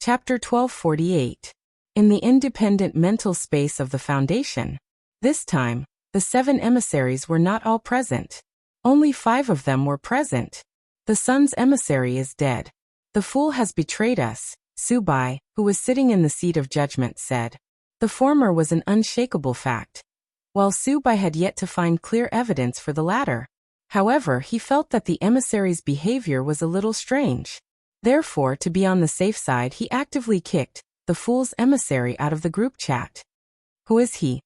Chapter 1248. In the independent mental space of the Foundation. This time, the 7 emissaries were not all present. Only 5 of them were present. The sun's emissary is dead. The fool has betrayed us, Subai, who was sitting in the seat of judgment, said. The former was an unshakable fact, while Subai had yet to find clear evidence for the latter. However, he felt that the emissary's behavior was a little strange. Therefore, to be on the safe side, he actively kicked the fool's emissary out of the group chat. Who is he?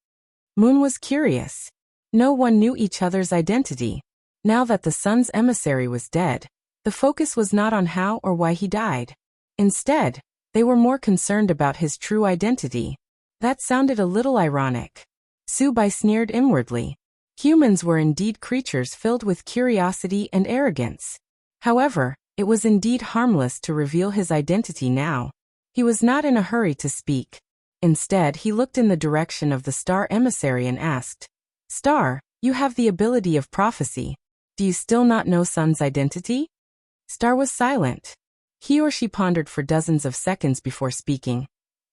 Moon was curious. No one knew each other's identity. Now that the sun's emissary was dead, the focus was not on how or why he died. Instead, they were more concerned about his true identity. That sounded a little ironic. Subai sneered inwardly. Humans were indeed creatures filled with curiosity and arrogance. However, it was indeed harmless to reveal his identity now. He was not in a hurry to speak. Instead, he looked in the direction of the star emissary and asked, Star, you have the ability of prophecy. Do you still not know Sun's identity? Star was silent. He or she pondered for dozens of seconds before speaking.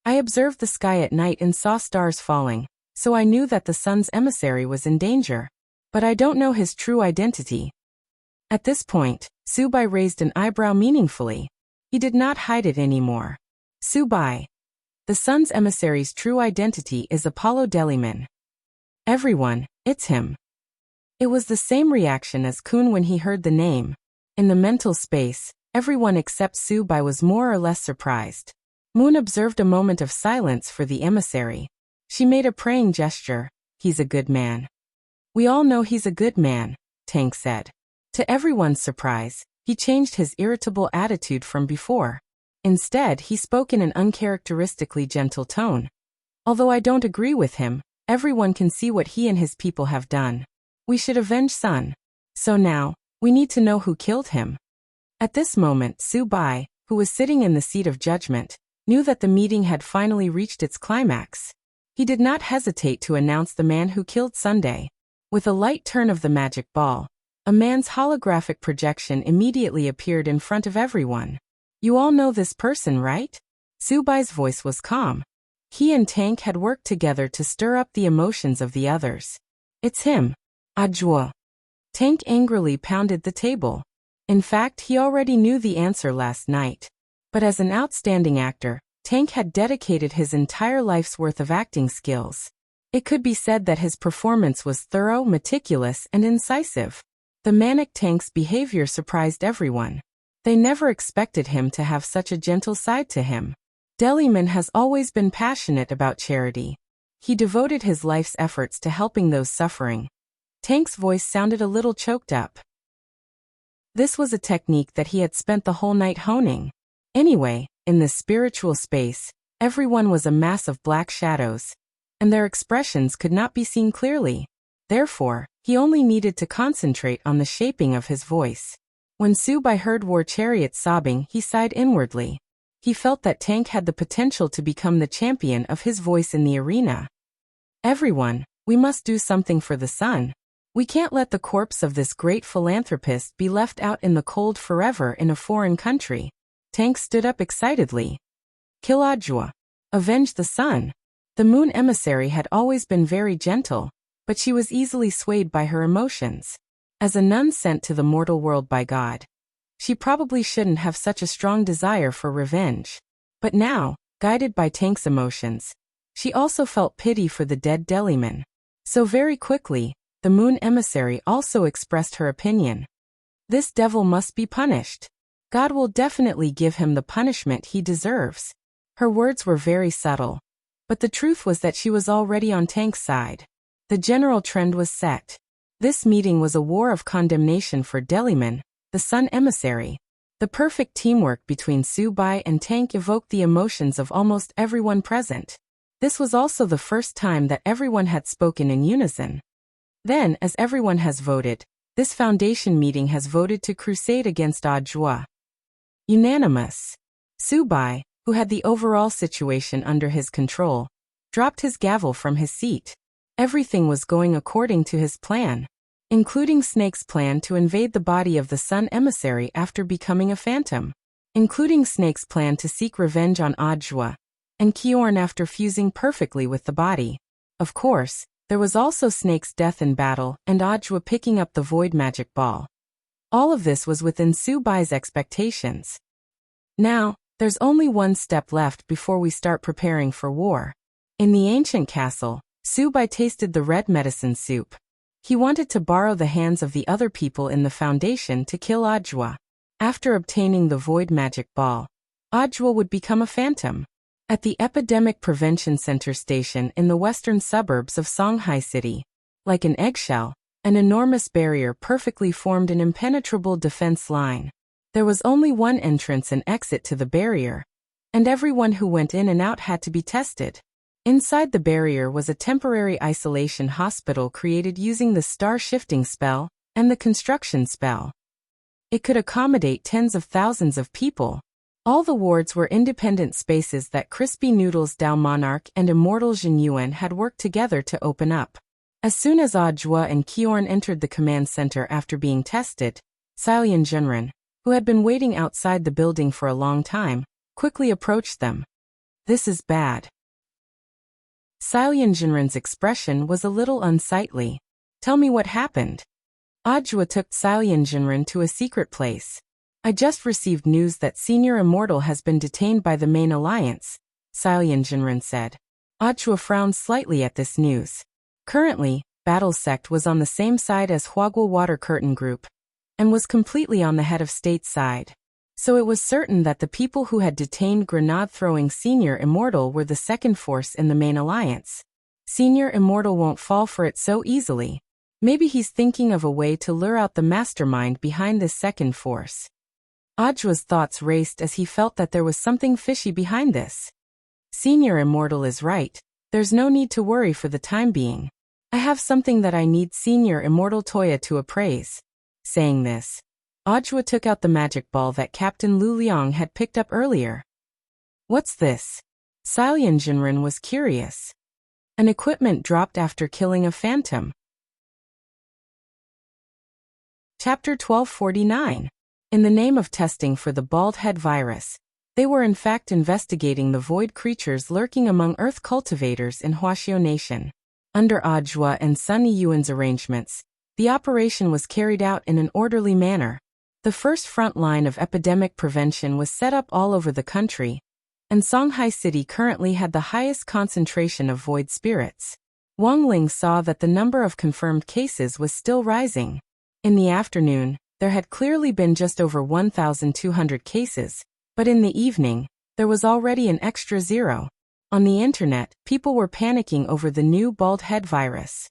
I observed the sky at night and saw stars falling, so I knew that the sun's emissary was in danger. But I don't know his true identity. At this point, Subai raised an eyebrow meaningfully. He did not hide it anymore. Subai. The sun's emissary's true identity is Apollo Deliman. Everyone, it's him. It was the same reaction as Kun when he heard the name. In the mental space, everyone except Subai was more or less surprised. Moon observed a moment of silence for the emissary. She made a praying gesture. He's a good man. We all know he's a good man, Tank said. To everyone's surprise, he changed his irritable attitude from before. Instead, he spoke in an uncharacteristically gentle tone. Although I don't agree with him, everyone can see what he and his people have done. We should avenge Sun. So now, we need to know who killed him. At this moment, Subai, who was sitting in the seat of judgment, knew that the meeting had finally reached its climax. He did not hesitate to announce the man who killed Sunday. With a light turn of the magic ball, a man's holographic projection immediately appeared in front of everyone. You all know this person, right? Subai's voice was calm. He and Tank had worked together to stir up the emotions of the others. It's him. Ajwa. Tank angrily pounded the table. In fact, he already knew the answer last night. But as an outstanding actor, Tank had dedicated his entire life's worth of acting skills. It could be said that his performance was thorough, meticulous, and incisive. The manic Tank's behavior surprised everyone. They never expected him to have such a gentle side to him. Deliman has always been passionate about charity. He devoted his life's efforts to helping those suffering. Tank's voice sounded a little choked up. This was a technique that he had spent the whole night honing. Anyway, in the spiritual space, everyone was a mass of black shadows, and their expressions could not be seen clearly. Therefore, he only needed to concentrate on the shaping of his voice. When Subai heard War Chariot sobbing, he sighed inwardly. He felt that Tank had the potential to become the champion of his voice in the arena. Everyone, we must do something for the sun. We can't let the corpse of this great philanthropist be left out in the cold forever in a foreign country. Tank stood up excitedly. Kill Ajwa. Avenge the sun. The moon emissary had always been very gentle, but she was easily swayed by her emotions. As a nun sent to the mortal world by God, she probably shouldn't have such a strong desire for revenge. But now, guided by Tank's emotions, she also felt pity for the dead Deliman. So very quickly, the moon emissary also expressed her opinion. This devil must be punished. God will definitely give him the punishment he deserves. Her words were very subtle, but the truth was that she was already on Tank's side. The general trend was set. This meeting was a war of condemnation for Deliman, the sun emissary. The perfect teamwork between Subai and Tank evoked the emotions of almost everyone present. This was also the first time that everyone had spoken in unison. Then, as everyone has voted, this foundation meeting has voted to crusade against Ajwa. Unanimous. Subai, who had the overall situation under his control, dropped his gavel from his seat. Everything was going according to his plan, including Snake's plan to invade the body of the sun emissary after becoming a phantom. including Snake's plan to seek revenge on Ajwa, and Kiorn after fusing perfectly with the body. Of course, there was also Snake's death in battle and Ajwa picking up the void magic ball. All of this was within Subai's expectations. Now, there's only one step left before we start preparing for war. In the ancient castle, Subai tasted the red medicine soup. He wanted to borrow the hands of the other people in the foundation to kill Ajwa. After obtaining the void magic ball, Ajwa would become a phantom. At the Epidemic Prevention Center station in the western suburbs of Songhai City, like an eggshell, an enormous barrier perfectly formed an impenetrable defense line. There was only one entrance and exit to the barrier, and everyone who went in and out had to be tested. Inside the barrier was a temporary isolation hospital created using the star-shifting spell and the construction spell. It could accommodate tens of thousands of people. All the wards were independent spaces that Crispy Noodles Dao Monarch and Immortal Jin Yuan had worked together to open up. As soon as Ajwa and Kiorn entered the command center after being tested, Salian Junren, who had been waiting outside the building for a long time, quickly approached them. "This is bad." Salian Junren's expression was a little unsightly. "Tell me what happened." Ajwa took Salian Junren to a secret place. "I just received news that Senior Immortal has been detained by the main alliance," Salian Junren said. Ajwa frowned slightly at this news. Currently, Battle Sect was on the same side as Huagul Water Curtain Group, and was completely on the head of state's side. So it was certain that the people who had detained grenade-throwing Senior Immortal were the second force in the main alliance. Senior Immortal won't fall for it so easily. Maybe he's thinking of a way to lure out the mastermind behind this second force. Ajwa's thoughts raced as he felt that there was something fishy behind this. Senior Immortal is right. There's no need to worry for the time being. I have something that I need Senior Immortal Toya to appraise. Saying this, Ajwa took out the magic ball that Captain Lu Liang had picked up earlier. "What's this?" Salian Junren was curious. "An equipment dropped after killing a phantom." Chapter 1249. In the name of testing for the bald head virus, they were in fact investigating the void creatures lurking among Earth cultivators in Huaxiao Nation. Under Ajwa and Sunny Yuan's arrangements, the operation was carried out in an orderly manner. The first front line of epidemic prevention was set up all over the country, and Songhai City currently had the highest concentration of void spirits. Wang Ling saw that the number of confirmed cases was still rising. In the afternoon, there had clearly been just over 1,200 cases, but in the evening, there was already an extra 0. On the internet, people were panicking over the new bald head virus.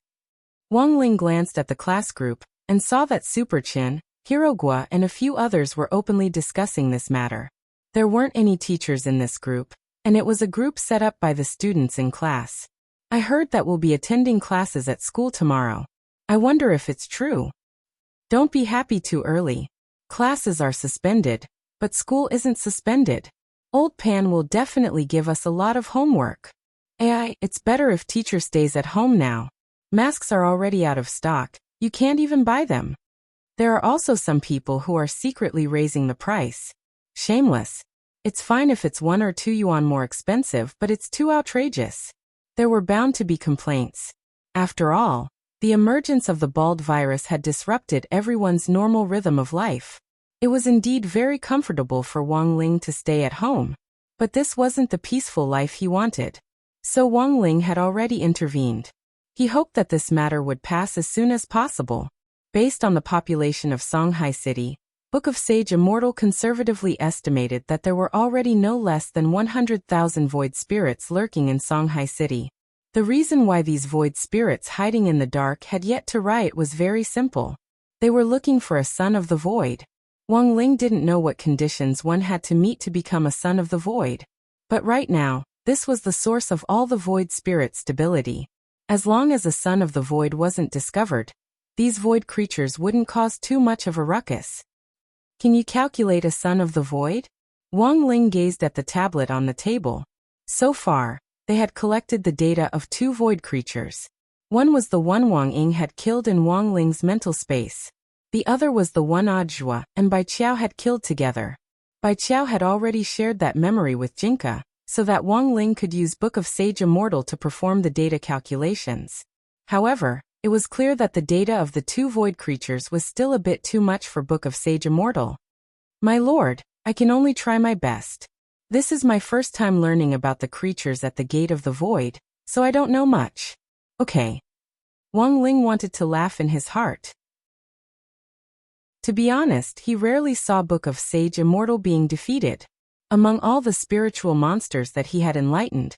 Wang Ling glanced at the class group and saw that Super Chin, Hirogua and a few others were openly discussing this matter. There weren't any teachers in this group, and it was a group set up by the students in class. "I heard that we'll be attending classes at school tomorrow. I wonder if it's true." Don't be happy too early. Classes are suspended, but school isn't suspended. Old Pan will definitely give us a lot of homework. It's better if teacher stays at home now. Masks are already out of stock, you can't even buy them. There are also some people who are secretly raising the price. Shameless. It's fine if it's 1 or 2 yuan more expensive, but it's too outrageous. There were bound to be complaints. After all, the emergence of the bald virus had disrupted everyone's normal rhythm of life. It was indeed very comfortable for Wang Ling to stay at home, but this wasn't the peaceful life he wanted. So Wang Ling had already intervened. He hoped that this matter would pass as soon as possible. Based on the population of Songhai City, Book of Sage Immortal conservatively estimated that there were already no less than 100,000 void spirits lurking in Songhai City. The reason why these void spirits hiding in the dark had yet to riot was very simple. They were looking for a son of the void. Wang Ling didn't know what conditions one had to meet to become a son of the void. But right now, this was the source of all the void spirit stability. As long as a son of the void wasn't discovered, these void creatures wouldn't cause too much of a ruckus. Can you calculate a son of the void? Wang Ling gazed at the tablet on the table. So far, they had collected the data of 2 void creatures. One was the one Wang Ying had killed in Wang Ling's mental space. The other was the one Ajwa and Bai Qiao had killed together. Bai Qiao had already shared that memory with Jinka, so that Wang Ling could use Book of Sage Immortal to perform the data calculations. However, it was clear that the data of the two void creatures was still a bit too much for Book of Sage Immortal. My lord, I can only try my best. This is my first time learning about the creatures at the gate of the void, so I don't know much. Okay. Wang Ling wanted to laugh in his heart. To be honest, he rarely saw Book of Sage Immortal being defeated. Among all the spiritual monsters that he had enlightened,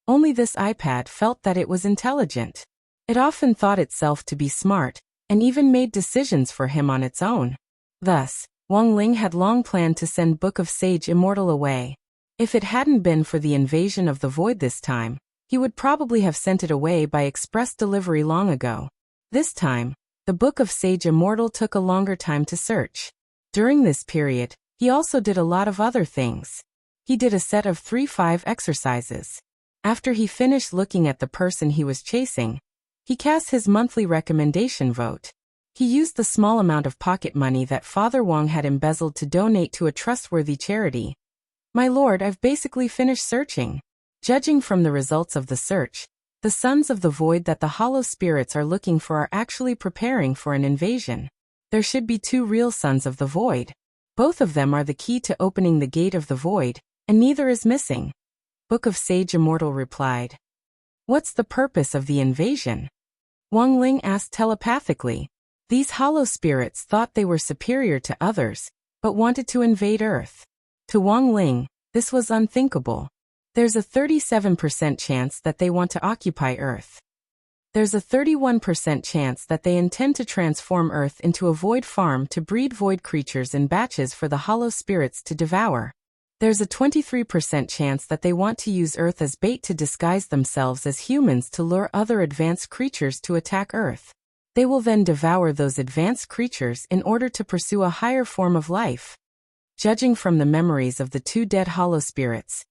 only this iPad felt that it was intelligent. It often thought itself to be smart, and even made decisions for him on its own. Thus, Wang Ling had long planned to send Book of Sage Immortal away. If it hadn't been for the invasion of the void this time, he would probably have sent it away by express delivery long ago. This time, the Book of Sage Immortal took a longer time to search. During this period, he also did a lot of other things. He did a set of 3-5 exercises. After he finished looking at the person he was chasing, he cast his monthly recommendation vote. He used the small amount of pocket money that Father Wang had embezzled to donate to a trustworthy charity. My lord, I've basically finished searching. Judging from the results of the search, the sons of the void that the hollow spirits are looking for are actually preparing for an invasion. There should be 2 real sons of the void. Both of them are the key to opening the gate of the void, and neither is missing. Book of Sage Immortal replied. What's the purpose of the invasion? Wang Ling asked telepathically. These hollow spirits thought they were superior to others, but wanted to invade Earth. To Wang Ling, this was unthinkable. There's a 37% chance that they want to occupy Earth. There's a 31% chance that they intend to transform Earth into a void farm to breed void creatures in batches for the hollow spirits to devour. There's a 23% chance that they want to use Earth as bait to disguise themselves as humans to lure other advanced creatures to attack Earth. They will then devour those advanced creatures in order to pursue a higher form of life. Judging from the memories of the 2 dead hollow spirits,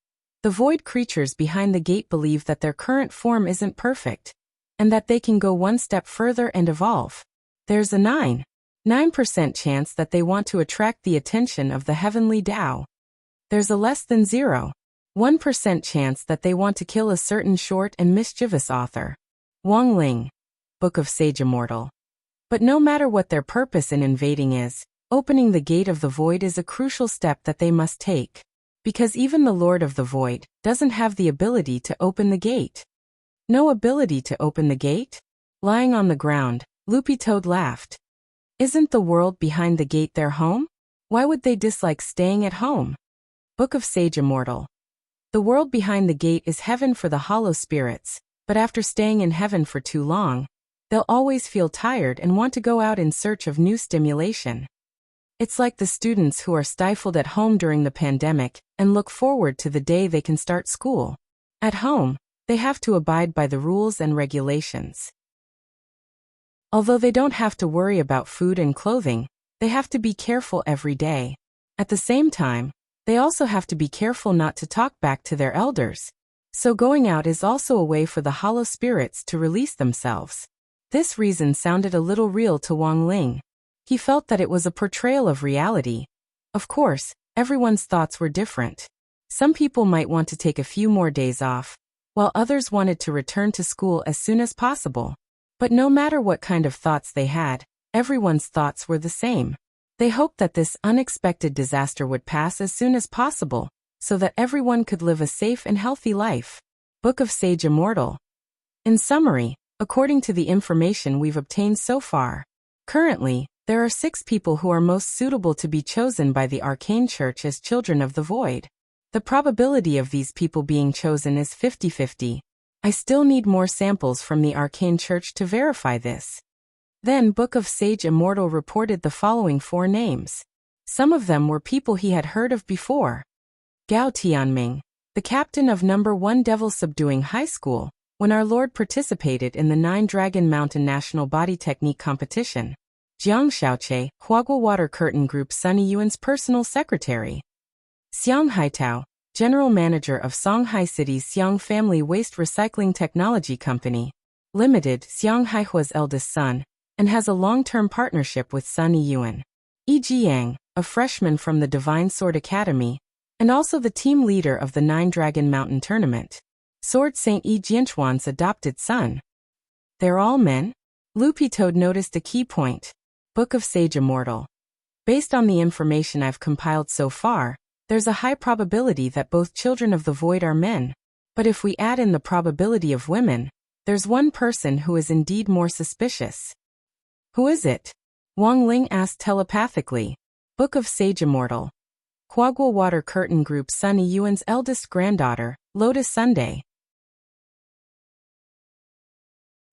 the void creatures behind the gate believe that their current form isn't perfect, and that they can go one step further and evolve. There's a 9% chance that they want to attract the attention of the heavenly Tao. There's a less than 0.1% chance that they want to kill a certain short and mischievous author. Wang Ling, Book of Sage Immortal. But no matter what their purpose in invading is, opening the gate of the void is a crucial step that they must take. Because even the Lord of the Void doesn't have the ability to open the gate. No ability to open the gate? Lying on the ground, Loopy Toad laughed. Isn't the world behind the gate their home? Why would they dislike staying at home? Book of Sage Immortal. The world behind the gate is heaven for the hollow spirits, but after staying in heaven for too long, they'll always feel tired and want to go out in search of new stimulation. It's like the students who are stifled at home during the pandemic and look forward to the day they can start school. At home, they have to abide by the rules and regulations. Although they don't have to worry about food and clothing, they have to be careful every day. At the same time, they also have to be careful not to talk back to their elders. So going out is also a way for the hollow spirits to release themselves. This reason sounded a little real to Wang Ling. He felt that it was a portrayal of reality. Of course, everyone's thoughts were different. Some people might want to take a few more days off, while others wanted to return to school as soon as possible. But no matter what kind of thoughts they had, everyone's thoughts were the same. They hoped that this unexpected disaster would pass as soon as possible, so that everyone could live a safe and healthy life. Book of Sage Immortal. In summary, according to the information we've obtained so far, currently, there are 6 people who are most suitable to be chosen by the Arcane Church as children of the void. The probability of these people being chosen is 50-50. I still need more samples from the Arcane Church to verify this. Then Book of Sage Immortal reported the following 4 names. Some of them were people he had heard of before. Gao Tianming, the captain of No. 1 Devil Subduing High School, when our Lord participated in the 9 Dragon Mountain National Body Technique Competition. Jiang Xiaoche, Huagua Water Curtain Group Sunny Yuan's personal secretary. Xiang Haitao, general manager of Songhai City's Xiang Family Waste Recycling Technology Company Limited, Xiang Haihua's eldest son, and has a long-term partnership with Sunny Yuan. Yi Jiang, a freshman from the Divine Sword Academy, and also the team leader of the Nine Dragon Mountain Tournament. Sword Saint Yi Jianchuan's adopted son. They're all men? Loopy Toad noticed a key point. Book of Sage Immortal. Based on the information I've compiled so far, there's a high probability that both children of the void are men. But if we add in the probability of women, there's one person who is indeed more suspicious. Who is it? Wang Ling asked telepathically. Book of Sage Immortal. Huagua Water Curtain Group Sunny Yuan's eldest granddaughter, Lotus Sunday.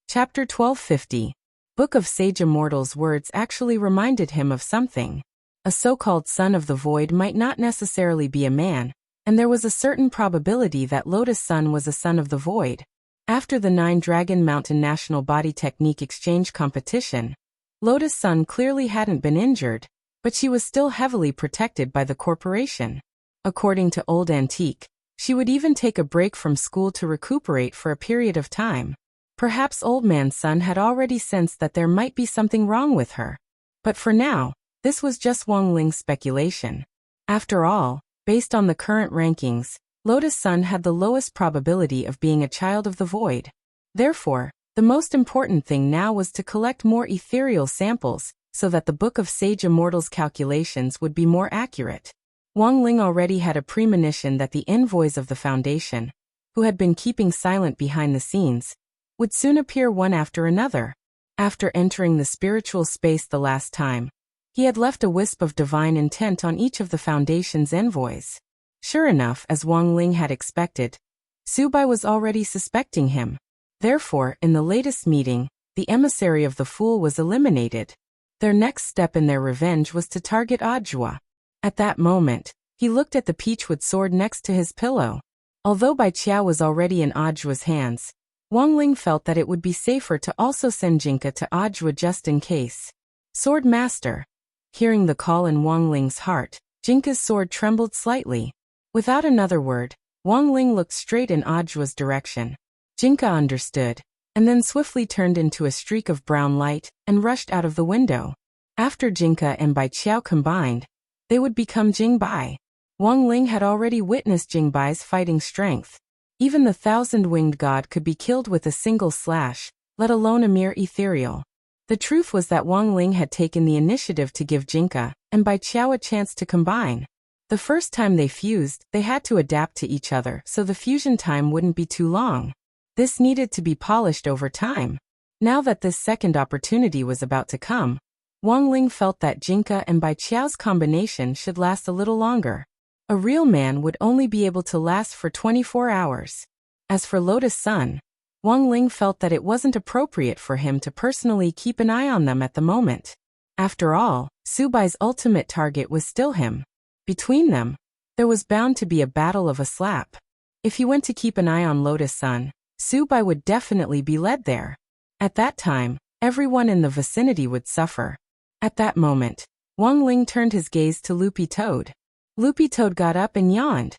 Chapter 1250. Book of Sage Immortal's words actually reminded him of something. A so-called son of the void might not necessarily be a man, and there was a certain probability that Lotus Sun was a son of the void. After the Nine Dragon Mountain National Body Technique Exchange competition, Lotus Sun clearly hadn't been injured, but she was still heavily protected by the corporation. According to Old Antique, she would even take a break from school to recuperate for a period of time. Perhaps Old Man Sun had already sensed that there might be something wrong with her. But for now, this was just Wang Ling's speculation. After all, based on the current rankings, Lotus Sun had the lowest probability of being a child of the void. Therefore, the most important thing now was to collect more ethereal samples, so that the Book of Sage Immortal's calculations would be more accurate. Wang Ling already had a premonition that the envoys of the Foundation, who had been keeping silent behind the scenes, would soon appear one after another. After entering the spiritual space the last time, he had left a wisp of divine intent on each of the Foundation's envoys. Sure enough, as Wang Ling had expected, Subai was already suspecting him. Therefore, in the latest meeting, the emissary of the Fool was eliminated. Their next step in their revenge was to target Audiobook. At that moment, he looked at the peachwood sword next to his pillow. Although Bai Qiao was already in Audiobook's hands, Wang Ling felt that it would be safer to also send Jinka to Audiobook just in case. Sword Master. Hearing the call in Wang Ling's heart, Jinka's sword trembled slightly. Without another word, Wang Ling looked straight in Audiobook's direction. Jinka understood, and then swiftly turned into a streak of brown light and rushed out of the window. After Jinka and Bai Qiao combined, they would become Jingbai. Wang Ling had already witnessed Jingbai's fighting strength. Even the thousand-winged god could be killed with a single slash, let alone a mere ethereal. The truth was that Wang Ling had taken the initiative to give Jinka and Bai Qiao a chance to combine. The first time they fused, they had to adapt to each other so the fusion time wouldn't be too long. This needed to be polished over time. Now that this second opportunity was about to come, Wang Ling felt that Jinka and Bai Qiao's combination should last a little longer. A real man would only be able to last for 24 hours. As for Lotus Sun, Wang Ling felt that it wasn't appropriate for him to personally keep an eye on them at the moment. After all, Subai's ultimate target was still him. Between them, there was bound to be a battle of a slap. If he went to keep an eye on Lotus Sun, Subai would definitely be led there. At that time, everyone in the vicinity would suffer. At that moment, Wang Ling turned his gaze to Loopy Toad. Loopy Toad got up and yawned.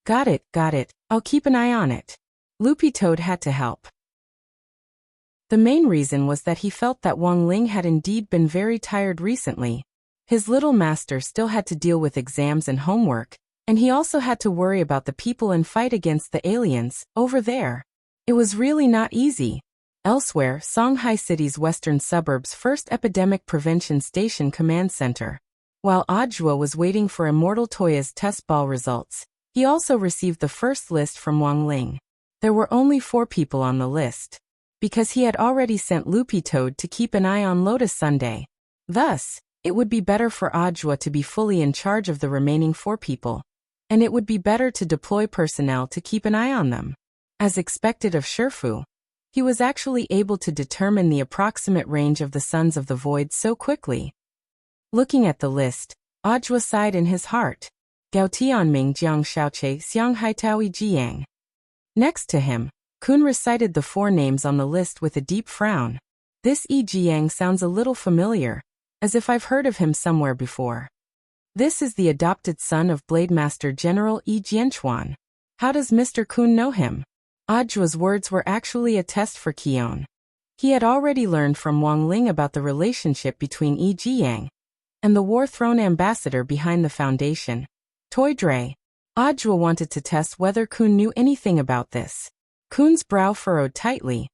Got it, I'll keep an eye on it. Loopy Toad had to help. The main reason was that he felt that Wang Ling had indeed been very tired recently. His little master still had to deal with exams and homework, and he also had to worry about the people and fight against the aliens, over there. It was really not easy. Elsewhere, Songhai City's western suburbs' first epidemic prevention station command center. While Audiobook was waiting for Immortal Toya's test ball results, he also received the first list from Wang Ling. There were only 4 people on the list, because he had already sent Loopy Toad to keep an eye on Lotus Sunday. Thus, it would be better for Audiobook to be fully in charge of the remaining 4 people, and it would be better to deploy personnel to keep an eye on them. As expected of Shifu, he was actually able to determine the approximate range of the Sons of the Void so quickly. Looking at the list, Audiobook sighed in his heart. Gao Tianming Jiang Shaoche Xiang Haitaoi Jiang. Next to him, Kun recited the 4 names on the list with a deep frown. This Yi Jiang sounds a little familiar, as if I've heard of him somewhere before. This is the adopted son of Blade Master General Yi Jianchuan. How does Mr. Kun know him? Audiobook's words were actually a test for Qion. He had already learned from Wang Ling about the relationship between Yi Jiang and the war-throne ambassador behind the foundation. Toy Dre. Audra wanted to test whether Kun knew anything about this. Kun's brow furrowed tightly.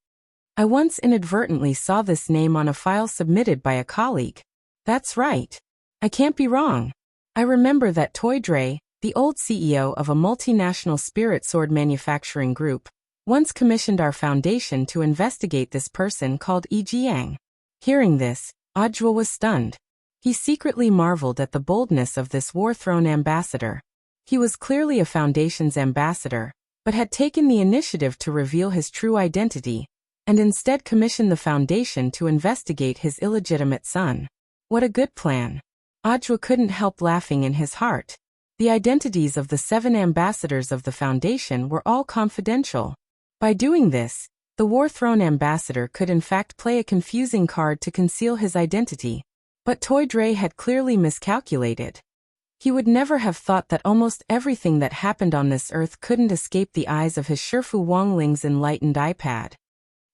I once inadvertently saw this name on a file submitted by a colleague. That's right. I can't be wrong. I remember that Toy Dre, the old CEO of a multinational spirit sword manufacturing group, once commissioned our foundation to investigate this person called E. Jiang. Hearing this, Audra was stunned. He secretly marveled at the boldness of this war-throne ambassador. He was clearly a foundation's ambassador, but had taken the initiative to reveal his true identity, and instead commissioned the foundation to investigate his illegitimate son. What a good plan. Audra couldn't help laughing in his heart. The identities of the 7 ambassadors of the foundation were all confidential. By doing this, the war-throne ambassador could in fact play a confusing card to conceal his identity. But Toy Dre had clearly miscalculated. He would never have thought that almost everything that happened on this earth couldn't escape the eyes of his Shifu Wangling's enlightened iPad.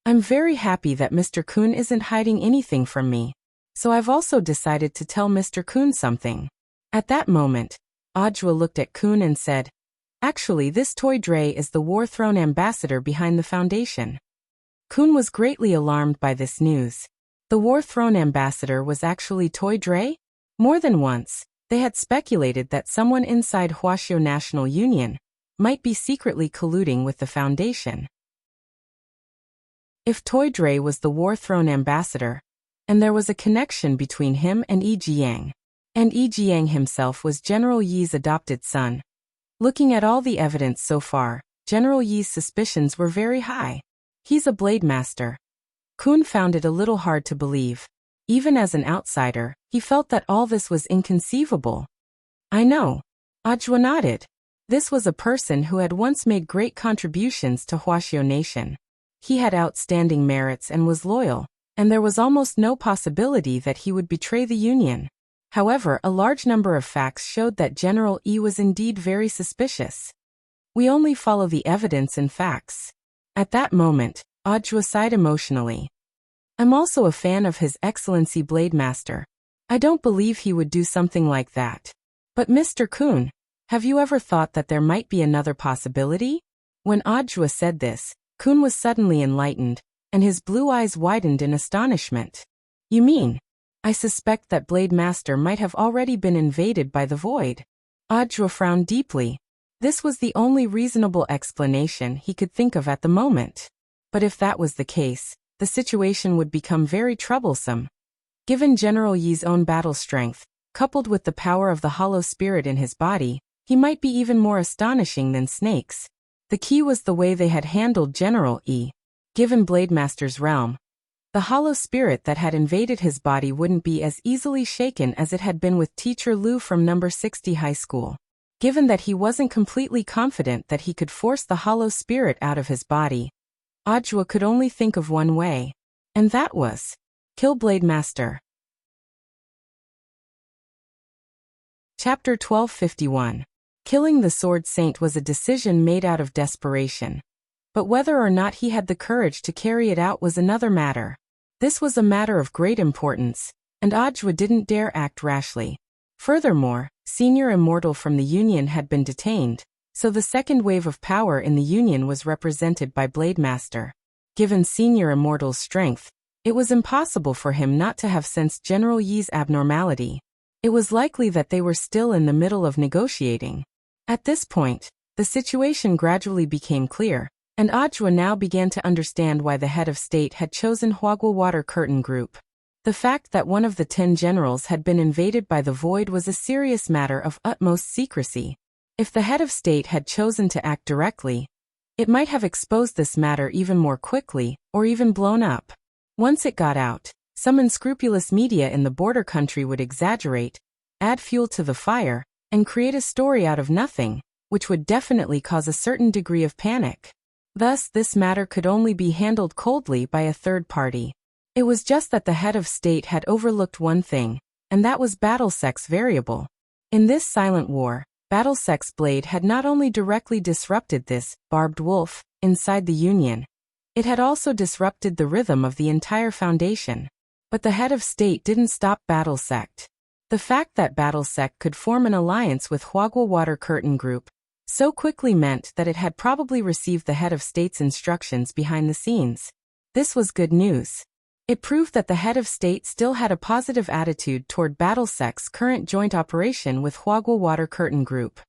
I'm very happy that Mr. Kun isn't hiding anything from me, so I've also decided to tell Mr. Kun something. At that moment, Audra looked at Kun and said, actually this Toy Dre is the war-throne ambassador behind the foundation. Kun was greatly alarmed by this news. The war-throne ambassador was actually Toy Dre? More than once, they had speculated that someone inside Huaxiao National Union might be secretly colluding with the foundation. If Toy Dre was the war-throne ambassador, and there was a connection between him and Yi Jiang, and Yi Jiang himself was General Yi's adopted son. Looking at all the evidence so far, General Yi's suspicions were very high. He's a blade master. Kun found it a little hard to believe. Even as an outsider, he felt that all this was inconceivable. I know. Audra nodded. This was a person who had once made great contributions to Huaxiao Nation. He had outstanding merits and was loyal, and there was almost no possibility that he would betray the Union. However, a large number of facts showed that General Yi was indeed very suspicious. We only follow the evidence and facts. At that moment, Audra sighed emotionally. I'm also a fan of His Excellency Blade Master. I don't believe he would do something like that. But Mr. Kun, have you ever thought that there might be another possibility? When Audra said this, Kun was suddenly enlightened, and his blue eyes widened in astonishment. You mean? I suspect that Blade Master might have already been invaded by the void. Audra frowned deeply. This was the only reasonable explanation he could think of at the moment. But if that was the case, the situation would become very troublesome. Given General Yi's own battle strength, coupled with the power of the hollow spirit in his body, he might be even more astonishing than snakes. The key was the way they had handled General Yi. Given Blade Master's realm, the hollow spirit that had invaded his body wouldn't be as easily shaken as it had been with Teacher Lu from number 60 high school. Given that he wasn't completely confident that he could force the hollow spirit out of his body, Audra could only think of one way, and that was kill Blade Master. Chapter 1251. Killing the Sword Saint was a decision made out of desperation. But whether or not he had the courage to carry it out was another matter. This was a matter of great importance, and Audra didn't dare act rashly. Furthermore, Senior Immortal from the Union had been detained, so the second wave of power in the Union was represented by Blade Master. Given Senior Immortal's strength, it was impossible for him not to have sensed General Yi's abnormality. It was likely that they were still in the middle of negotiating. At this point, the situation gradually became clear, and Audra now began to understand why the head of state had chosen Huagua Water Curtain Group. The fact that one of the 10 generals had been invaded by the void was a serious matter of utmost secrecy. If the head of state had chosen to act directly, it might have exposed this matter even more quickly, or even blown up. Once it got out, some unscrupulous media in the border country would exaggerate, add fuel to the fire, and create a story out of nothing, which would definitely cause a certain degree of panic. Thus, this matter could only be handled coldly by a third party. It was just that the head of state had overlooked one thing, and that was Battlesek's variable. In this silent war, Battlesek's blade had not only directly disrupted this barbed wolf inside the Union, it had also disrupted the rhythm of the entire foundation. But the head of state didn't stop Battlesect. The fact that Battlesec could form an alliance with Huagua Water Curtain Group so quickly meant that it had probably received the head of state's instructions behind the scenes. This was good news. It proved that the head of state still had a positive attitude toward Battlesec's current joint operation with Huagua Water Curtain Group.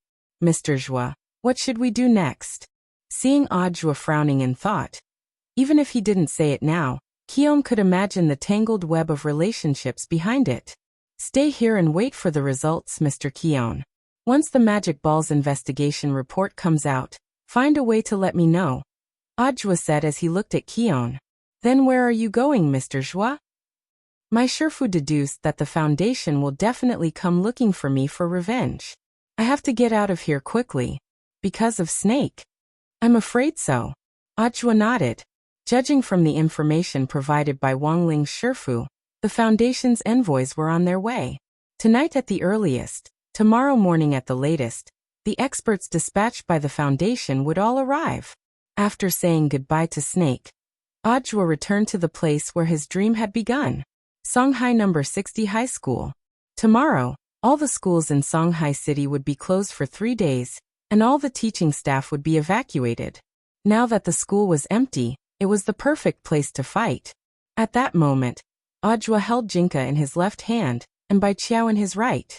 Mr. Joie, what should we do next? Seeing Audiobook frowning in thought. Even if he didn't say it now, Guillaume could imagine the tangled web of relationships behind it. Stay here and wait for the results, Mr. Guillaume. Once the Magic Ball's investigation report comes out, find a way to let me know, Audiobook said as he looked at Guillaume. Then where are you going, Mr. Joie? My Sherfu deduced that the Foundation will definitely come looking for me for revenge. I have to get out of here quickly. Because of Snake? I'm afraid so. Audiobook nodded. Judging from the information provided by Wang Ling's Sherfu, the Foundation's envoys were on their way. Tonight at the earliest, tomorrow morning at the latest, the experts dispatched by the Foundation would all arrive. After saying goodbye to Snake, Audiobook returned to the place where his dream had begun. Songhai No. 60 High School. Tomorrow, all the schools in Songhai City would be closed for 3 days, and all the teaching staff would be evacuated. Now that the school was empty, it was the perfect place to fight. At that moment, Audiobook held Jinka in his left hand, and Bai Qiao in his right.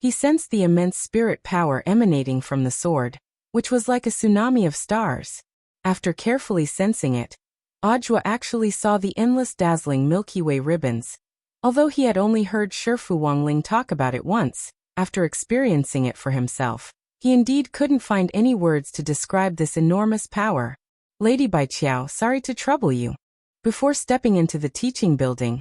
He sensed the immense spirit power emanating from the sword, which was like a tsunami of stars. After carefully sensing it, Audiobook actually saw the endless dazzling Milky Way ribbons. Although he had only heard Sherfu Wangling talk about it once, after experiencing it for himself, he indeed couldn't find any words to describe this enormous power. Lady Bai Qiao, sorry to trouble you. Before stepping into the teaching building,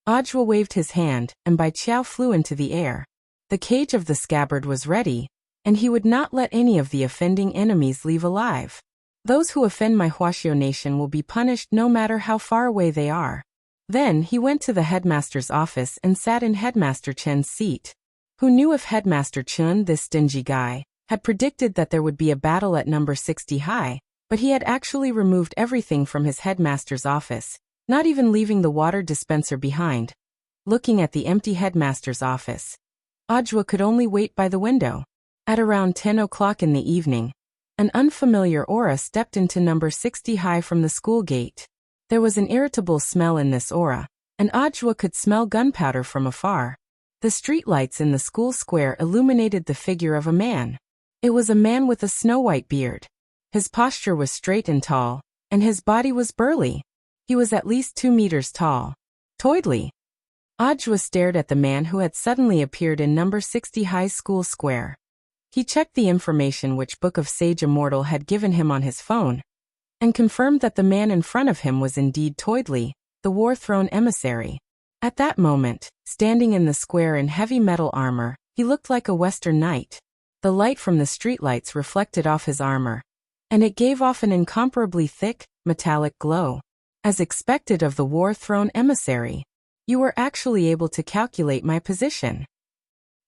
Audiobook waved his hand, and Bai Qiao flew into the air. The cage of the scabbard was ready, and he would not let any of the offending enemies leave alive. Those who offend my Huaxiao nation will be punished no matter how far away they are. Then he went to the headmaster's office and sat in Headmaster Chen's seat. Who knew if Headmaster Chen, this stingy guy, had predicted that there would be a battle at No. 60 High, but he had actually removed everything from his headmaster's office, not even leaving the water dispenser behind. Looking at the empty headmaster's office, Audiobook could only wait by the window. At around 10 o'clock in the evening, an unfamiliar aura stepped into No. 60 High from the school gate. There was an irritable smell in this aura, and Audiobook could smell gunpowder from afar. The streetlights in the school square illuminated the figure of a man. It was a man with a snow-white beard. His posture was straight and tall, and his body was burly. He was at least 2 meters tall. Toidley. Audiobook stared at the man who had suddenly appeared in No. 60 High School Square. He checked the information which Book of Sage Immortal had given him on his phone, and confirmed that the man in front of him was indeed Toidley, the War Throne emissary. At that moment, standing in the square in heavy metal armor, he looked like a Western knight. The light from the streetlights reflected off his armor, and it gave off an incomparably thick, metallic glow. As expected of the War Throne emissary, you were actually able to calculate my position.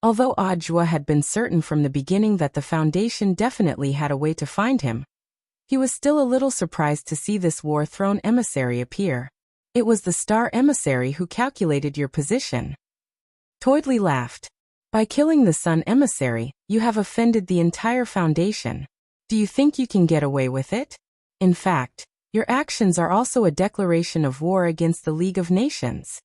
Although Audiobook had been certain from the beginning that the Foundation definitely had a way to find him, he was still a little surprised to see this War Throne emissary appear. It was the Star Emissary who calculated your position. Toidley laughed. By killing the Sun Emissary, you have offended the entire Foundation. Do you think you can get away with it? In fact, your actions are also a declaration of war against the League of Nations.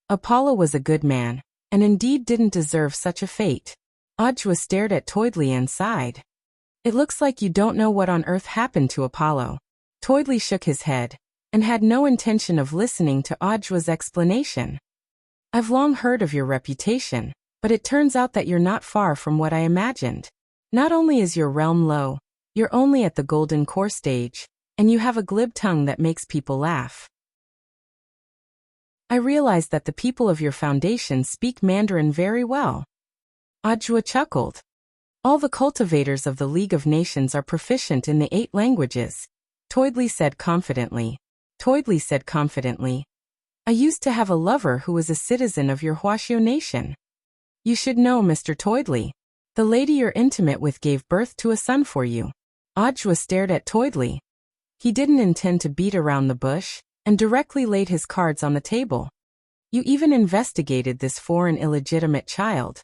Apollo was a good man, and indeed didn't deserve such a fate. Audiobook stared at Toidley and sighed. It looks like you don't know what on earth happened to Apollo. Toidley shook his head, and had no intention of listening to Audiobook's explanation. I've long heard of your reputation, but it turns out that you're not far from what I imagined. Not only is your realm low, you're only at the Golden Core stage, and you have a glib tongue that makes people laugh. I realize that the people of your Foundation speak Mandarin very well. Audiobook chuckled. All the cultivators of the League of Nations are proficient in the 8 languages, Toidley said confidently. I used to have a lover who was a citizen of your Huaxiao nation. You should know, Mr. Toidley. The lady you're intimate with gave birth to a son for you. Audiobook stared at Toidley. He didn't intend to beat around the bush, and directly laid his cards on the table. You even investigated this foreign illegitimate child.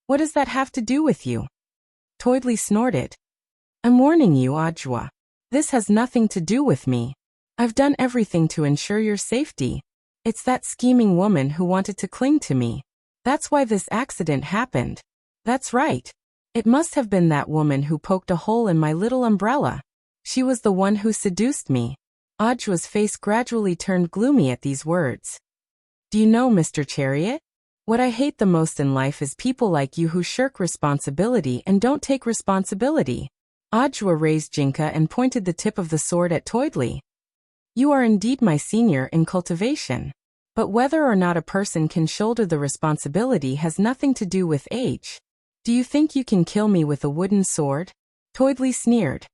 What does that have to do with you? Toidley snorted. I'm warning you, Ajwa. This has nothing to do with me. I've done everything to ensure your safety. It's that scheming woman who wanted to cling to me. That's why this accident happened. That's right. It must have been that woman who poked a hole in my little umbrella. She was the one who seduced me. Ajwa's face gradually turned gloomy at these words. Do you know, Mr. Chariot? What I hate the most in life is people like you who shirk responsibility and don't take responsibility. Ajwa raised Jinka and pointed the tip of the sword at Toidley. You are indeed my senior in cultivation. But whether or not a person can shoulder the responsibility has nothing to do with age. Do you think you can kill me with a wooden sword? Toidley sneered.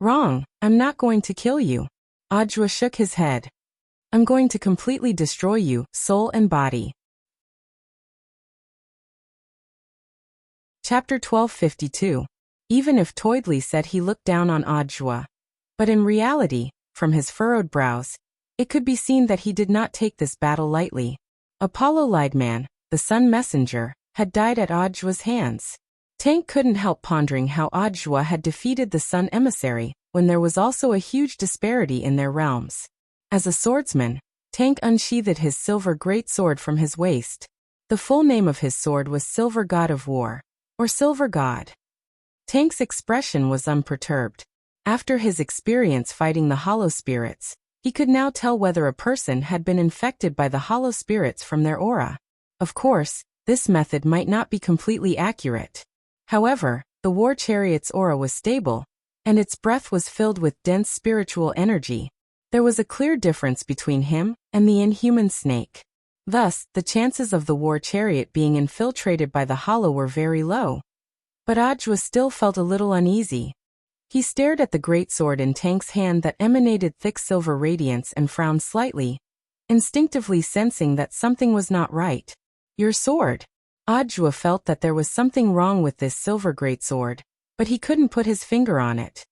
Wrong, I'm not going to kill you. Ajwa shook his head. I'm going to completely destroy you, soul and body. Chapter 1252. Even if Toidley said he looked down on Ajwa. But in reality, from his furrowed brows, it could be seen that he did not take this battle lightly. Apollo Liedman, the sun messenger, had died at Ajwa's hands. Tank couldn't help pondering how Ajwa had defeated the sun emissary, when there was also a huge disparity in their realms. As a swordsman, Tank unsheathed his silver greatsword from his waist. The full name of his sword was Silver God of War, or Silver God. Tank's expression was unperturbed. After his experience fighting the hollow spirits, he could now tell whether a person had been infected by the hollow spirits from their aura. Of course, this method might not be completely accurate. However, the war chariot's aura was stable, and its breath was filled with dense spiritual energy. There was a clear difference between him and the inhuman snake. Thus, the chances of the war chariot being infiltrated by the hollow were very low. But Ajwa still felt a little uneasy. He stared at the greatsword in Tank's hand that emanated thick silver radiance and frowned slightly, instinctively sensing that something was not right. Your sword. Ajwa felt that there was something wrong with this silver greatsword, but he couldn't put his finger on it.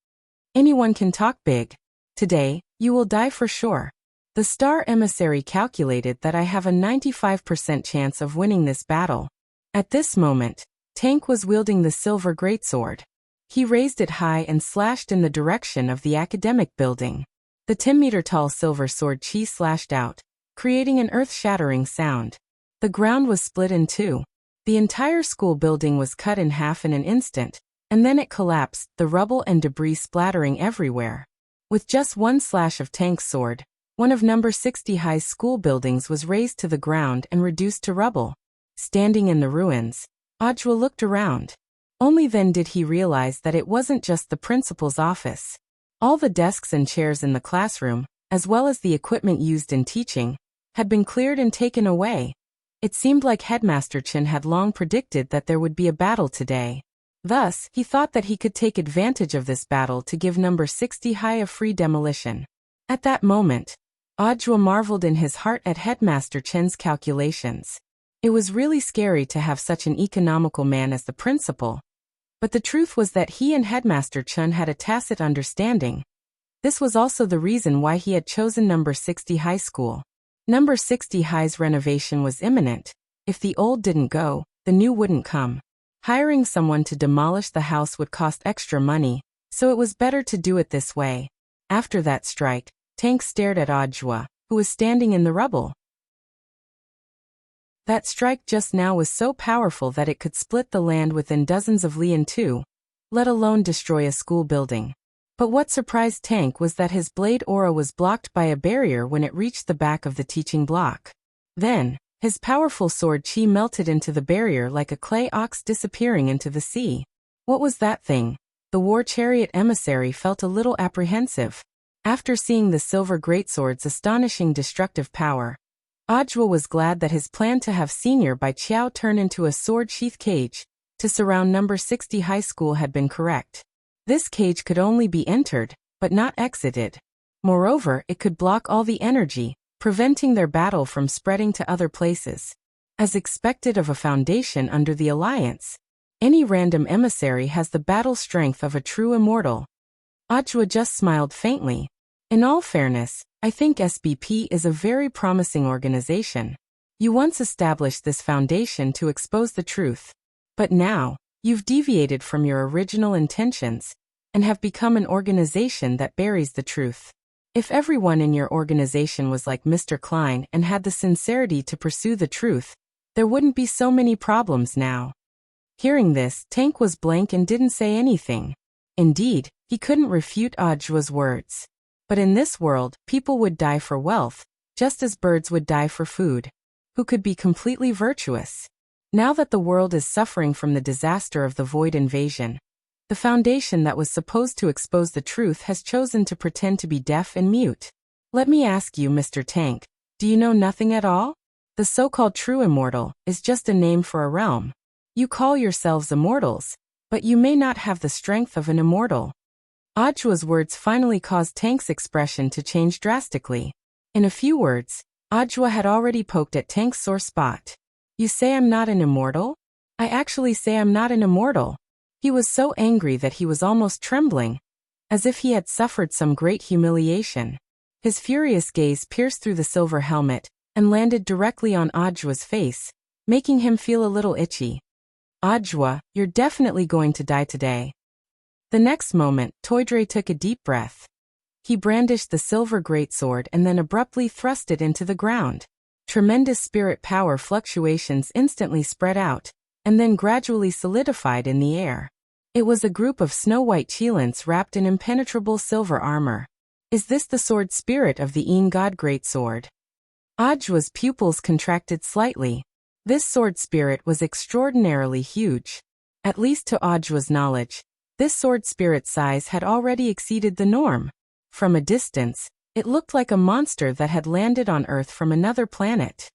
Anyone can talk big. Today, you will die for sure. The star emissary calculated that I have a 95% chance of winning this battle. At this moment, Tank was wielding the silver greatsword. He raised it high and slashed in the direction of the academic building. The 10-meter-tall silver sword chi slashed out, creating an earth-shattering sound. The ground was split in two. The entire school building was cut in half in an instant, and then it collapsed, the rubble and debris splattering everywhere. With just one slash of Tank's sword, one of number 60 High's school buildings was razed to the ground and reduced to rubble. Standing in the ruins, Ajwa looked around. Only then did he realize that it wasn't just the principal's office. All the desks and chairs in the classroom, as well as the equipment used in teaching, had been cleared and taken away. It seemed like Headmaster Chen had long predicted that there would be a battle today. Thus, he thought that he could take advantage of this battle to give number 60 High a free demolition. At that moment, Ajwa marveled in his heart at Headmaster Chen's calculations. It was really scary to have such an economical man as the principal. But the truth was that he and Headmaster Chen had a tacit understanding. This was also the reason why he had chosen number 60 High School. Number 60 High's renovation was imminent. If the old didn't go, the new wouldn't come. Hiring someone to demolish the house would cost extra money, so it was better to do it this way. After that strike, Tank stared at Ajwa, who was standing in the rubble. That strike just now was so powerful that it could split the land within dozens of li in two, let alone destroy a school building. But what surprised Tank was that his blade aura was blocked by a barrier when it reached the back of the teaching block. Then, his powerful sword chi melted into the barrier like a clay ox disappearing into the sea. What was that thing? The war chariot emissary felt a little apprehensive. After seeing the silver greatsword's astonishing destructive power, Ajwa was glad that his plan to have Senior Bai Qiao turn into a sword sheath cage to surround number 60 High School had been correct. This cage could only be entered, but not exited. Moreover, it could block all the energy, preventing their battle from spreading to other places. As expected of a foundation under the alliance, any random emissary has the battle strength of a true immortal. Ajwa just smiled faintly. In all fairness, I think SBP is a very promising organization. You once established this foundation to expose the truth. But now, you've deviated from your original intentions and have become an organization that buries the truth. If everyone in your organization was like Mr. Klein and had the sincerity to pursue the truth, there wouldn't be so many problems now. Hearing this, Tank was blank and didn't say anything. Indeed, he couldn't refute Audjua's words. But in this world, people would die for wealth, just as birds would die for food. Who could be completely virtuous? Now that the world is suffering from the disaster of the Void invasion, the foundation that was supposed to expose the truth has chosen to pretend to be deaf and mute. Let me ask you, Mr. Tank, do you know nothing at all? The so-called true immortal is just a name for a realm. You call yourselves immortals, but you may not have the strength of an immortal. Audjua's words finally caused Tank's expression to change drastically. In a few words, Audjua had already poked at Tank's sore spot. You say I'm not an immortal? I actually say I'm not an immortal. He was so angry that he was almost trembling, as if he had suffered some great humiliation. His furious gaze pierced through the silver helmet and landed directly on Audjua's face, making him feel a little itchy. Audjua, you're definitely going to die today. The next moment, Toydre took a deep breath. He brandished the silver greatsword and then abruptly thrust it into the ground. Tremendous spirit power fluctuations instantly spread out, and then gradually solidified in the air. It was a group of snow-white Cheelants wrapped in impenetrable silver armor. Is this the sword spirit of the Een God Greatsword? Audjua's pupils contracted slightly. This sword spirit was extraordinarily huge. At least to Audjua's knowledge, this sword spirit's size had already exceeded the norm. From a distance, it looked like a monster that had landed on Earth from another planet.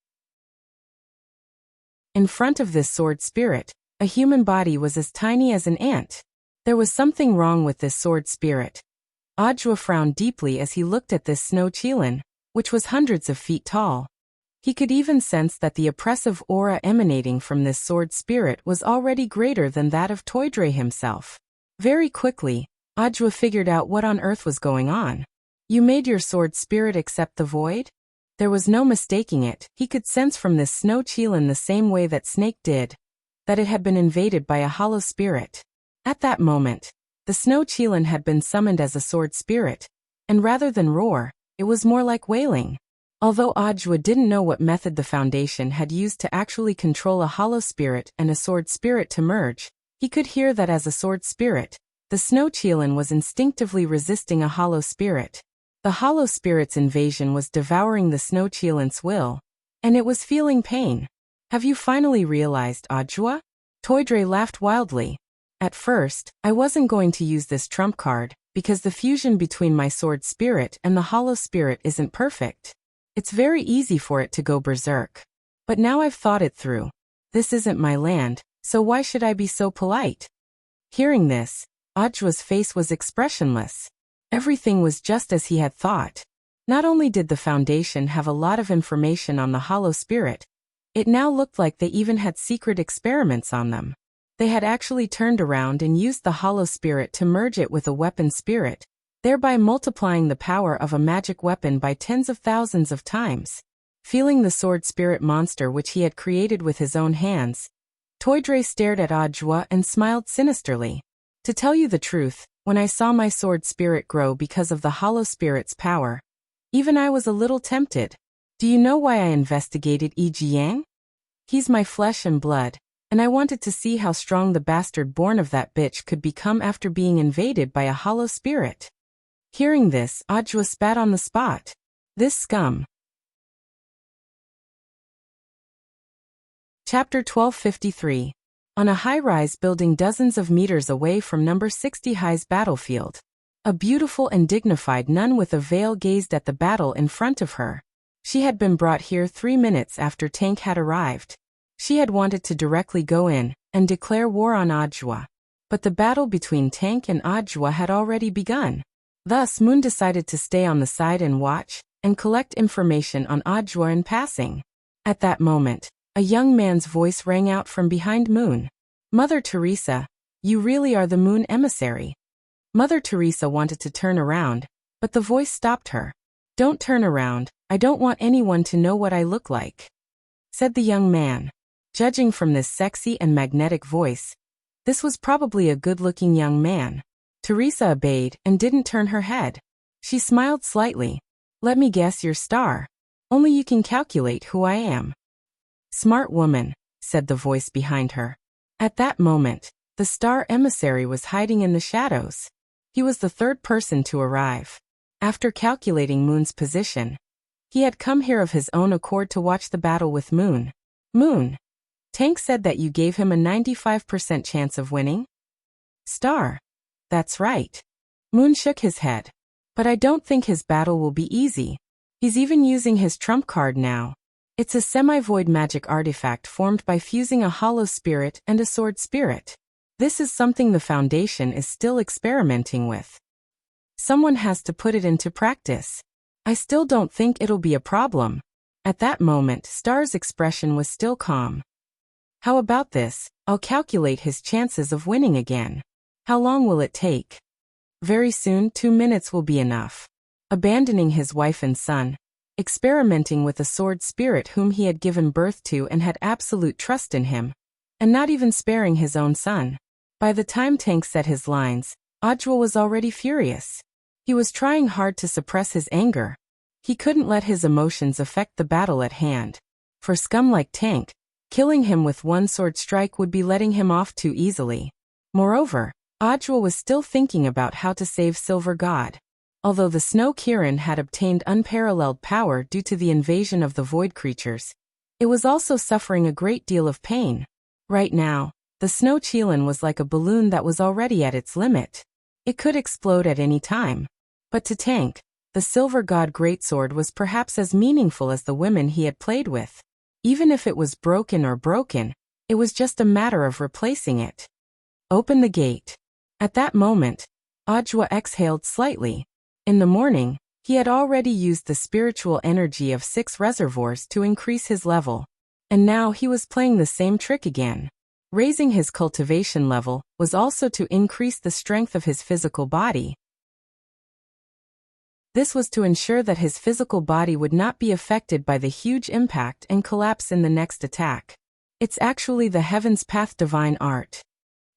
In front of this sword spirit, a human body was as tiny as an ant. There was something wrong with this sword spirit. Audjua frowned deeply as he looked at this snow Cheelan, which was hundreds of feet tall. He could even sense that the oppressive aura emanating from this sword spirit was already greater than that of Toydre himself. Very quickly, Audjua figured out what on earth was going on. You made your sword spirit accept the void? There was no mistaking it. He could sense from this snow Cheelan the same way that Snake did, that it had been invaded by a hollow spirit. At that moment, the snow Cheelan had been summoned as a sword spirit, and rather than roar, it was more like wailing. Although Audjua didn't know what method the Foundation had used to actually control a hollow spirit and a sword spirit to merge, he could hear that as a sword spirit, the snow Cheelan was instinctively resisting a hollow spirit. The hollow spirit's invasion was devouring the snow Cheelan's will, and it was feeling pain. Have you finally realized, Audjua? Toydre laughed wildly. At first, I wasn't going to use this trump card, because the fusion between my sword spirit and the hollow spirit isn't perfect. It's very easy for it to go berserk. But now I've thought it through. This isn't my land, so why should I be so polite? Hearing this, Audjua's face was expressionless. Everything was just as he had thought. Not only did the Foundation have a lot of information on the hollow spirit, it now looked like they even had secret experiments on them. They had actually turned around and used the hollow spirit to merge it with a weapon spirit, thereby multiplying the power of a magic weapon by tens of thousands of times. Feeling the sword spirit monster which he had created with his own hands, Toydre stared at Audjua and smiled sinisterly. To tell you the truth, when I saw my sword spirit grow because of the hollow spirit's power, even I was a little tempted. Do you know why I investigated Yi Jiang? He's my flesh and blood, and I wanted to see how strong the bastard born of that bitch could become after being invaded by a hollow spirit. Hearing this, Audjua spat on the spot. This scum. Chapter 1253. On a high-rise building dozens of meters away from number 60 High's battlefield, a beautiful and dignified nun with a veil gazed at the battle in front of her. She had been brought here 3 minutes after Tank had arrived. She had wanted to directly go in and declare war on Audjua. But the battle between Tank and Audjua had already begun. Thus Moon decided to stay on the side and watch, and collect information on Audjua in passing. At that moment, a young man's voice rang out from behind Moon. Mother Teresa, you really are the Moon emissary. Mother Teresa wanted to turn around, but the voice stopped her. Don't turn around, I don't want anyone to know what I look like. said the young man. Judging from this sexy and magnetic voice, this was probably a good-looking young man. Teresa obeyed and didn't turn her head. She smiled slightly. Let me guess your star. Only you can calculate who I am. Smart woman, said the voice behind her. At that moment, the star emissary was hiding in the shadows. He was the third person to arrive. After calculating Moon's position, he had come here of his own accord to watch the battle with Moon. Moon. Tank said that you gave him a 95% chance of winning? Star. That's right. Moon shook his head. But I don't think his battle will be easy. He's even using his trump card now. It's a semi-void magic artifact formed by fusing a hollow spirit and a sword spirit. This is something the Foundation is still experimenting with. Someone has to put it into practice. I still don't think it'll be a problem. At that moment, Star's expression was still calm. How about this? I'll calculate his chances of winning again. How long will it take? Very soon, 2 minutes will be enough. Abandoning his wife and son, experimenting with a sword spirit whom he had given birth to and had absolute trust in him, and not even sparing his own son. By the time Tank said his lines, Audra was already furious. He was trying hard to suppress his anger. He couldn't let his emotions affect the battle at hand. For scum like Tank, killing him with one sword strike would be letting him off too easily. Moreover, Audra was still thinking about how to save Silver God. Although the Snow Kirin had obtained unparalleled power due to the invasion of the void creatures, it was also suffering a great deal of pain. Right now, the Snow Chilin was like a balloon that was already at its limit. It could explode at any time. But to Tank, the Silver God Greatsword was perhaps as meaningful as the women he had played with. Even if it was broken, it was just a matter of replacing it. Open the gate. At that moment, Audra exhaled slightly. In the morning, he had already used the spiritual energy of 6 reservoirs to increase his level. And now he was playing the same trick again. Raising his cultivation level was also to increase the strength of his physical body. This was to ensure that his physical body would not be affected by the huge impact and collapse in the next attack. It's actually the Heaven's Path divine art.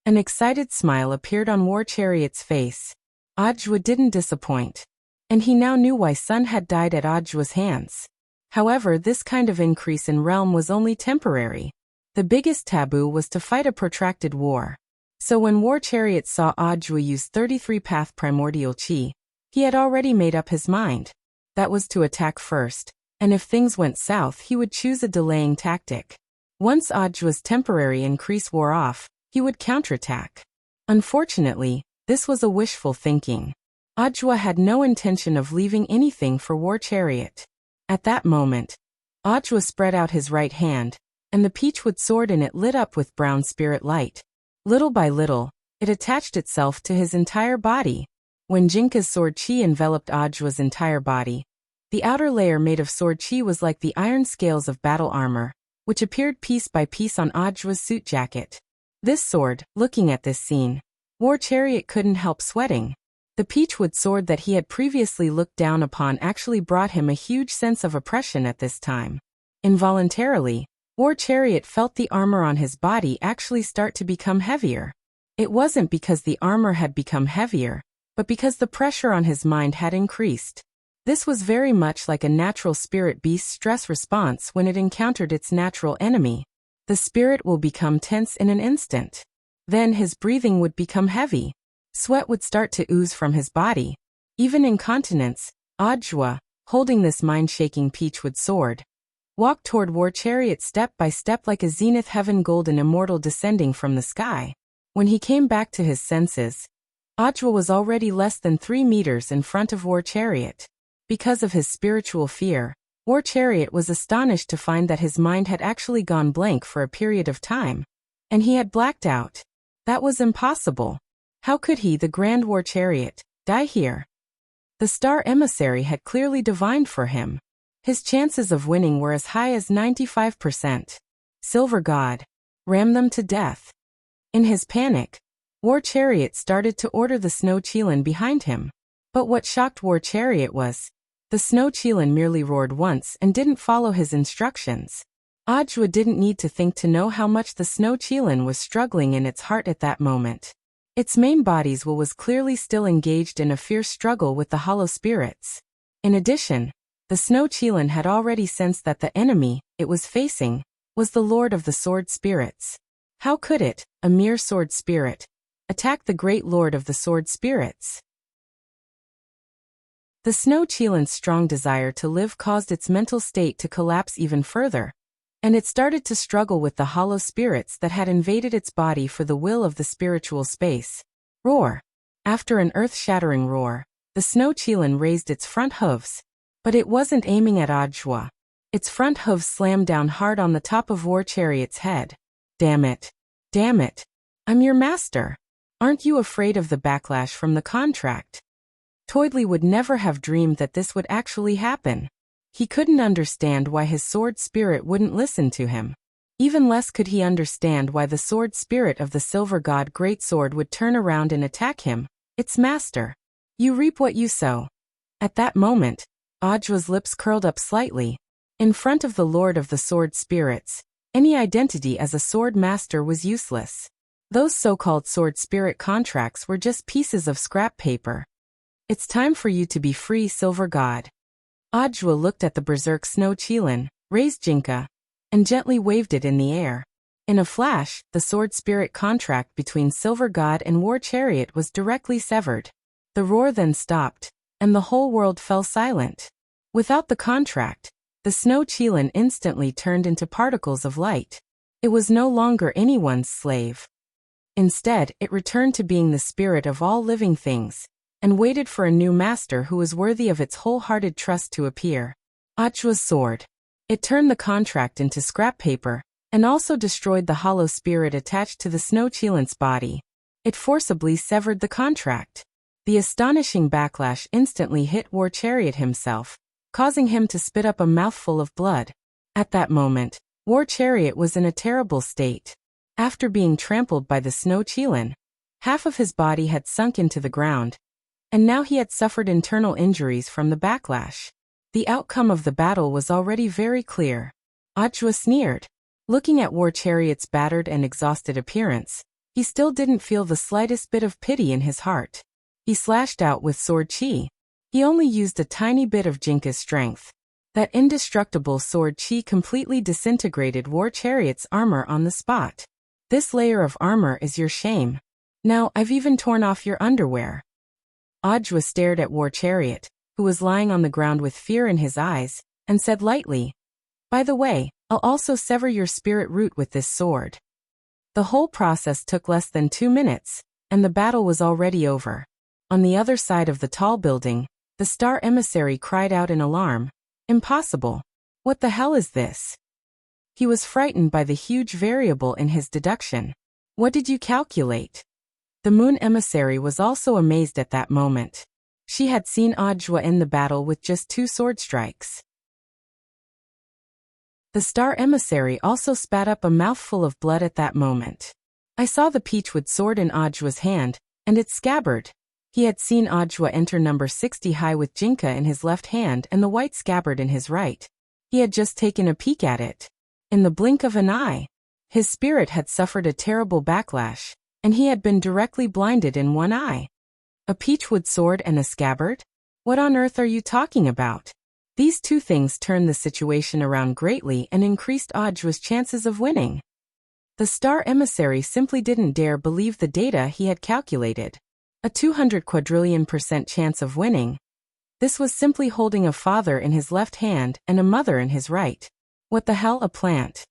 An excited smile appeared on War Chariot's face. Audra didn't disappoint. And he now knew why Sun had died at Audra's hands. However, this kind of increase in realm was only temporary. The biggest taboo was to fight a protracted war. So when War Chariot saw Audra use 33 Path Primordial Chi, he had already made up his mind. That was to attack first, and if things went south he would choose a delaying tactic. Once Audra's temporary increase wore off, he would counterattack. Unfortunately, this was a wishful thinking. Audra had no intention of leaving anything for War Chariot. At that moment, Audra spread out his right hand, and the peachwood sword in it lit up with brown spirit light. Little by little, it attached itself to his entire body. When Jinka's sword chi enveloped Audra's entire body, the outer layer made of sword chi was like the iron scales of battle armor, which appeared piece by piece on Audra's suit jacket. This sword, looking at this scene, War Chariot couldn't help sweating. The peachwood sword that he had previously looked down upon actually brought him a huge sense of oppression at this time. Involuntarily, War Chariot felt the armor on his body actually start to become heavier. It wasn't because the armor had become heavier, but because the pressure on his mind had increased. This was very much like a natural spirit beast's stress response when it encountered its natural enemy. The spirit will become tense in an instant. Then his breathing would become heavy. Sweat would start to ooze from his body. Even incontinence, Audra, holding this mind-shaking peachwood sword, walked toward War Chariot step by step like a zenith heaven golden immortal descending from the sky. When he came back to his senses, Audra was already less than 3 meters in front of War Chariot. Because of his spiritual fear, War Chariot was astonished to find that his mind had actually gone blank for a period of time. And he had blacked out. That was impossible. How could he, the Grand War Chariot, die here? The Star Emissary had clearly divined for him. His chances of winning were as high as 95%. Silver God. Ram them to death. In his panic, War Chariot started to order the Snow Chilin behind him. But what shocked War Chariot was, the Snow Chilin merely roared once and didn't follow his instructions. Ajwa didn't need to think to know how much the snow Qilin was struggling in its heart at that moment. Its main body's will was clearly still engaged in a fierce struggle with the hollow spirits. In addition, the snow Qilin had already sensed that the enemy it was facing was the Lord of the Sword Spirits. How could it, a mere sword spirit, attack the great Lord of the Sword Spirits? The snow Qilin's strong desire to live caused its mental state to collapse even further, and it started to struggle with the hollow spirits that had invaded its body for the will of the spiritual space. Roar! After an earth-shattering roar, the snow Qilin raised its front hooves. But it wasn't aiming at Ajwa. Its front hooves slammed down hard on the top of War Chariot's head. Damn it. Damn it. I'm your master. Aren't you afraid of the backlash from the contract? Toidley would never have dreamed that this would actually happen. He couldn't understand why his sword spirit wouldn't listen to him. Even less could he understand why the sword spirit of the Silver God Greatsword would turn around and attack him, its master. You reap what you sow. At that moment, Ajwa's lips curled up slightly. In front of the Lord of the Sword Spirits, any identity as a sword master was useless. Those so-called sword spirit contracts were just pieces of scrap paper. It's time for you to be free, Silver God. Ajwa looked at the berserk snow Qilin, raised Jinka, and gently waved it in the air. In a flash, the sword spirit contract between Silver God and War Chariot was directly severed. The roar then stopped, and the whole world fell silent. Without the contract, the snow Qilin instantly turned into particles of light. It was no longer anyone's slave. Instead, it returned to being the spirit of all living things, and waited for a new master who was worthy of its wholehearted trust to appear. Ajwa's sword. It turned the contract into scrap paper, and also destroyed the hollow spirit attached to the snow Qilin's body. It forcibly severed the contract. The astonishing backlash instantly hit War Chariot himself, causing him to spit up a mouthful of blood. At that moment, War Chariot was in a terrible state. After being trampled by the snow Qilin, half of his body had sunk into the ground, and now he had suffered internal injuries from the backlash. The outcome of the battle was already very clear. Ajwa sneered. Looking at War Chariot's battered and exhausted appearance, he still didn't feel the slightest bit of pity in his heart. He slashed out with sword chi. He only used a tiny bit of Jinka's strength. That indestructible sword chi completely disintegrated War Chariot's armor on the spot. This layer of armor is your shame. Now I've even torn off your underwear. Ajwa stared at War Chariot, who was lying on the ground with fear in his eyes, and said lightly, "By the way, I'll also sever your spirit root with this sword." The whole process took less than 2 minutes, and the battle was already over. On the other side of the tall building, the star emissary cried out in alarm, "Impossible! What the hell is this?" He was frightened by the huge variable in his deduction. What did you calculate? The moon emissary was also amazed at that moment. She had seen Ajwa end the battle with just 2 sword strikes. The star emissary also spat up a mouthful of blood at that moment. I saw the peachwood sword in Ajwa's hand, and its scabbard. He had seen Ajwa enter number 60 high with Jinka in his left hand and the white scabbard in his right. He had just taken a peek at it. In the blink of an eye, his spirit had suffered a terrible backlash, and he had been directly blinded in one eye. A peachwood sword and a scabbard? What on earth are you talking about? These 2 things turned the situation around greatly and increased Ajwa's chances of winning. The star emissary simply didn't dare believe the data he had calculated. A 200 quadrillion% chance of winning. This was simply holding a father in his left hand and a mother in his right. What the hell, a plant?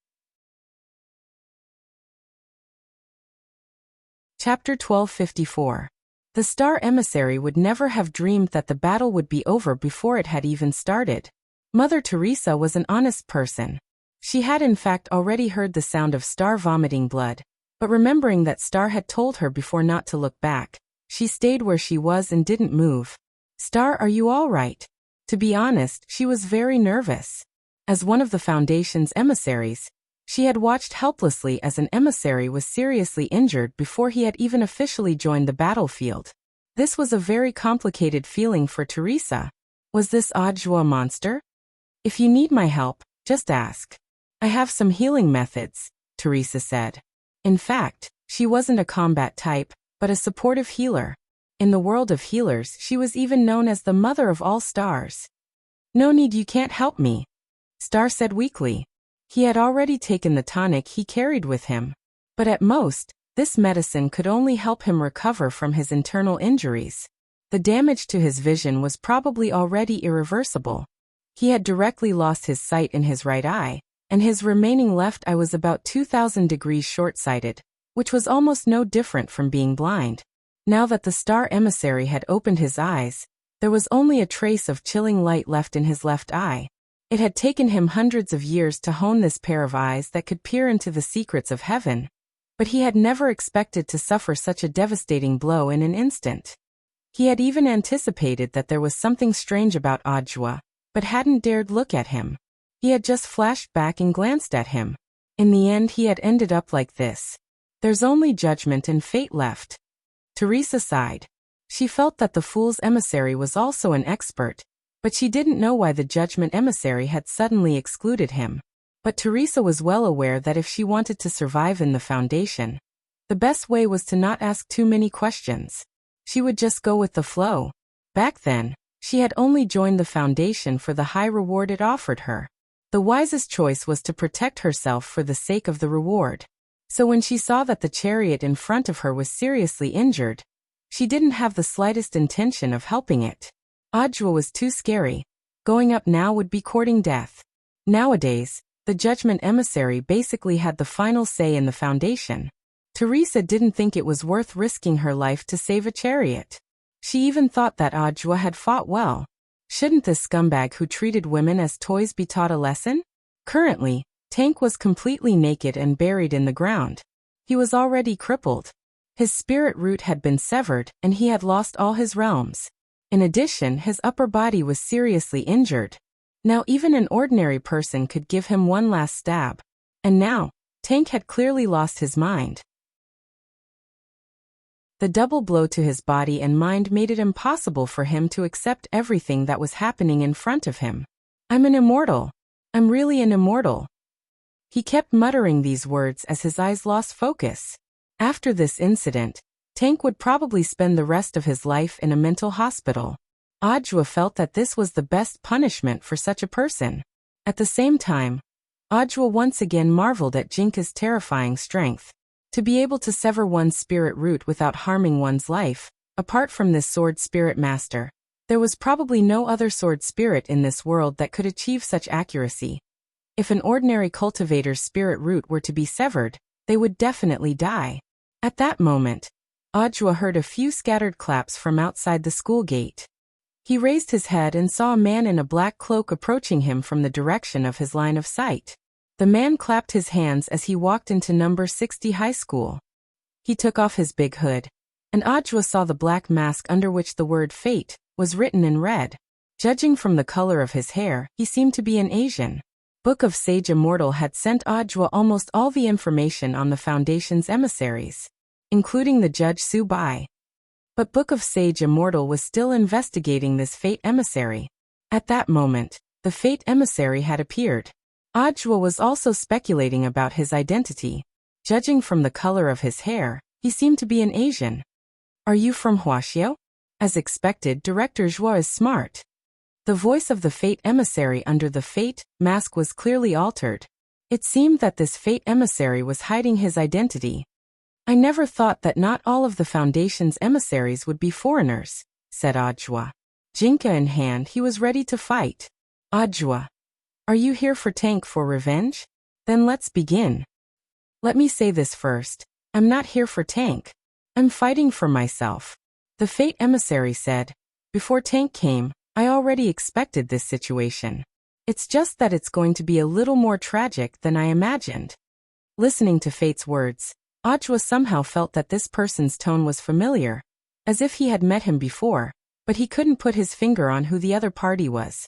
Chapter 1254. The star emissary would never have dreamed that the battle would be over before it had even started. Mother Teresa was an honest person. She had in fact already heard the sound of Star vomiting blood, but remembering that Star had told her before not to look back, she stayed where she was and didn't move. "Star, are you all right?" To be honest, she was very nervous. As one of the Foundation's emissaries, she had watched helplessly as an emissary was seriously injured before he had even officially joined the battlefield. This was a very complicated feeling for Teresa. Was this Ajwa a monster? "If you need my help, just ask." I have some healing methods, Teresa said. In fact, she wasn't a combat type, but a supportive healer. In the world of healers, she was even known as the mother of all stars. No need, you can't help me, Star said weakly. He had already taken the tonic he carried with him. But at most, this medicine could only help him recover from his internal injuries. The damage to his vision was probably already irreversible. He had directly lost his sight in his right eye, and his remaining left eye was about 2,000 degrees short-sighted, which was almost no different from being blind. Now that the star emissary had opened his eyes, there was only a trace of chilling light left in his left eye. It had taken him hundreds of years to hone this pair of eyes that could peer into the secrets of heaven, but he had never expected to suffer such a devastating blow in an instant. He had even anticipated that there was something strange about Audiobook, but hadn't dared look at him. He had just flashed back and glanced at him. In the end, he had ended up like this. There's only judgment and fate left. Teresa sighed. She felt that the fool's emissary was also an expert, but she didn't know why the judgment emissary had suddenly excluded him. But Teresa was well aware that if she wanted to survive in the Foundation, the best way was to not ask too many questions. She would just go with the flow. Back then, she had only joined the Foundation for the high reward it offered her. The wisest choice was to protect herself for the sake of the reward. So when she saw that the chariot in front of her was seriously injured, she didn't have the slightest intention of helping it. Audiobook was too scary. Going up now would be courting death. Nowadays, the judgment emissary basically had the final say in the Foundation. Teresa didn't think it was worth risking her life to save a chariot. She even thought that Audiobook had fought well. Shouldn't this scumbag who treated women as toys be taught a lesson? Currently, Tank was completely naked and buried in the ground. He was already crippled. His spirit root had been severed, and he had lost all his realms. In addition, his upper body was seriously injured. Now even an ordinary person could give him one last stab. And now, Tank had clearly lost his mind. The double blow to his body and mind made it impossible for him to accept everything that was happening in front of him. I'm an immortal. I'm really an immortal. He kept muttering these words as his eyes lost focus. After this incident, Tank would probably spend the rest of his life in a mental hospital. Audiobook felt that this was the best punishment for such a person. At the same time, Audiobook once again marveled at Jinka's terrifying strength. To be able to sever one's spirit root without harming one's life, apart from this sword spirit master, there was probably no other sword spirit in this world that could achieve such accuracy. If an ordinary cultivator's spirit root were to be severed, they would definitely die. At that moment, Audiobook heard a few scattered claps from outside the school gate. He raised his head and saw a man in a black cloak approaching him from the direction of his line of sight. The man clapped his hands as he walked into number 60 high school. He took off his big hood, and Audiobook saw the black mask under which the word fate was written in red. Judging from the color of his hair, he seemed to be an Asian. Book of Sage Immortal had sent Audiobook almost all the information on the Foundation's emissaries, including the Judge Su Bai. But Book of Sage Immortal was still investigating this fate emissary. At that moment, the fate emissary had appeared. Audiobook was also speculating about his identity. Judging from the color of his hair, he seemed to be an Asian. Are you from Huaxiao? As expected, Director Zhuo is smart. The voice of the fate emissary under the fate mask was clearly altered. It seemed that this fate emissary was hiding his identity. I never thought that not all of the Foundation's emissaries would be foreigners, said Audiobook. Jinka in hand, he was ready to fight. Audiobook, are you here for Tank for revenge? Then let's begin. Let me say this first. I'm not here for Tank. I'm fighting for myself. The fate emissary said. Before Tank came, I already expected this situation. It's just that it's going to be a little more tragic than I imagined. Listening to Fate's words, Audiobook somehow felt that this person's tone was familiar, as if he had met him before, but he couldn't put his finger on who the other party was.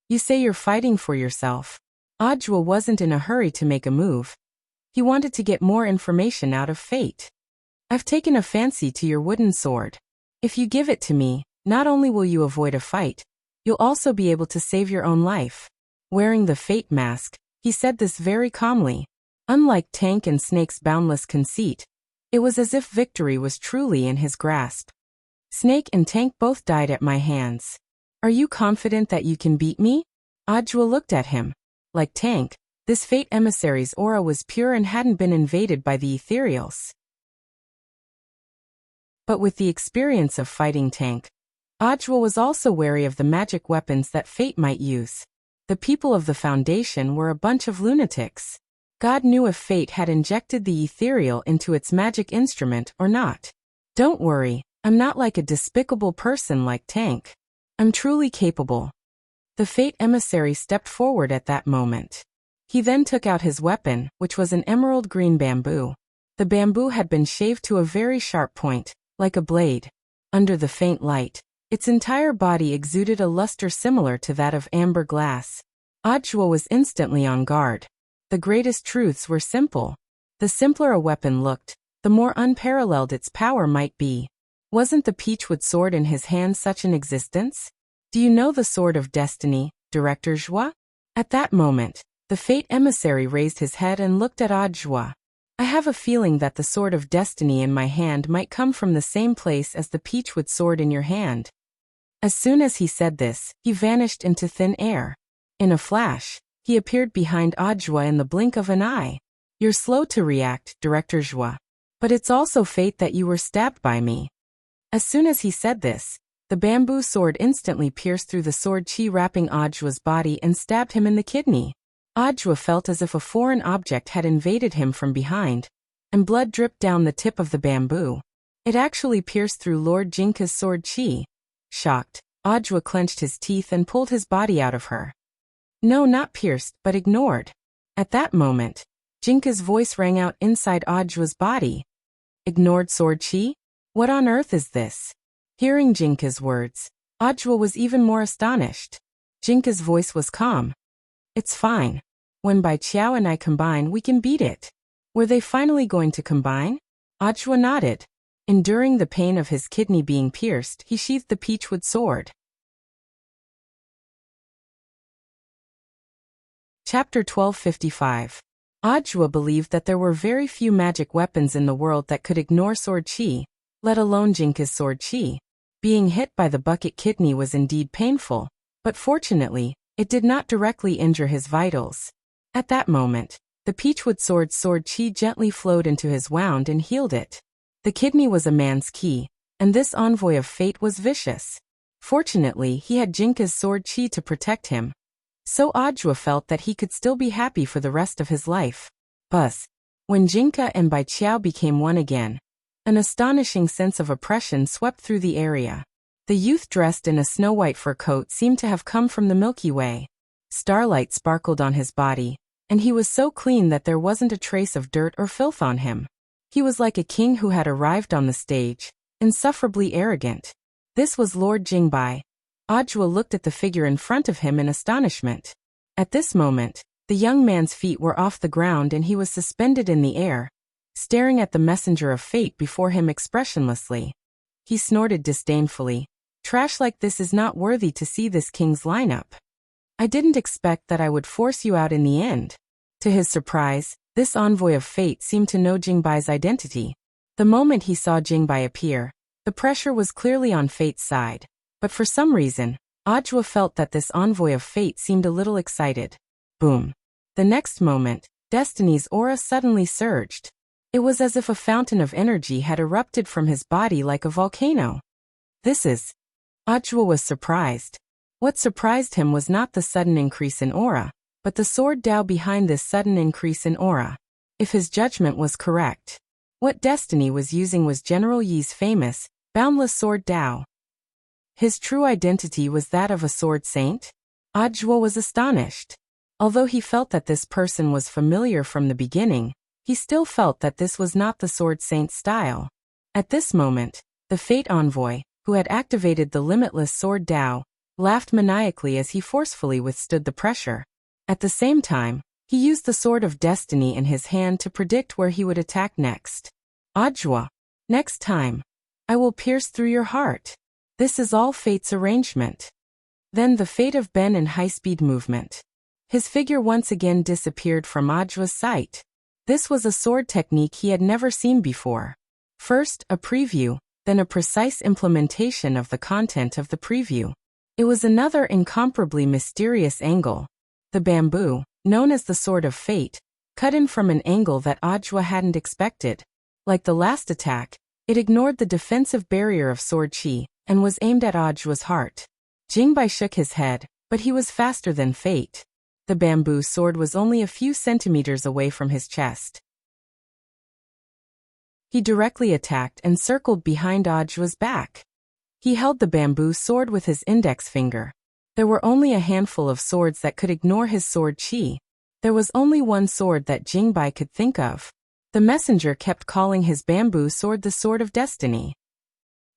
You say you're fighting for yourself. Audiobook wasn't in a hurry to make a move. He wanted to get more information out of Fate. I've taken a fancy to your wooden sword. If you give it to me, not only will you avoid a fight, you'll also be able to save your own life. Wearing the Fate mask, He said this very calmly. Unlike Tank and Snake's boundless conceit, it was as if victory was truly in his grasp. Snake and Tank both died at my hands. Are you confident that you can beat me? Audua looked at him. Like Tank, this fate emissary's aura was pure and hadn't been invaded by the ethereals. But with the experience of fighting Tank, Audua was also wary of the magic weapons that fate might use. The people of the Foundation were a bunch of lunatics. God knew if fate had injected the ethereal into its magic instrument or not. Don't worry, I'm not like a despicable person like Tank. I'm truly capable. The fate emissary stepped forward at that moment. He then took out his weapon, which was an emerald green bamboo. The bamboo had been shaved to a very sharp point, like a blade. Under the faint light, its entire body exuded a luster similar to that of amber glass. Audua was instantly on guard. The greatest truths were simple. The simpler a weapon looked, the more unparalleled its power might be. Wasn't the peachwood sword in his hand such an existence? Do you know the Sword of Destiny, Director Joie? At that moment, the fate emissary raised his head and looked at Audua. I have a feeling that the Sword of Destiny in my hand might come from the same place as the peachwood sword in your hand. As soon as he said this, he vanished into thin air. In a flash, he appeared behind Audua in the blink of an eye. You're slow to react, Director Joie. But it's also fate that you were stabbed by me. As soon as he said this, the bamboo sword instantly pierced through the sword chi wrapping Audua's body and stabbed him in the kidney. Audua felt as if a foreign object had invaded him from behind, and blood dripped down the tip of the bamboo. It actually pierced through Lord Jinka's sword chi. Shocked, Audua clenched his teeth and pulled his body out of her. No, not pierced, but ignored. At that moment, Jinka's voice rang out inside Audua's body. Ignored sword chi? What on earth is this? Hearing Jinka's words, Audua was even more astonished. Jinka's voice was calm. It's fine. When Bai Qiao and I combine, we can beat it. Were they finally going to combine? Audua nodded. Enduring the pain of his kidney being pierced, he sheathed the peachwood sword. Chapter 1255. Audua believed that there were very few magic weapons in the world that could ignore sword chi, let alone Jinka's sword chi. Being hit by the bucket kidney was indeed painful, but fortunately, it did not directly injure his vitals. At that moment, the peachwood sword's sword chi gently flowed into his wound and healed it. The kidney was a man's key, and this envoy of fate was vicious. Fortunately, he had Jinka's sword chi to protect him. So Audua felt that he could still be happy for the rest of his life. Buzz. When Jinka and Bai Qiao became one again, an astonishing sense of oppression swept through the area. The youth dressed in a snow-white fur coat seemed to have come from the Milky Way. Starlight sparkled on his body, and he was so clean that there wasn't a trace of dirt or filth on him. He was like a king who had arrived on the stage, insufferably arrogant. This was Lord Jingbai. Audua looked at the figure in front of him in astonishment. At this moment, the young man's feet were off the ground and he was suspended in the air, staring at the messenger of fate before him expressionlessly. He snorted disdainfully. Trash like this is not worthy to see this king's lineup. I didn't expect that I would force you out in the end. To his surprise, this envoy of fate seemed to know Jingbai's identity. The moment he saw Jingbai appear, the pressure was clearly on fate's side. But for some reason, Audua felt that this envoy of fate seemed a little excited. Boom. The next moment, Destiny's aura suddenly surged. It was as if a fountain of energy had erupted from his body like a volcano. Audua was surprised. What surprised him was not the sudden increase in aura, but the sword Dao behind this sudden increase in aura. If his judgment was correct, what Destiny was using was General Yi's famous, boundless sword Dao. His true identity was that of a sword saint? Audua was astonished. Although he felt that this person was familiar from the beginning, he still felt that this was not the sword saint's style. At this moment, the fate envoy, who had activated the limitless sword Dao, laughed maniacally as he forcefully withstood the pressure. At the same time, he used the sword of destiny in his hand to predict where he would attack next. Audua, next time, I will pierce through your heart. This is all fate's arrangement. Then the fate of Ben in high-speed movement. His figure once again disappeared from Ajwa's sight. This was a sword technique he had never seen before. First, a preview, then a precise implementation of the content of the preview. It was another incomparably mysterious angle. The bamboo, known as the Sword of Fate, cut in from an angle that Ajwa hadn't expected. Like the last attack, it ignored the defensive barrier of sword chi, and was aimed at Ajwa's heart. Jingbai shook his head, but he was faster than fate. The bamboo sword was only a few centimeters away from his chest. He directly attacked and circled behind Ajwa's back. He held the bamboo sword with his index finger. There were only a handful of swords that could ignore his sword chi. There was only one sword that Jingbai could think of. The messenger kept calling his bamboo sword the Sword of Destiny.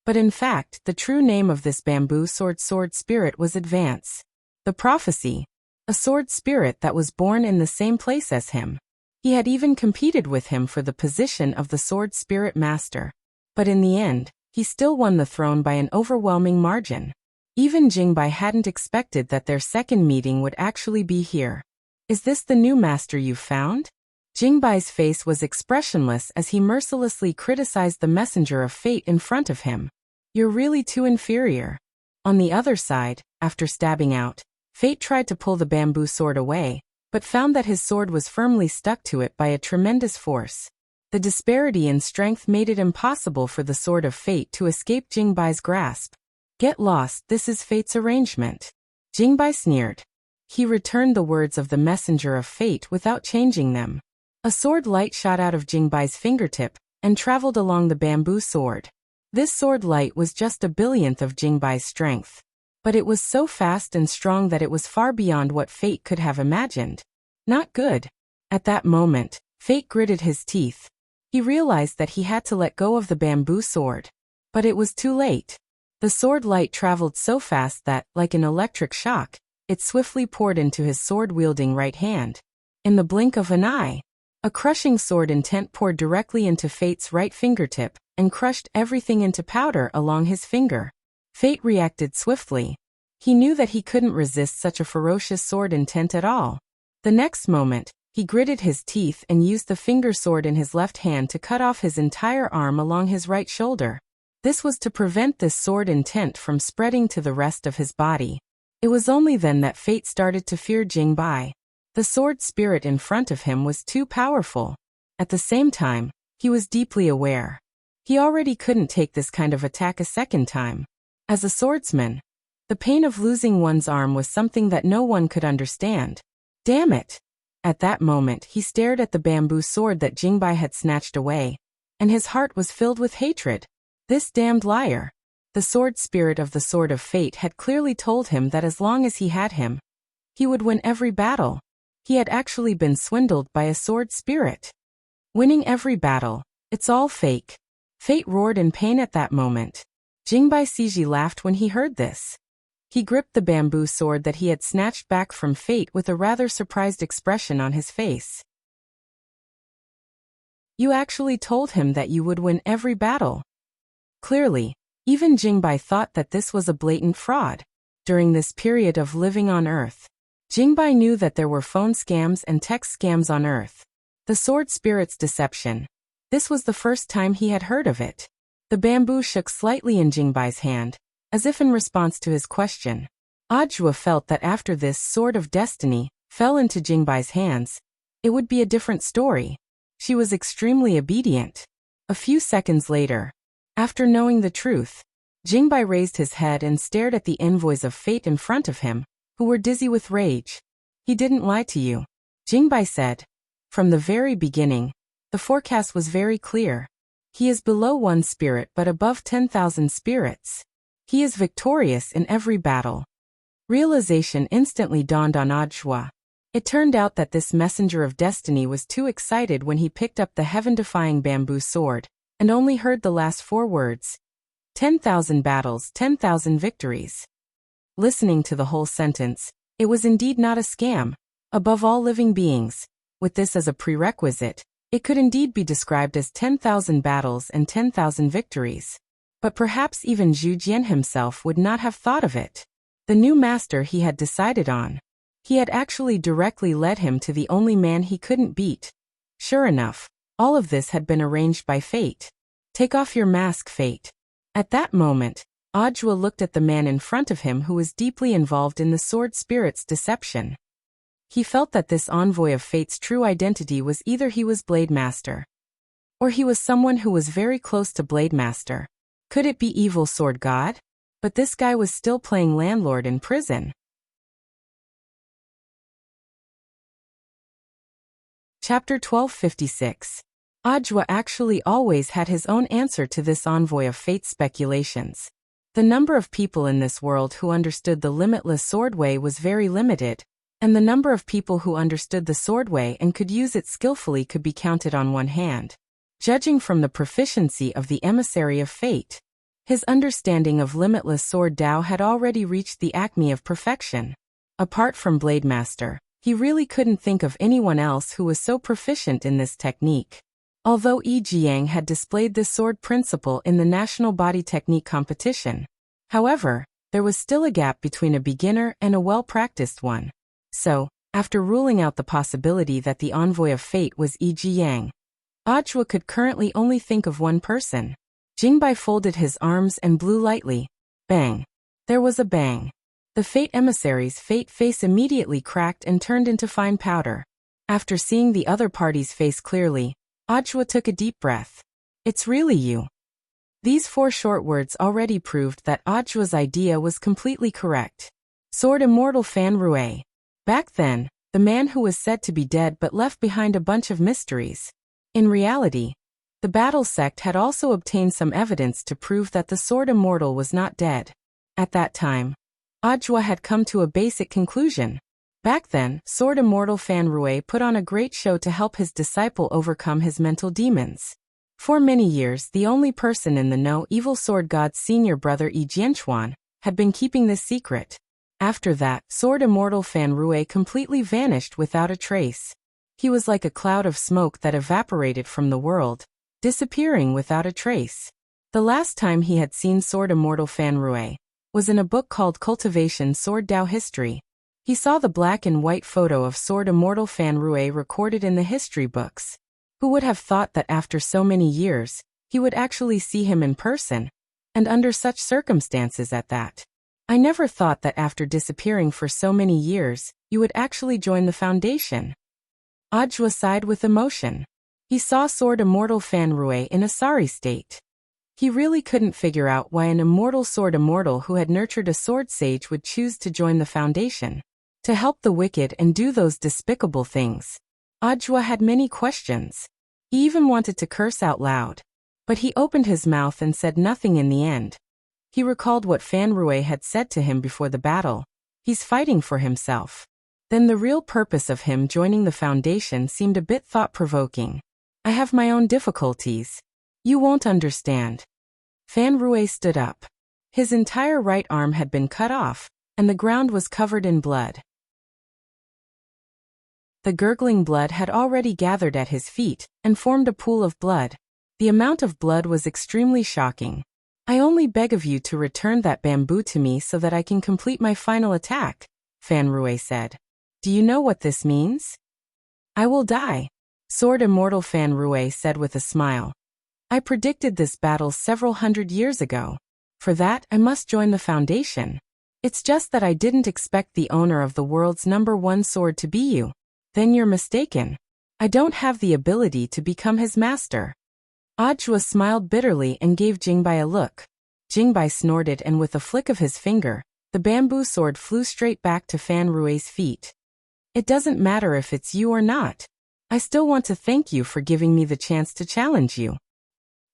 But in fact, the true name of this bamboo sword spirit was Advance. The prophecy. A sword spirit that was born in the same place as him. He had even competed with him for the position of the sword spirit master. But in the end, he still won the throne by an overwhelming margin. Even Jingbai hadn't expected that their second meeting would actually be here. Is this the new master you've found? Jingbai's face was expressionless as he mercilessly criticized the messenger of fate in front of him. You're really too inferior. On the other side, after stabbing out, Fate tried to pull the bamboo sword away, but found that his sword was firmly stuck to it by a tremendous force. The disparity in strength made it impossible for the Sword of Fate to escape Jingbai's grasp. Get lost, this is Fate's arrangement. Jingbai sneered. He returned the words of the messenger of fate without changing them. A sword light shot out of Jingbai's fingertip and traveled along the bamboo sword. This sword light was just a billionth of Jingbai's strength. But it was so fast and strong that it was far beyond what Fate could have imagined. Not good. At that moment, Fate gritted his teeth. He realized that he had to let go of the bamboo sword. But it was too late. The sword light traveled so fast that, like an electric shock, it swiftly poured into his sword-wielding right hand. In the blink of an eye, a crushing sword intent poured directly into Fate's right fingertip and crushed everything into powder along his finger. Fate reacted swiftly. He knew that he couldn't resist such a ferocious sword intent at all. The next moment, he gritted his teeth and used the finger sword in his left hand to cut off his entire arm along his right shoulder. This was to prevent this sword intent from spreading to the rest of his body. It was only then that Fate started to fear Jingbai. The sword spirit in front of him was too powerful. At the same time, he was deeply aware. He already couldn't take this kind of attack a second time. As a swordsman, the pain of losing one's arm was something that no one could understand. Damn it! At that moment, he stared at the bamboo sword that Jingbai had snatched away, and his heart was filled with hatred. This damned liar. The sword spirit of the Sword of Fate had clearly told him that as long as he had him, he would win every battle. He had actually been swindled by a sword spirit. Winning every battle. It's all fake. Fate roared in pain at that moment. Jingbai Siji laughed when he heard this. He gripped the bamboo sword that he had snatched back from Fate with a rather surprised expression on his face. You actually told him that you would win every battle. Clearly, even Jingbai thought that this was a blatant fraud. During this period of living on Earth, Jingbai knew that there were phone scams and text scams on Earth. The sword spirit's deception. This was the first time he had heard of it. The bamboo shook slightly in Jingbai's hand, as if in response to his question. Ajwa felt that after this Sword of Destiny fell into Jingbai's hands, it would be a different story. She was extremely obedient. A few seconds later, after knowing the truth, Jingbai raised his head and stared at the envoys of fate in front of him, who were dizzy with rage. He didn't lie to you, Jingbai said. From the very beginning, the forecast was very clear. He is below one spirit but above 10,000 spirits. He is victorious in every battle. Realization instantly dawned on Ajwa. It turned out that this messenger of destiny was too excited when he picked up the heaven-defying bamboo sword, and only heard the last 4 words. 10,000 battles, 10,000 victories. Listening to the whole sentence, it was indeed not a scam. Above all living beings, with this as a prerequisite, it could indeed be described as 10,000 battles and 10,000 victories. But perhaps even Zhu Jian himself would not have thought of it. The new master he had decided on. He had actually directly led him to the only man he couldn't beat. Sure enough, all of this had been arranged by fate. Take off your mask, fate. At that moment, Audra looked at the man in front of him who was deeply involved in the sword spirit's deception. He felt that this envoy of fate's true identity was either he was Blade Master, or he was someone who was very close to Blade Master. Could it be evil sword god? But this guy was still playing landlord in prison. Chapter 1256. Audra actually always had his own answer to this envoy of fate's speculations. The number of people in this world who understood the limitless sword way was very limited, and the number of people who understood the sword way and could use it skillfully could be counted on one hand. Judging from the proficiency of the emissary of fate, his understanding of limitless sword Tao had already reached the acme of perfection. Apart from Blade Master, he really couldn't think of anyone else who was so proficient in this technique. Although Yi Jiang had displayed this sword principle in the National Body Technique competition, however, there was still a gap between a beginner and a well-practiced one. So, after ruling out the possibility that the envoy of fate was Yi Jiang, Audra could currently only think of one person. Jingbai folded his arms and blew lightly. Bang. There was a bang. The fate emissary's fate face immediately cracked and turned into fine powder. After seeing the other party's face clearly, Audra took a deep breath. It's really you. These 4 short words already proved that Audra's idea was completely correct. Sword Immortal Fan Rue. Back then, the man who was said to be dead but left behind a bunch of mysteries. In reality, the battle sect had also obtained some evidence to prove that the Sword Immortal was not dead. At that time, Audra had come to a basic conclusion. Back then, Sword Immortal Fan Rue put on a great show to help his disciple overcome his mental demons. For many years, the only person in the know, Evil Sword God's senior brother Yi Jianchuan, had been keeping this secret. After that, Sword Immortal Fan Rue completely vanished without a trace. He was like a cloud of smoke that evaporated from the world, disappearing without a trace. The last time he had seen Sword Immortal Fan Rue was in a book called Cultivation Sword Tao History. He saw the black and white photo of Sword Immortal Fan Rue recorded in the history books. Who would have thought that after so many years, he would actually see him in person, and under such circumstances at that? I never thought that after disappearing for so many years, you would actually join the Foundation. Audra sighed with emotion. He saw Sword Immortal Fan Rue in a sorry state. He really couldn't figure out why an immortal sword immortal who had nurtured a sword sage would choose to join the Foundation, to help the wicked and do those despicable things. Audra had many questions. He even wanted to curse out loud. But he opened his mouth and said nothing in the end. He recalled what Fan Rue had said to him before the battle. He's fighting for himself. Then the real purpose of him joining the Foundation seemed a bit thought-provoking. I have my own difficulties. You won't understand. Fan Rue stood up. His entire right arm had been cut off, and the ground was covered in blood. The gurgling blood had already gathered at his feet, and formed a pool of blood. The amount of blood was extremely shocking. I only beg of you to return that bamboo to me so that I can complete my final attack, Fan Rue said. Do you know what this means? I will die, Sword Immortal Fan Rue said with a smile. I predicted this battle several hundred years ago. For that, I must join the Foundation. It's just that I didn't expect the owner of the world's #1 sword to be you. Then you're mistaken. I don't have the ability to become his master. Audra smiled bitterly and gave Jingbai a look. Jingbai snorted, and with a flick of his finger, the bamboo sword flew straight back to Fan Rue's feet. It doesn't matter if it's you or not. I still want to thank you for giving me the chance to challenge you.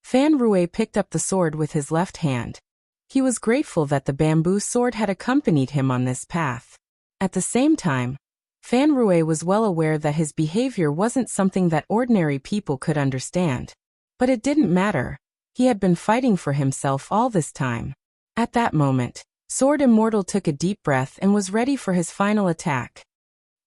Fan Rue picked up the sword with his left hand. He was grateful that the bamboo sword had accompanied him on this path. At the same time, Fan Rue was well aware that his behavior wasn't something that ordinary people could understand. But it didn't matter. He had been fighting for himself all this time. At that moment, Sword Immortal took a deep breath and was ready for his final attack.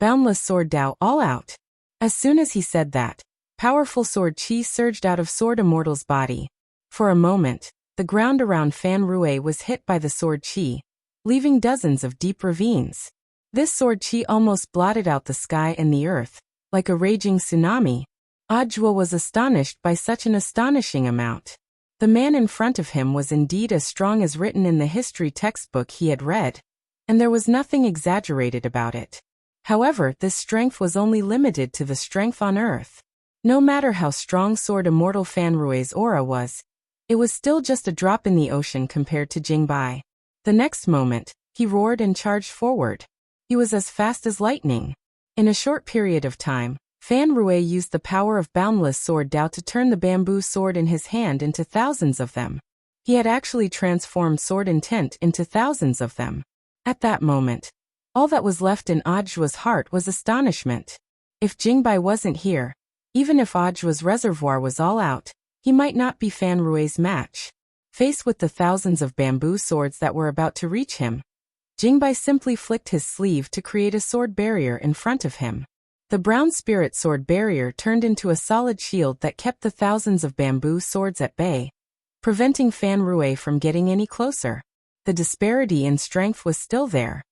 Boundless Sword Tao all out. As soon as he said that, powerful sword chi surged out of Sword Immortal's body. For a moment, the ground around Fan Rue was hit by the sword chi, leaving dozens of deep ravines. This sword chi almost blotted out the sky and the earth, like a raging tsunami. Ajwa was astonished by such an astonishing amount. The man in front of him was indeed as strong as written in the history textbook he had read, and there was nothing exaggerated about it. However, this strength was only limited to the strength on earth. No matter how strong Sword Immortal Fanrue's aura was, it was still just a drop in the ocean compared to Jingbai. The next moment, he roared and charged forward. He was as fast as lightning. In a short period of time, Fanrue used the power of boundless sword Dao to turn the bamboo sword in his hand into thousands of them. He had actually transformed sword intent into thousands of them. At that moment, all that was left in Ajwa's heart was astonishment. If Jingbai wasn't here, even if Ajwa's reservoir was all out, he might not be Fanrue's match. Faced with the thousands of bamboo swords that were about to reach him, Jingbai simply flicked his sleeve to create a sword barrier in front of him. The brown spirit sword barrier turned into a solid shield that kept the thousands of bamboo swords at bay, preventing Fanrue from getting any closer. The disparity in strength was still there.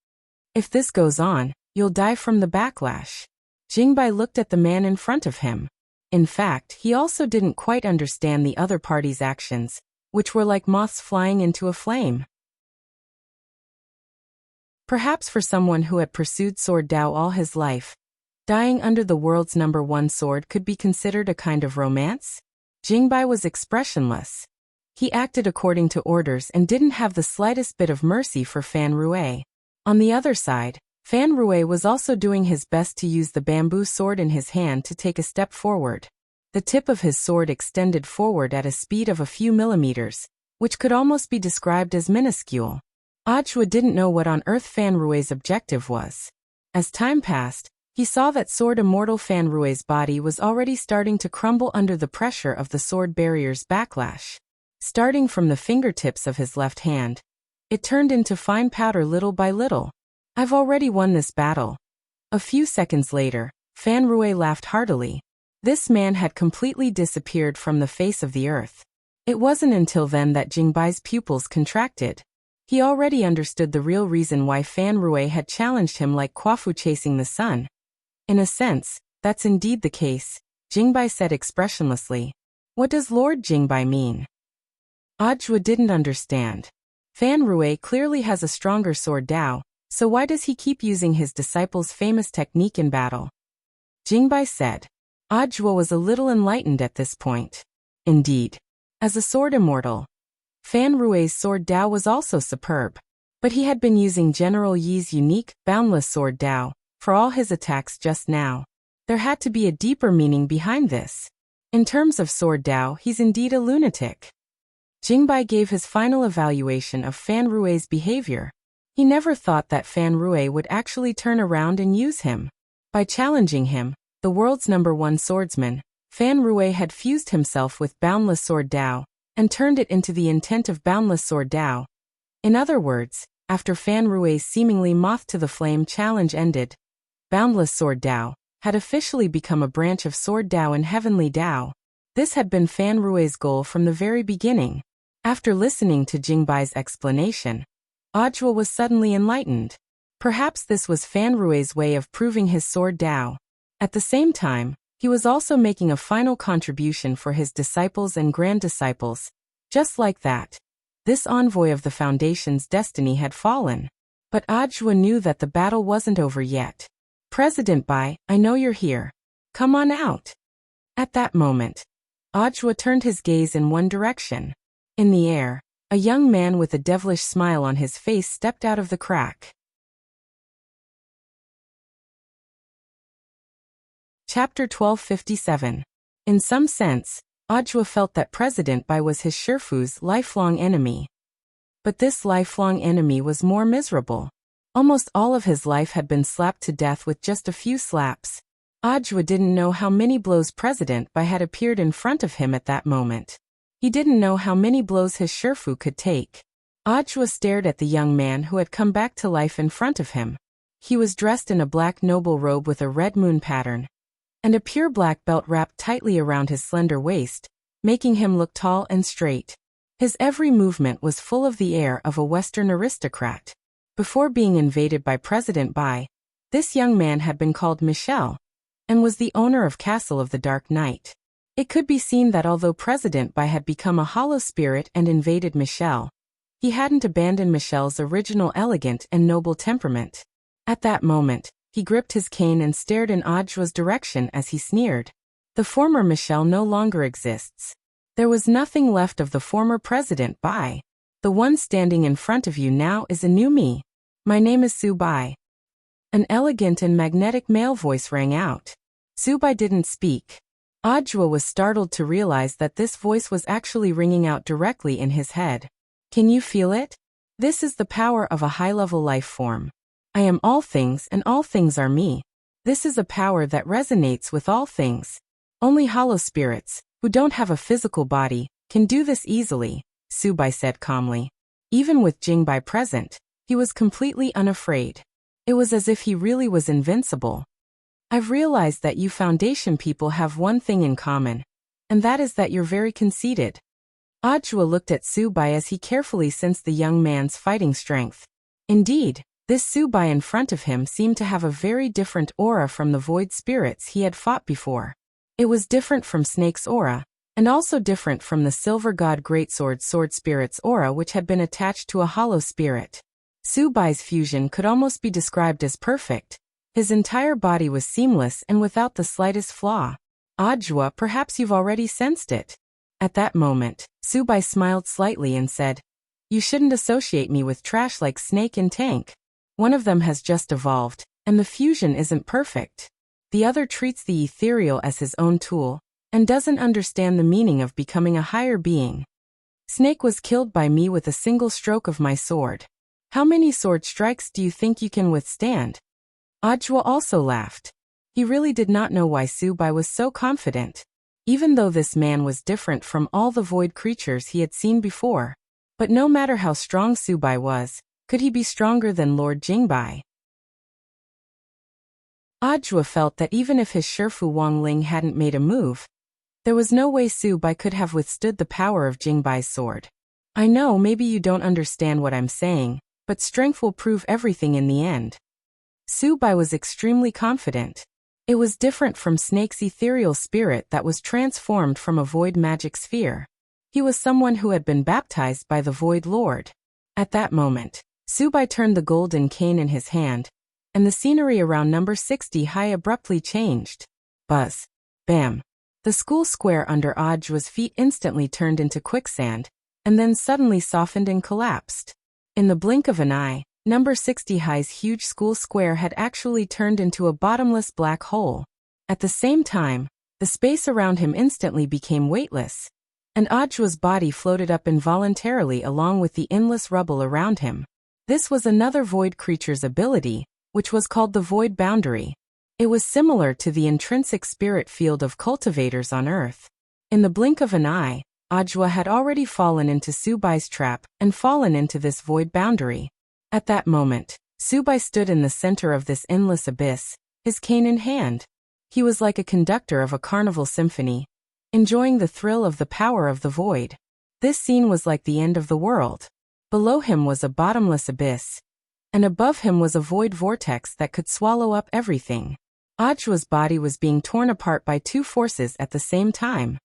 If this goes on, you'll die from the backlash. Jingbai looked at the man in front of him. In fact, he also didn't quite understand the other party's actions, which were like moths flying into a flame. Perhaps for someone who had pursued Sword Dao all his life, dying under the world's #1 sword could be considered a kind of romance? Jingbai was expressionless. He acted according to orders and didn't have the slightest bit of mercy for Fanrue. On the other side, Fanrue was also doing his best to use the bamboo sword in his hand to take a step forward. The tip of his sword extended forward at a speed of a few millimeters, which could almost be described as minuscule. Ajwa didn't know what on earth Fanrue's objective was. As time passed, he saw that Sword Immortal Fanrue's body was already starting to crumble under the pressure of the sword barrier's backlash. Starting from the fingertips of his left hand, it turned into fine powder little by little. I've already won this battle. A few seconds later, Fanrue laughed heartily. This man had completely disappeared from the face of the earth. It wasn't until then that Jingbai's pupils contracted. He already understood the real reason why Fanrue had challenged him like Kwafu chasing the sun. In a sense, that's indeed the case, Jingbai said expressionlessly. What does Lord Jingbai mean? Ajwa didn't understand. Fanrue clearly has a stronger sword Dao, so why does he keep using his disciple's famous technique in battle? Jingbai said. Ajwa was a little enlightened at this point. Indeed, as a sword immortal, Fanrue's sword Dao was also superb, but he had been using General Yi's unique, boundless sword Dao for all his attacks just now. There had to be a deeper meaning behind this. In terms of sword Dao, he's indeed a lunatic. Jingbai gave his final evaluation of Fanrue's behavior. He never thought that Fanrue would actually turn around and use him. By challenging him, the world's #1 swordsman, Fanrue had fused himself with boundless sword Dao, and turned it into the intent of boundless sword Dao. In other words, after Fanrue's seemingly moth-to-the-flame challenge ended, boundless sword Dao had officially become a branch of sword Dao and heavenly Dao. This had been Fanrue's goal from the very beginning. After listening to Jingbai's explanation, Ajwa was suddenly enlightened. Perhaps this was Fanrue's way of proving his sword Dao. At the same time, he was also making a final contribution for his disciples and grand-disciples. Just like that, this envoy of the Foundation's destiny had fallen. But Ajwa knew that the battle wasn't over yet. President Bai, I know you're here. Come on out. At that moment, Ajwa turned his gaze in one direction. In the air, a young man with a devilish smile on his face stepped out of the crack. Chapter 1257. In some sense, Ajwa felt that President Bai was his Shifu's lifelong enemy. But this lifelong enemy was more miserable. Almost all of his life had been slapped to death with just a few slaps. Ajwa didn't know how many blows President Bai had appeared in front of him at that moment. He didn't know how many blows his Shifu could take. Ajwa stared at the young man who had come back to life in front of him. He was dressed in a black noble robe with a red moon pattern, and a pure black belt wrapped tightly around his slender waist, making him look tall and straight. His every movement was full of the air of a Western aristocrat. Before being invaded by President Bai, This young man had been called Michel, and was the owner of Castle of the Dark Knight. It could be seen that although President Bai had become a hollow spirit and invaded Michel, he hadn't abandoned Michel's original elegant and noble temperament. At that moment, he gripped his cane and stared in Aujua's direction as he sneered. The former Michel no longer exists. There was nothing left of the former President Bai. The one standing in front of you now is a new me. My name is Su Bai. An elegant and magnetic male voice rang out. Su Bai didn't speak. Aujua was startled to realize that this voice was actually ringing out directly in his head. Can you feel it? This is the power of a high-level life form. I am all things and all things are me. This is a power that resonates with all things. Only hollow spirits, who don't have a physical body, can do this easily, Su Bai said calmly. Even with Jingbai present, he was completely unafraid. It was as if he really was invincible. I've realized that you Foundation people have one thing in common, and that is that you're very conceited. Aujua looked at Su Bai as he carefully sensed the young man's fighting strength. Indeed, this Su Bai in front of him seemed to have a very different aura from the void spirits he had fought before. It was different from Snake's aura, and also different from the Silver God Greatsword Sword Spirit's aura which had been attached to a hollow spirit. Su Bai's fusion could almost be described as perfect. His entire body was seamless and without the slightest flaw. Aujua, perhaps you've already sensed it. At that moment, Su Bai smiled slightly and said, You shouldn't associate me with trash like Snake and Tank. One of them has just evolved, and the fusion isn't perfect. The other treats the ethereal as his own tool, and doesn't understand the meaning of becoming a higher being. Snake was killed by me with a single stroke of my sword. How many sword strikes do you think you can withstand? Aujua also laughed. He really did not know why Su Bai was so confident, even though this man was different from all the void creatures he had seen before. But no matter how strong Su Bai was, could he be stronger than Lord Jingbai? Aujua felt that even if his Shifu Wang Ling hadn't made a move, there was no way Su Bai could have withstood the power of Jingbai's sword. I know maybe you don't understand what I'm saying, but strength will prove everything in the end. Su Bai was extremely confident. It was different from Snake's ethereal spirit that was transformed from a void magic sphere. He was someone who had been baptized by the Void Lord. At that moment, Su Bai turned the golden cane in his hand, and the scenery around number 60 high abruptly changed. Buzz. Bam. The school square under Aujua's feet instantly turned into quicksand, and then suddenly softened and collapsed. In the blink of an eye, number 60 high's huge school square had actually turned into a bottomless black hole. At the same time, the space around him instantly became weightless, and Aujua's body floated up involuntarily along with the endless rubble around him. This was another void creature's ability, which was called the Void Boundary. It was similar to the intrinsic spirit field of cultivators on Earth. In the blink of an eye, Aujua had already fallen into Su Bai's trap and fallen into this void boundary. At that moment, Su Bai stood in the center of this endless abyss, his cane in hand. He was like a conductor of a carnival symphony, enjoying the thrill of the power of the void. This scene was like the end of the world. Below him was a bottomless abyss, and above him was a void vortex that could swallow up everything. Aujua's body was being torn apart by two forces at the same time.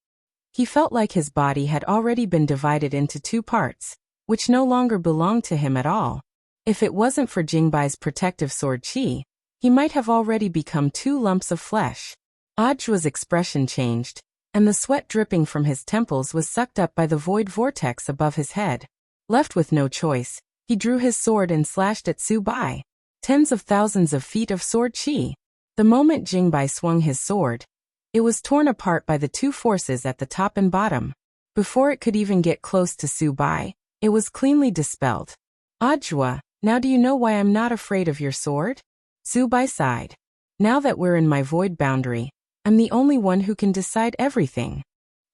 He felt like his body had already been divided into two parts, which no longer belonged to him at all. If it wasn't for Jingbai's protective sword chi, he might have already become two lumps of flesh. Aujua's expression changed, and the sweat dripping from his temples was sucked up by the void vortex above his head. Left with no choice, he drew his sword and slashed at Su Bai. Tens of thousands of feet of sword chi. The moment Jingbai swung his sword, it was torn apart by the two forces at the top and bottom. Before it could even get close to Su Bai, it was cleanly dispelled. Aujua, now do you know why I'm not afraid of your sword? Su Bai sighed. Now that we're in my void boundary, I'm the only one who can decide everything.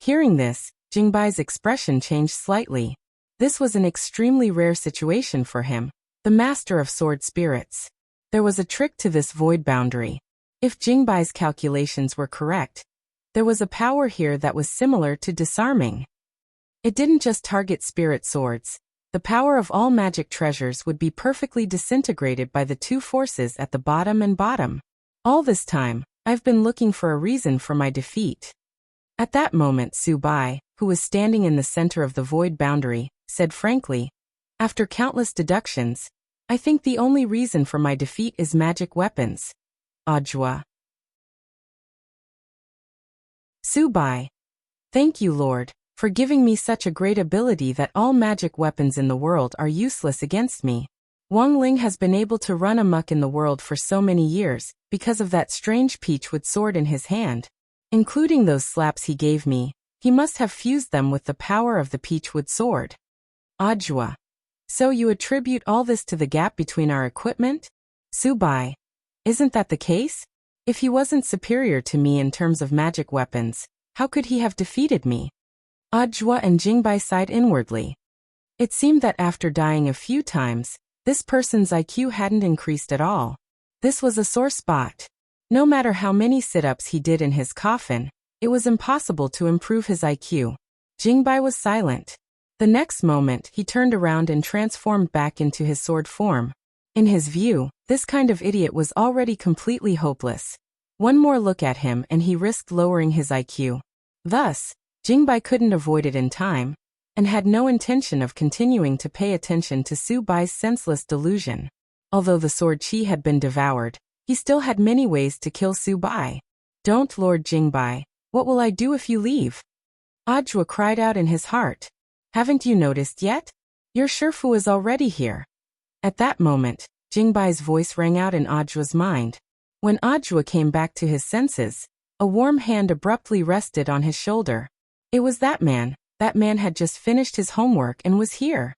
Hearing this, Jingbai's expression changed slightly. This was an extremely rare situation for him, the master of sword spirits. There was a trick to this void boundary. If Jingbai's calculations were correct, there was a power here that was similar to disarming. It didn't just target spirit swords, The power of all magic treasures would be perfectly disintegrated by the two forces at the bottom and bottom. All this time, I've been looking for a reason for my defeat. At that moment Su-bai, who was standing in the center of the void boundary, said frankly, after countless deductions, I think the only reason for my defeat is magic weapons. Ajwa. Su-bai. Thank you, Lord, for giving me such a great ability that all magic weapons in the world are useless against me. Wang Ling has been able to run amok in the world for so many years, because of that strange peachwood sword in his hand. Including those slaps he gave me, he must have fused them with the power of the peachwood sword. Ajwa. So you attribute all this to the gap between our equipment? Su-bai. Isn't that the case? If he wasn't superior to me in terms of magic weapons, how could he have defeated me? Ajwa and Jingbai sighed inwardly. It seemed that after dying a few times, this person's IQ hadn't increased at all. This was a sore spot. No matter how many sit-ups he did in his coffin, it was impossible to improve his IQ. Jingbai was silent. The next moment, he turned around and transformed back into his sword form. In his view, this kind of idiot was already completely hopeless. One more look at him and he risked lowering his IQ. Thus, Jingbai couldn't avoid it in time, and had no intention of continuing to pay attention to Su-bai's senseless delusion. Although the sword chi had been devoured, he still had many ways to kill Su-bai. Don't, Lord Jingbai. What will I do if you leave? Ajwa cried out in his heart. Haven't you noticed yet? Your Shifu is already here. At that moment, Jingbai's voice rang out in Ajwa's mind. When Ajwa came back to his senses, a warm hand abruptly rested on his shoulder. It was that man. That man had just finished his homework and was here.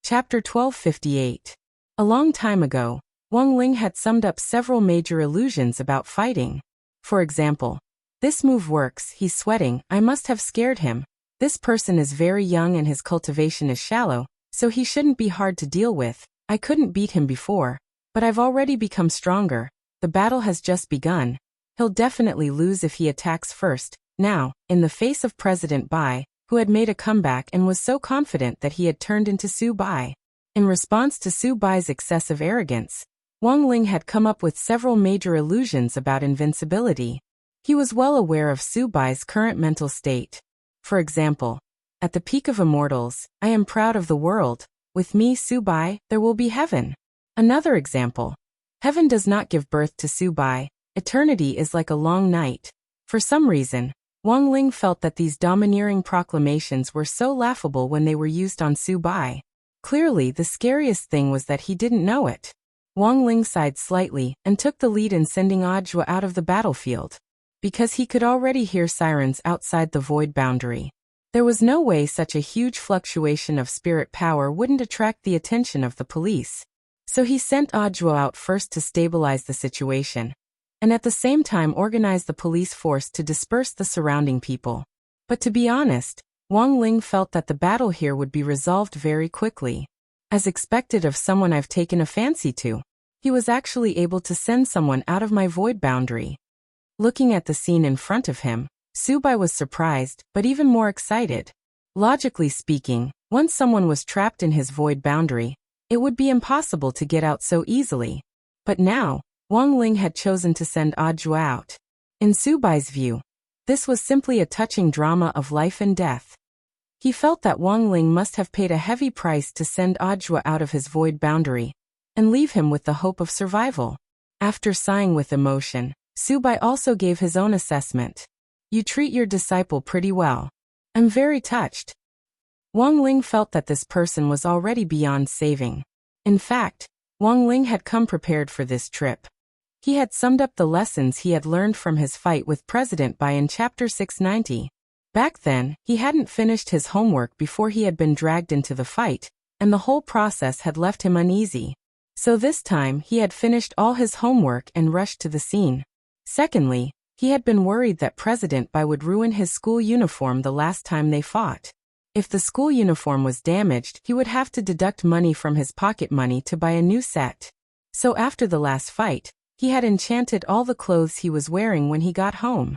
Chapter 1258. A long time ago, Wang Ling had summed up several major illusions about fighting. For example, this move works, he's sweating, I must have scared him. This person is very young and his cultivation is shallow, so he shouldn't be hard to deal with. I couldn't beat him before, but I've already become stronger. The battle has just begun. He'll definitely lose if he attacks first. Now, in the face of President Bai, who had made a comeback and was so confident that he had turned into Su-bai. In response to Su-bai's excessive arrogance, Wang Ling had come up with several major illusions about invincibility. He was well aware of Su-bai's current mental state. For example, at the peak of immortals, I am proud of the world. With me, Su-bai, there will be heaven. Another example. Heaven does not give birth to Su-bai. Eternity is like a long night. For some reason, Wang Ling felt that these domineering proclamations were so laughable when they were used on Su-bai. Clearly, the scariest thing was that he didn't know it. Wang Ling sighed slightly and took the lead in sending Ajwa out of the battlefield. Because he could already hear sirens outside the void boundary. There was no way such a huge fluctuation of spirit power wouldn't attract the attention of the police. So he sent Ajwa out first to stabilize the situation, and at the same time organize the police force to disperse the surrounding people. But to be honest, Wang Ling felt that the battle here would be resolved very quickly. As expected of someone I've taken a fancy to, he was actually able to send someone out of my void boundary. Looking at the scene in front of him, Su-bai was surprised, but even more excited. Logically speaking, once someone was trapped in his void boundary, it would be impossible to get out so easily. But now, Wang Ling had chosen to send Ajwa out. In Su-bai's view, this was simply a touching drama of life and death. He felt that Wang Ling must have paid a heavy price to send Ajwa out of his void boundary, and leave him with the hope of survival. After sighing with emotion, Su-bai also gave his own assessment. You treat your disciple pretty well. I'm very touched. Wang Ling felt that this person was already beyond saving. In fact, Wang Ling had come prepared for this trip. He had summed up the lessons he had learned from his fight with President Bai in Chapter 690. Back then, he hadn't finished his homework before he had been dragged into the fight, and the whole process had left him uneasy. So this time, he had finished all his homework and rushed to the scene. Secondly, he had been worried that President Bai would ruin his school uniform the last time they fought. If the school uniform was damaged, he would have to deduct money from his pocket money to buy a new set. So after the last fight, he had enchanted all the clothes he was wearing when he got home.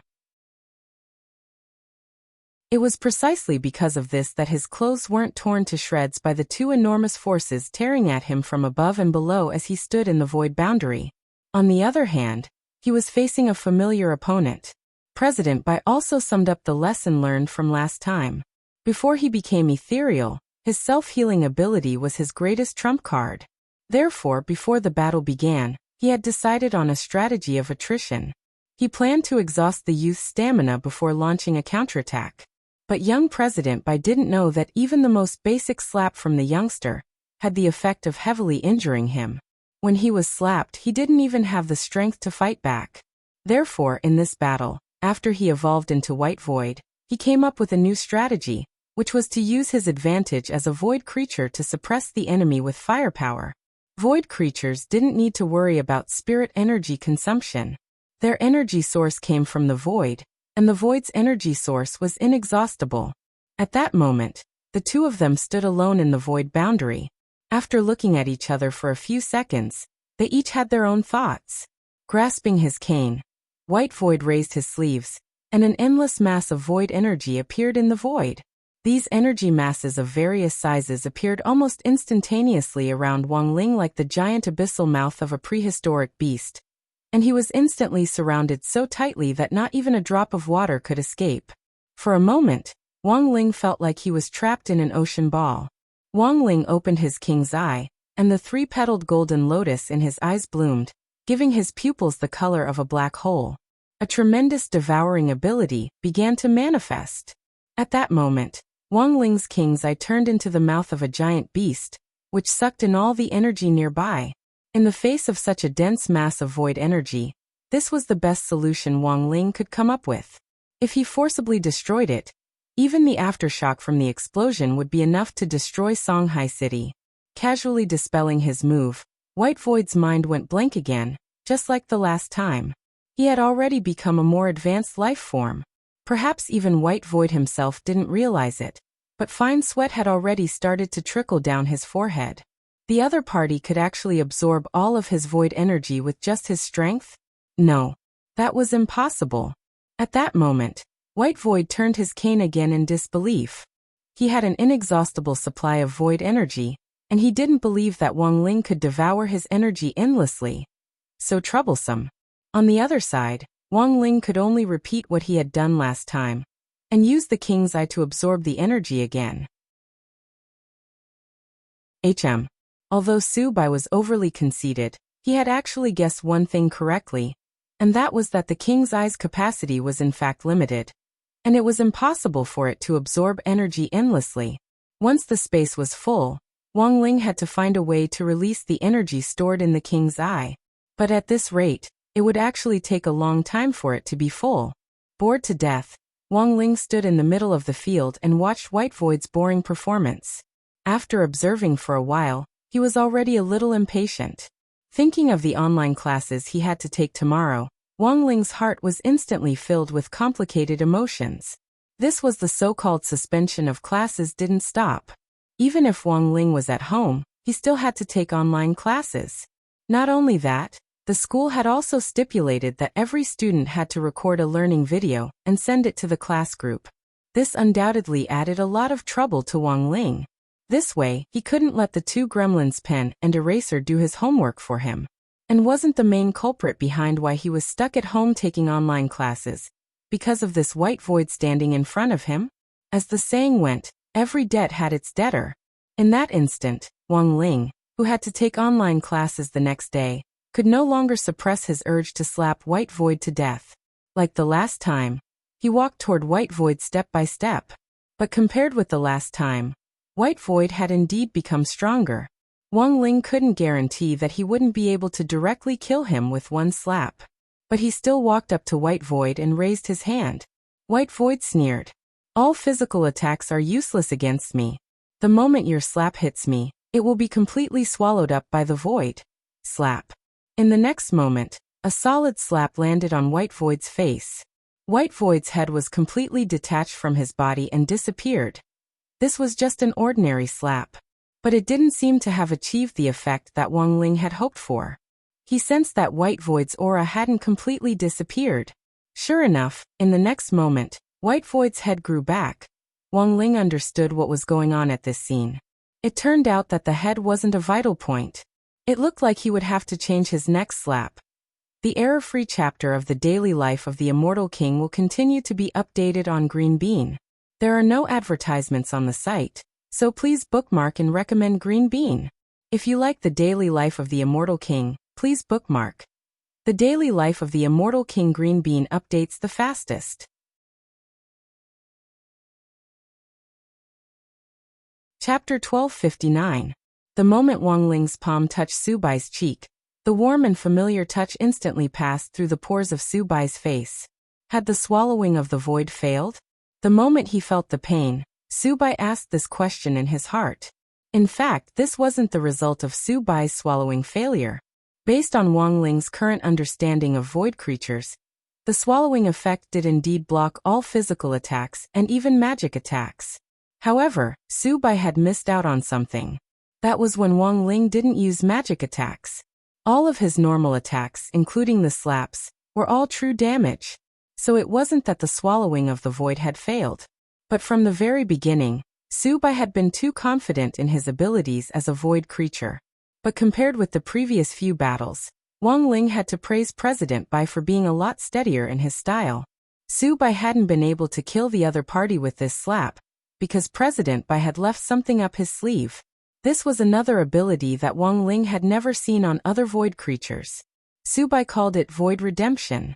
It was precisely because of this that his clothes weren't torn to shreds by the two enormous forces tearing at him from above and below as he stood in the void boundary. On the other hand, he was facing a familiar opponent. President Bai also summed up the lesson learned from last time. Before he became ethereal, his self-healing ability was his greatest trump card. Therefore, before the battle began, he had decided on a strategy of attrition. He planned to exhaust the youth's stamina before launching a counterattack. But young President Bai didn't know that even the most basic slap from the youngster had the effect of heavily injuring him. When he was slapped, he didn't even have the strength to fight back. Therefore, in this battle, after he evolved into White Void, he came up with a new strategy, which was to use his advantage as a void creature to suppress the enemy with firepower. Void creatures didn't need to worry about spirit energy consumption. Their energy source came from the void, and the void's energy source was inexhaustible. At that moment, the two of them stood alone in the void boundary. After looking at each other for a few seconds, they each had their own thoughts. Grasping his cane, White Void raised his sleeves, and an endless mass of void energy appeared in the void. These energy masses of various sizes appeared almost instantaneously around Wang Ling like the giant abyssal mouth of a prehistoric beast, and he was instantly surrounded so tightly that not even a drop of water could escape. For a moment, Wang Ling felt like he was trapped in an ocean ball. Wang Ling opened his king's eye, and the three-petaled golden lotus in his eyes bloomed, giving his pupils the color of a black hole. A tremendous devouring ability began to manifest. At that moment, Wang Ling's king's eye turned into the mouth of a giant beast, which sucked in all the energy nearby. In the face of such a dense mass of void energy, this was the best solution Wang Ling could come up with. If he forcibly destroyed it, even the aftershock from the explosion would be enough to destroy Songhai City. Casually dispelling his move, White Void's mind went blank again, just like the last time. He had already become a more advanced life form. Perhaps even White Void himself didn't realize it, but fine sweat had already started to trickle down his forehead. The other party could actually absorb all of his void energy with just his strength? No, that was impossible. At that moment, White Void turned his cane again in disbelief. He had an inexhaustible supply of void energy, and he didn't believe that Wang Ling could devour his energy endlessly. So troublesome. On the other side, Wang Ling could only repeat what he had done last time, and use the king's eye to absorb the energy again. Although Su Bai was overly conceited, he had actually guessed one thing correctly, and that was that the king's eye's capacity was in fact limited, and it was impossible for it to absorb energy endlessly. Once the space was full, Wang Ling had to find a way to release the energy stored in the king's eye. But at this rate, it would actually take a long time for it to be full. Bored to death, Wang Ling stood in the middle of the field and watched White Void's boring performance. After observing for a while, he was already a little impatient. Thinking of the online classes he had to take tomorrow, Wang Ling's heart was instantly filled with complicated emotions. This was the so-called suspension of classes didn't stop. Even if Wang Ling was at home, he still had to take online classes. Not only that, the school had also stipulated that every student had to record a learning video and send it to the class group. This undoubtedly added a lot of trouble to Wang Ling. This way, he couldn't let the two gremlins pen and eraser do his homework for him. And wasn't the main culprit behind why he was stuck at home taking online classes, because of this White Void standing in front of him? As the saying went, every debt had its debtor. In that instant, Wang Ling, who had to take online classes the next day, could no longer suppress his urge to slap White Void to death. Like the last time, he walked toward White Void step by step. But compared with the last time, White Void had indeed become stronger. Wang Ling couldn't guarantee that he wouldn't be able to directly kill him with one slap. But he still walked up to White Void and raised his hand. White Void sneered. All physical attacks are useless against me. The moment your slap hits me, it will be completely swallowed up by the void. Slap. In the next moment, a solid slap landed on White Void's face. White Void's head was completely detached from his body and disappeared. This was just an ordinary slap. But it didn't seem to have achieved the effect that Wang Ling had hoped for. He sensed that White Void's aura hadn't completely disappeared. Sure enough, in the next moment, White Void's head grew back. Wang Ling understood what was going on at this scene. It turned out that the head wasn't a vital point. It looked like he would have to change his next slap. The error-free chapter of the daily life of the Immortal King will continue to be updated on Green Bean. There are no advertisements on the site, so please bookmark and recommend Green Bean. If you like the daily life of the Immortal King, please bookmark. The daily life of the Immortal King Green Bean updates the fastest. Chapter 1259. The moment Wang Ling's palm touched Su Bai's cheek, the warm and familiar touch instantly passed through the pores of Su Bai's face. Had the swallowing of the void failed? The moment he felt the pain, Su Bai asked this question in his heart. In fact, this wasn't the result of Su Bai's swallowing failure. Based on Wang Ling's current understanding of void creatures, the swallowing effect did indeed block all physical attacks and even magic attacks. However, Su Bai had missed out on something. That was when Wang Ling didn't use magic attacks. All of his normal attacks, including the slaps, were all true damage. So it wasn't that the swallowing of the void had failed. But from the very beginning, Su Bai had been too confident in his abilities as a void creature. But compared with the previous few battles, Wang Ling had to praise President Bai for being a lot steadier in his style. Su Bai hadn't been able to kill the other party with this slap, because President Bai had left something up his sleeve. This was another ability that Wang Ling had never seen on other void creatures. Su Bai called it Void Redemption.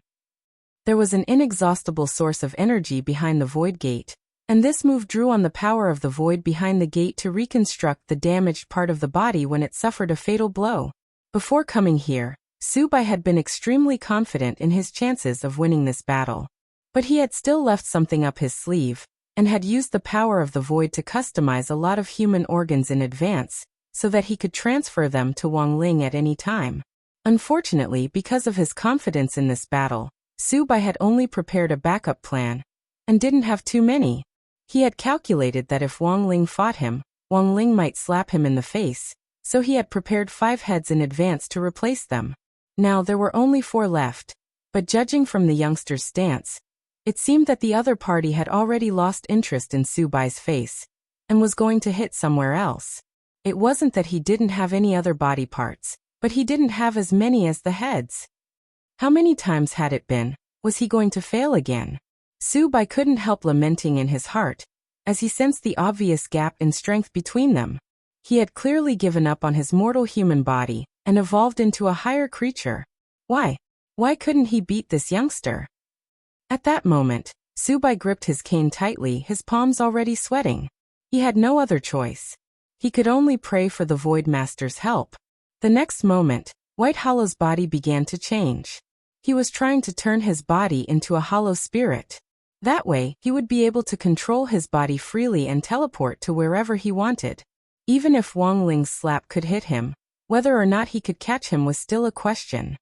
There was an inexhaustible source of energy behind the Void Gate, and this move drew on the power of the void behind the gate to reconstruct the damaged part of the body when it suffered a fatal blow. Before coming here, Su Bai had been extremely confident in his chances of winning this battle. But he had still left something up his sleeve, and had used the power of the void to customize a lot of human organs in advance, so that he could transfer them to Wang Ling at any time. Unfortunately, because of his confidence in this battle, Su Bai had only prepared a backup plan, and didn't have too many. He had calculated that if Wang Ling fought him, Wang Ling might slap him in the face, so he had prepared 5 heads in advance to replace them. Now there were only 4 left, but judging from the youngster's stance, it seemed that the other party had already lost interest in Su Bai's face, and was going to hit somewhere else. It wasn't that he didn't have any other body parts, but he didn't have as many as the heads. How many times had it been? Was he going to fail again? Su Bai couldn't help lamenting in his heart, as he sensed the obvious gap in strength between them. He had clearly given up on his mortal human body, and evolved into a higher creature. Why? Why couldn't he beat this youngster? At that moment, Su Bai gripped his cane tightly, his palms already sweating. He had no other choice. He could only pray for the Void Master's help. The next moment, White Hollow's body began to change. He was trying to turn his body into a hollow spirit. That way, he would be able to control his body freely and teleport to wherever he wanted. Even if Wang Ling's slap could hit him, whether or not he could catch him was still a question.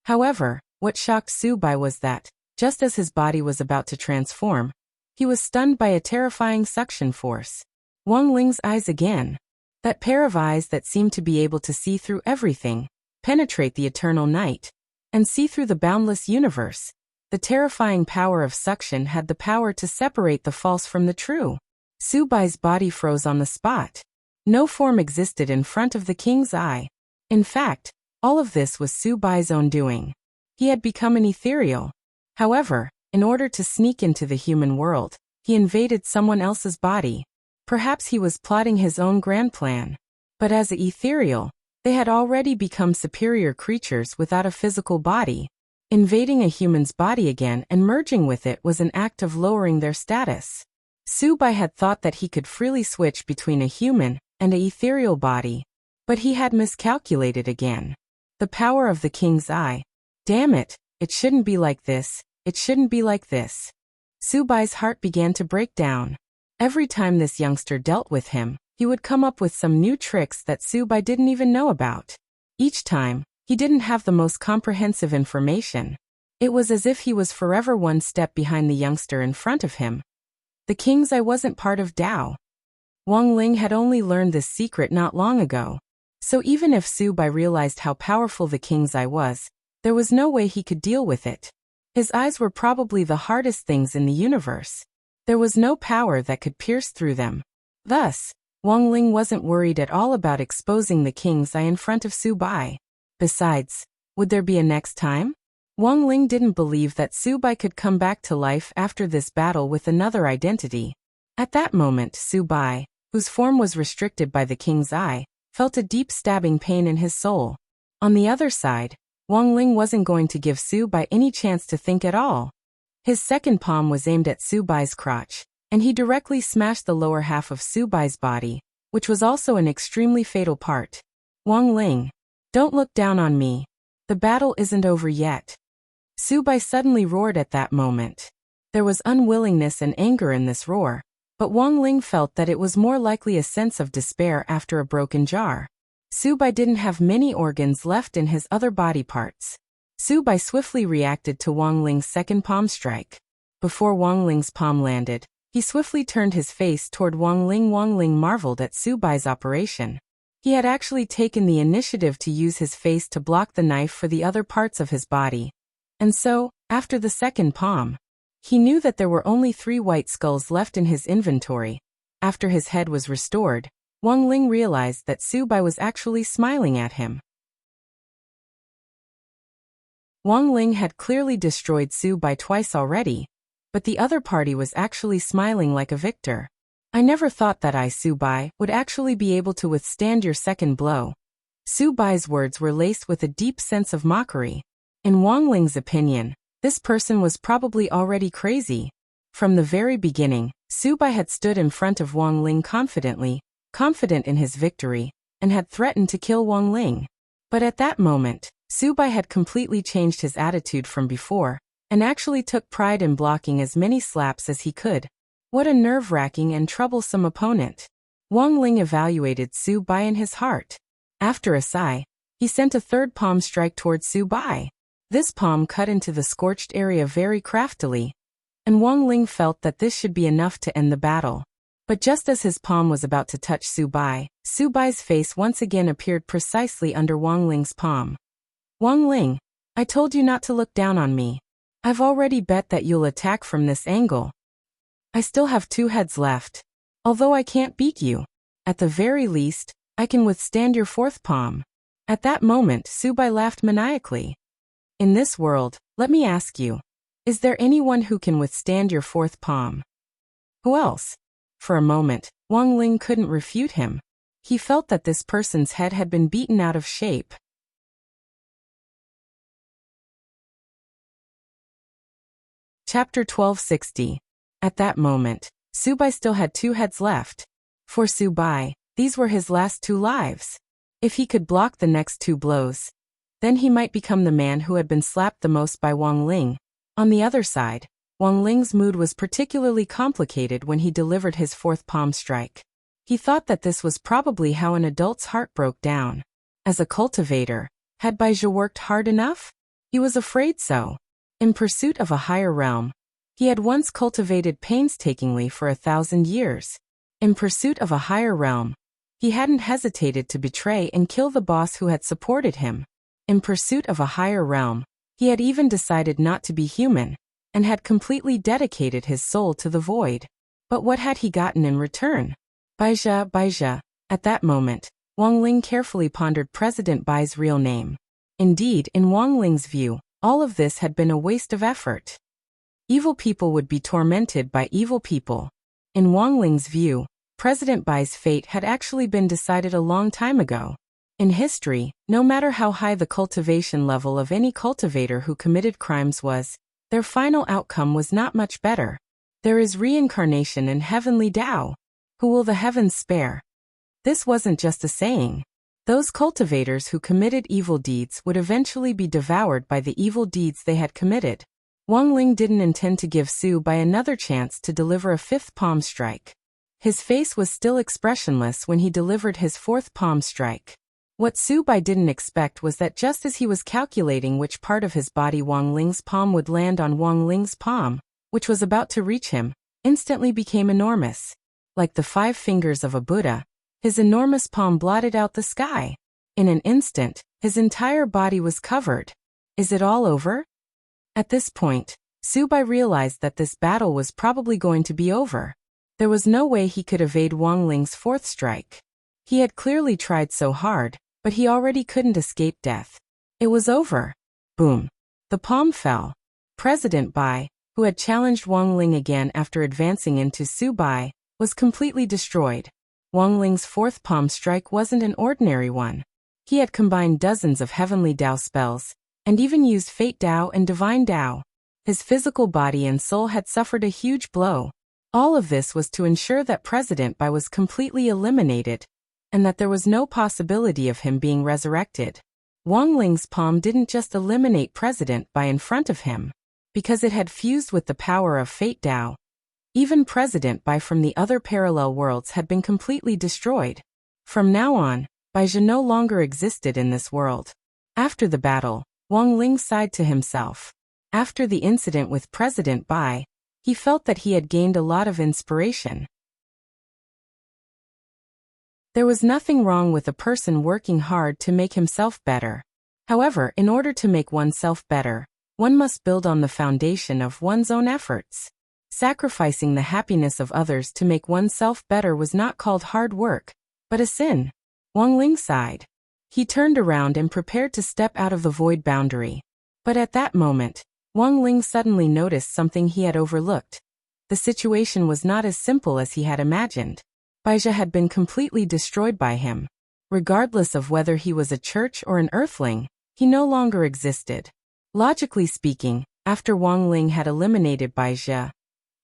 However, what shocked Su Bai was that, just as his body was about to transform, he was stunned by a terrifying suction force. Wang Ling's eyes again. That pair of eyes that seemed to be able to see through everything, penetrate the eternal night, and see through the boundless universe. The terrifying power of suction had the power to separate the false from the true. Su Bai's body froze on the spot. No form existed in front of the king's eye. In fact, all of this was Su Bai's own doing. He had become an ethereal. However, in order to sneak into the human world, he invaded someone else's body. Perhaps he was plotting his own grand plan. But as an ethereal, they had already become superior creatures without a physical body. Invading a human's body again and merging with it was an act of lowering their status. Su Bai had thought that he could freely switch between a human and an ethereal body. But he had miscalculated again. The power of the king's eye. Damn it, it shouldn't be like this, it shouldn't be like this. Su Bai's heart began to break down. Every time this youngster dealt with him, he would come up with some new tricks that Su Bai didn't even know about. Each time, he didn't have the most comprehensive information. It was as if he was forever one step behind the youngster in front of him. The king's eye wasn't part of Tao. Wang Ling had only learned this secret not long ago. So even if Su Bai realized how powerful the king's eye was, there was no way he could deal with it. His eyes were probably the hardest things in the universe. There was no power that could pierce through them. Thus, Wang Ling wasn't worried at all about exposing the king's eye in front of Su Bai. Besides, would there be a next time? Wang Ling didn't believe that Su Bai could come back to life after this battle with another identity. At that moment, Su Bai, whose form was restricted by the king's eye, felt a deep stabbing pain in his soul. On the other side, Wang Ling wasn't going to give Su Bai any chance to think at all. His second palm was aimed at Su Bai's crotch, and he directly smashed the lower half of Su Bai's body, which was also an extremely fatal part. Wang Ling, don't look down on me. The battle isn't over yet. Su Bai suddenly roared at that moment. There was unwillingness and anger in this roar, but Wang Ling felt that it was more likely a sense of despair after a broken jar. Su Bai didn't have many organs left in his other body parts. Su Bai swiftly reacted to Wang Ling's second palm strike. Before Wang Ling's palm landed, he swiftly turned his face toward Wang Ling. Wang Ling marveled at Su Bai's operation. He had actually taken the initiative to use his face to block the knife for the other parts of his body. And so, after the second palm, he knew that there were only 3 white skulls left in his inventory. After his head was restored, Wang Ling realized that Su Bai was actually smiling at him. Wang Ling had clearly destroyed Su Bai twice already, but the other party was actually smiling like a victor. I never thought that I, Su Bai, would actually be able to withstand your second blow. Su Bai's words were laced with a deep sense of mockery. In Wang Ling's opinion, this person was probably already crazy. From the very beginning, Su Bai had stood in front of Wang Ling confidently, confident in his victory, and had threatened to kill Wang Ling. But at that moment, Su Bai had completely changed his attitude from before, and actually took pride in blocking as many slaps as he could. What a nerve-wracking and troublesome opponent. Wang Ling evaluated Su Bai in his heart. After a sigh, he sent a third palm strike towards Su Bai. This palm cut into the scorched area very craftily, and Wang Ling felt that this should be enough to end the battle. But just as his palm was about to touch Su Bai's face once again appeared precisely under Wang Ling's palm. Wang Ling, I told you not to look down on me. I've already bet that you'll attack from this angle. I still have 2 heads left. Although I can't beat you, at the very least, I can withstand your 4th palm. At that moment, Su Bai laughed maniacally. In this world, let me ask you, is there anyone who can withstand your 4th palm? Who else? For a moment, Wang Ling couldn't refute him. He felt that this person's head had been beaten out of shape. Chapter 1260. At that moment, Su Bai still had 2 heads left. For Su Bai, these were his last 2 lives. If he could block the next 2 blows, then he might become the man who had been slapped the most by Wang Ling. On the other side, Wang Ling's mood was particularly complicated when he delivered his 4th palm strike. He thought that this was probably how an adult's heart broke down. As a cultivator, had Baizhi worked hard enough? He was afraid so. In pursuit of a higher realm, he had once cultivated painstakingly for 1,000 years. In pursuit of a higher realm, he hadn't hesitated to betray and kill the boss who had supported him. In pursuit of a higher realm, he had even decided not to be human, and had completely dedicated his soul to the void. But what had he gotten in return? Baizhi. At that moment, Wang Ling carefully pondered President Bai's real name. Indeed, in Wang Ling's view, all of this had been a waste of effort. Evil people would be tormented by evil people. In Wang Ling's view, President Bai's fate had actually been decided a long time ago. In history, no matter how high the cultivation level of any cultivator who committed crimes was, their final outcome was not much better. There is reincarnation in heavenly Tao. Who will the heavens spare? This wasn't just a saying. Those cultivators who committed evil deeds would eventually be devoured by the evil deeds they had committed. Wang Ling didn't intend to give Su Bai another chance to deliver a 5th palm strike. His face was still expressionless when he delivered his 4th palm strike. What Su Bai didn't expect was that just as he was calculating which part of his body Wang Ling's palm would land on, Wang Ling's palm, which was about to reach him, instantly became enormous. Like the 5 fingers of a Buddha, his enormous palm blotted out the sky. In an instant, his entire body was covered. Is it all over? At this point, Subai realized that this battle was probably going to be over. There was no way he could evade Wang Ling's fourth strike. He had clearly tried so hard, but he already couldn't escape death. It was over. Boom. The palm fell. President Bai, who had challenged Wang Ling again after advancing into Subai, was completely destroyed. Wang Ling's fourth palm strike wasn't an ordinary one. He had combined dozens of heavenly Dao spells, and even used Fate Dao and Divine Dao. His physical body and soul had suffered a huge blow. All of this was to ensure that President Bai was completely eliminated, and that there was no possibility of him being resurrected. Wang Ling's palm didn't just eliminate President Bai in front of him, because it had fused with the power of Fate Dao. Even President Bai from the other parallel worlds had been completely destroyed. From now on, Baizhi no longer existed in this world. After the battle, Wang Ling sighed to himself. After the incident with President Bai, he felt that he had gained a lot of inspiration. There was nothing wrong with a person working hard to make himself better. However, in order to make oneself better, one must build on the foundation of one's own efforts. Sacrificing the happiness of others to make oneself better was not called hard work, but a sin. Wang Ling sighed. He turned around and prepared to step out of the void boundary. But at that moment, Wang Ling suddenly noticed something he had overlooked. The situation was not as simple as he had imagined. Baizhi had been completely destroyed by him. Regardless of whether he was a church or an earthling, he no longer existed. Logically speaking, after Wang Ling had eliminated Baizhi,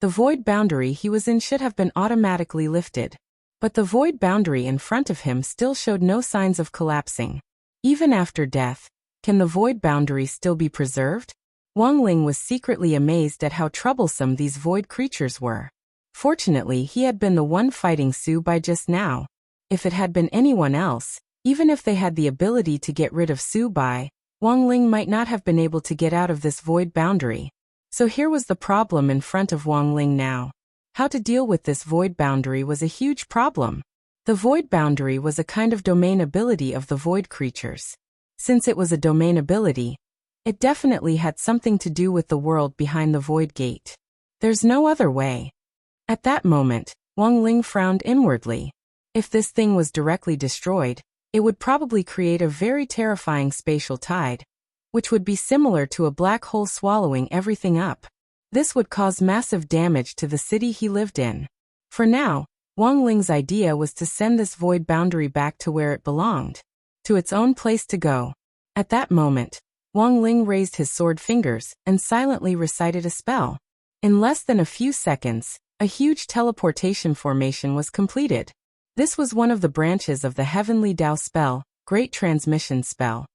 the void boundary he was in should have been automatically lifted. But the void boundary in front of him still showed no signs of collapsing. Even after death, can the void boundary still be preserved? Wang Ling was secretly amazed at how troublesome these void creatures were. Fortunately, he had been the one fighting Subai just now. If it had been anyone else, even if they had the ability to get rid of Subai, Wang Ling might not have been able to get out of this void boundary. So here was the problem in front of Wang Ling now. How to deal with this void boundary was a huge problem. The void boundary was a kind of domain ability of the void creatures. Since it was a domain ability, it definitely had something to do with the world behind the void gate. There's no other way. At that moment, Wang Ling frowned inwardly. If this thing was directly destroyed, it would probably create a very terrifying spatial tide, which would be similar to a black hole swallowing everything up. This would cause massive damage to the city he lived in. For now, Wang Ling's idea was to send this void boundary back to where it belonged, to its own place to go. At that moment, Wang Ling raised his sword fingers and silently recited a spell. In less than a few seconds, a huge teleportation formation was completed. This was one of the branches of the Heavenly Dao spell, Great Transmission spell.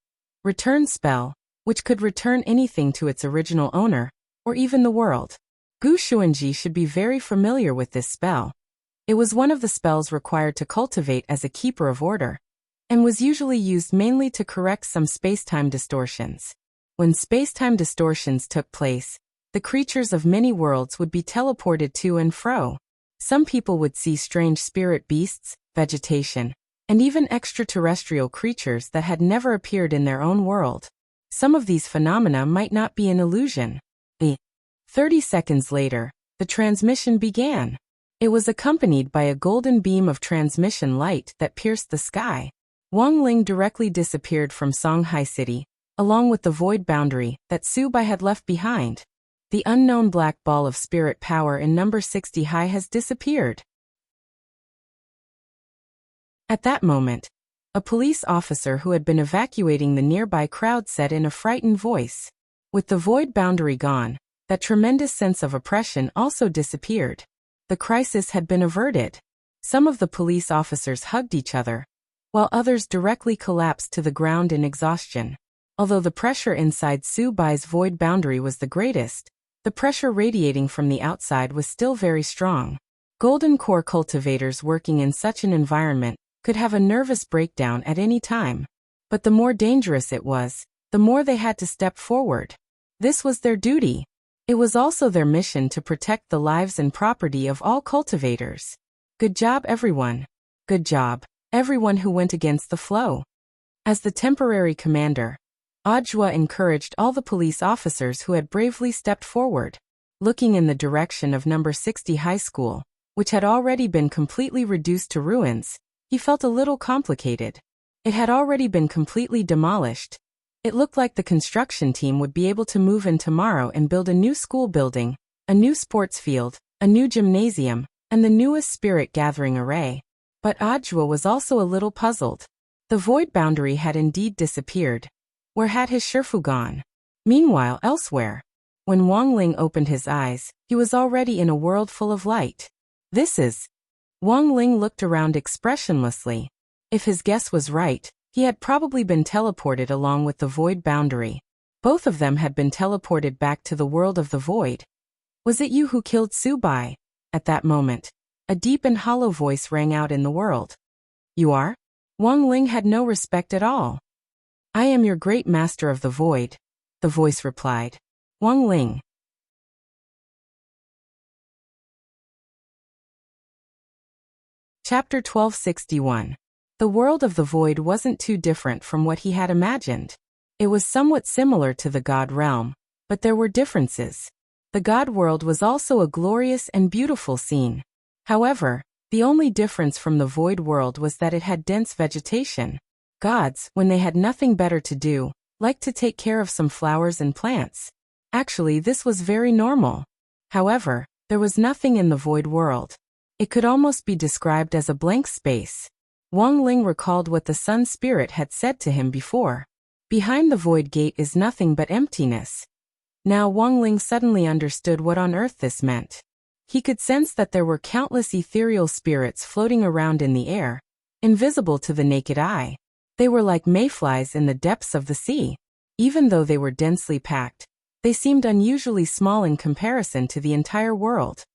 Return spell, which could return anything to its original owner, or even the world. Gu Xuanji should be very familiar with this spell. It was one of the spells required to cultivate as a keeper of order, and was usually used mainly to correct some space-time distortions. When space-time distortions took place, the creatures of many worlds would be teleported to and fro. Some people would see strange spirit beasts, vegetation, and even extraterrestrial creatures that had never appeared in their own world. Some of these phenomena might not be an illusion. 30 seconds later, the transmission began. It was accompanied by a golden beam of transmission light that pierced the sky. Wang Ling directly disappeared from Songhai City, along with the void boundary that Subai had left behind. The unknown black ball of spirit power in number 60 high has disappeared. At that moment, a police officer who had been evacuating the nearby crowd said in a frightened voice, "With the void boundary gone, that tremendous sense of oppression also disappeared. The crisis had been averted." Some of the police officers hugged each other, while others directly collapsed to the ground in exhaustion. Although the pressure inside Subai's void boundary was the greatest, the pressure radiating from the outside was still very strong. Golden core cultivators working in such an environment could have a nervous breakdown at any time. But the more dangerous it was, the more they had to step forward. This was their duty. It was also their mission to protect the lives and property of all cultivators. Good job, everyone. Good job, everyone who went against the flow. As the temporary commander, Audiobook encouraged all the police officers who had bravely stepped forward. Looking in the direction of number 60 high school, which had already been completely reduced to ruins, he felt a little complicated. It had already been completely demolished. It looked like the construction team would be able to move in tomorrow and build a new school building, a new sports field, a new gymnasium, and the newest spirit gathering array. But Audiobook was also a little puzzled. The void boundary had indeed disappeared. Where had his Shifu gone? Meanwhile, elsewhere, when Wang Ling opened his eyes, he was already in a world full of light. This is... Wang Ling looked around expressionlessly. If his guess was right, he had probably been teleported along with the void boundary. Both of them had been teleported back to the world of the void. Was it you who killed Subai? At that moment, a deep and hollow voice rang out in the world. You are? Wang Ling had no respect at all. I am your great master of the void, the voice replied. Wang Ling. Chapter 1261. The world of the void wasn't too different from what he had imagined. It was somewhat similar to the God realm, but there were differences. The God world was also a glorious and beautiful scene. However, the only difference from the void world was that it had dense vegetation. Gods, when they had nothing better to do, liked to take care of some flowers and plants. Actually, this was very normal. However, there was nothing in the void world. It could almost be described as a blank space. Wang Ling recalled what the Sun Spirit had said to him before. Behind the void gate is nothing but emptiness. Now Wang Ling suddenly understood what on earth this meant. He could sense that there were countless ethereal spirits floating around in the air, invisible to the naked eye. They were like mayflies in the depths of the sea. Even though they were densely packed, they seemed unusually small in comparison to the entire world.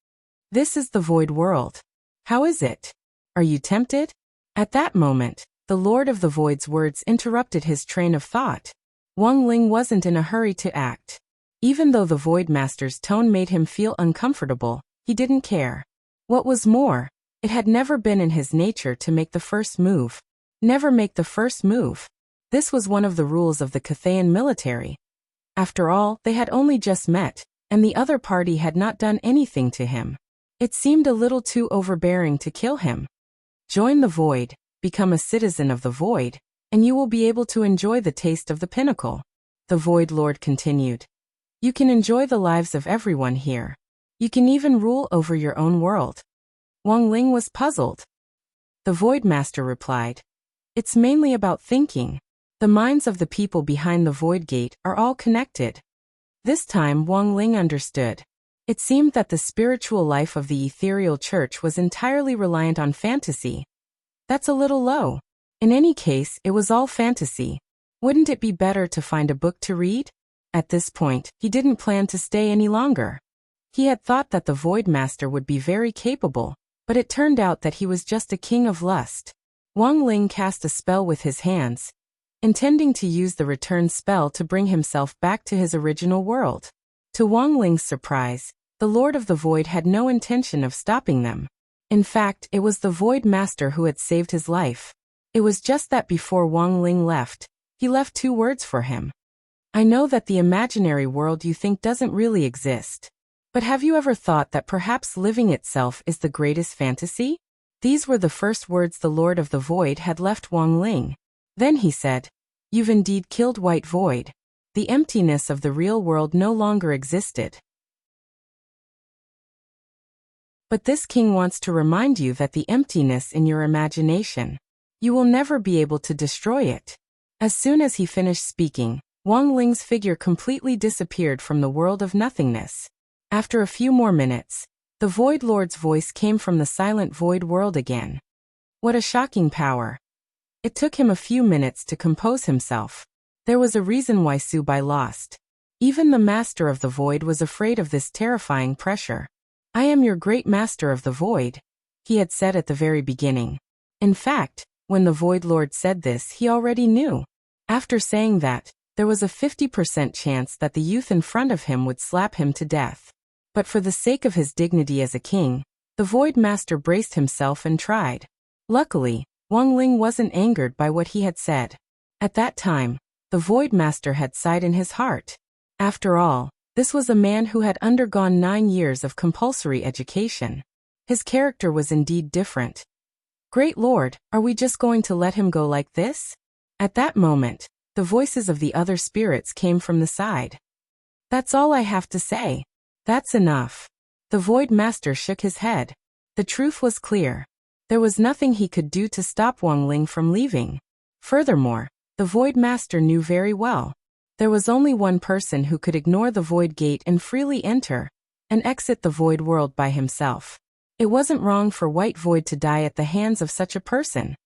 This is the void world. How is it? Are you tempted? At that moment, the Lord of the Void's words interrupted his train of thought. Wang Ling wasn't in a hurry to act. Even though the Void Master's tone made him feel uncomfortable, he didn't care. What was more, it had never been in his nature to make the first move. Never make the first move. This was one of the rules of the Cathayan military. After all, they had only just met, and the other party had not done anything to him. It seemed a little too overbearing to kill him. Join the void, become a citizen of the void, and you will be able to enjoy the taste of the pinnacle. The Void Lord continued. You can enjoy the lives of everyone here. You can even rule over your own world. Wang Ling was puzzled. The Void Master replied. It's mainly about thinking. The minds of the people behind the void gate are all connected. This time Wang Ling understood. It seemed that the spiritual life of the ethereal church was entirely reliant on fantasy. That's a little low. In any case, it was all fantasy. Wouldn't it be better to find a book to read? At this point, he didn't plan to stay any longer. He had thought that the Void Master would be very capable, but it turned out that he was just a king of lust. Wang Ling cast a spell with his hands, intending to use the return spell to bring himself back to his original world. To Wang Ling's surprise, the Lord of the Void had no intention of stopping them. In fact, it was the Void Master who had saved his life. It was just that before Wang Ling left, he left 2 words for him. I know that the imaginary world you think doesn't really exist. But have you ever thought that perhaps living itself is the greatest fantasy? These were the first words the Lord of the Void had left Wang Ling. Then he said, You've indeed killed White Void. The emptiness of the real world no longer existed. But this king wants to remind you that the emptiness in your imagination, you will never be able to destroy it. As soon as he finished speaking, Wang Ling's figure completely disappeared from the world of nothingness. After a few more minutes, the Void Lord's voice came from the silent void world again. What a shocking power. It took him a few minutes to compose himself. There was a reason why Subai lost. Even the Master of the Void was afraid of this terrifying pressure. I am your great Master of the Void, he had said at the very beginning. In fact, when the Void Lord said this, he already knew. After saying that, there was a 50% chance that the youth in front of him would slap him to death. But for the sake of his dignity as a king, the Void Master braced himself and tried. Luckily, Wang Ling wasn't angered by what he had said. At that time, The Void Master had sighed in his heart. After all, this was a man who had undergone 9 years of compulsory education. His character was indeed different. Great Lord, are we just going to let him go like this? At that moment, the voices of the other spirits came from the side. That's all I have to say. That's enough. The Void Master shook his head. The truth was clear. There was nothing he could do to stop Wang Ling from leaving. Furthermore, the Void Master knew very well. There was only one person who could ignore the Void Gate and freely enter and exit the Void World by himself. It wasn't wrong for White Void to die at the hands of such a person.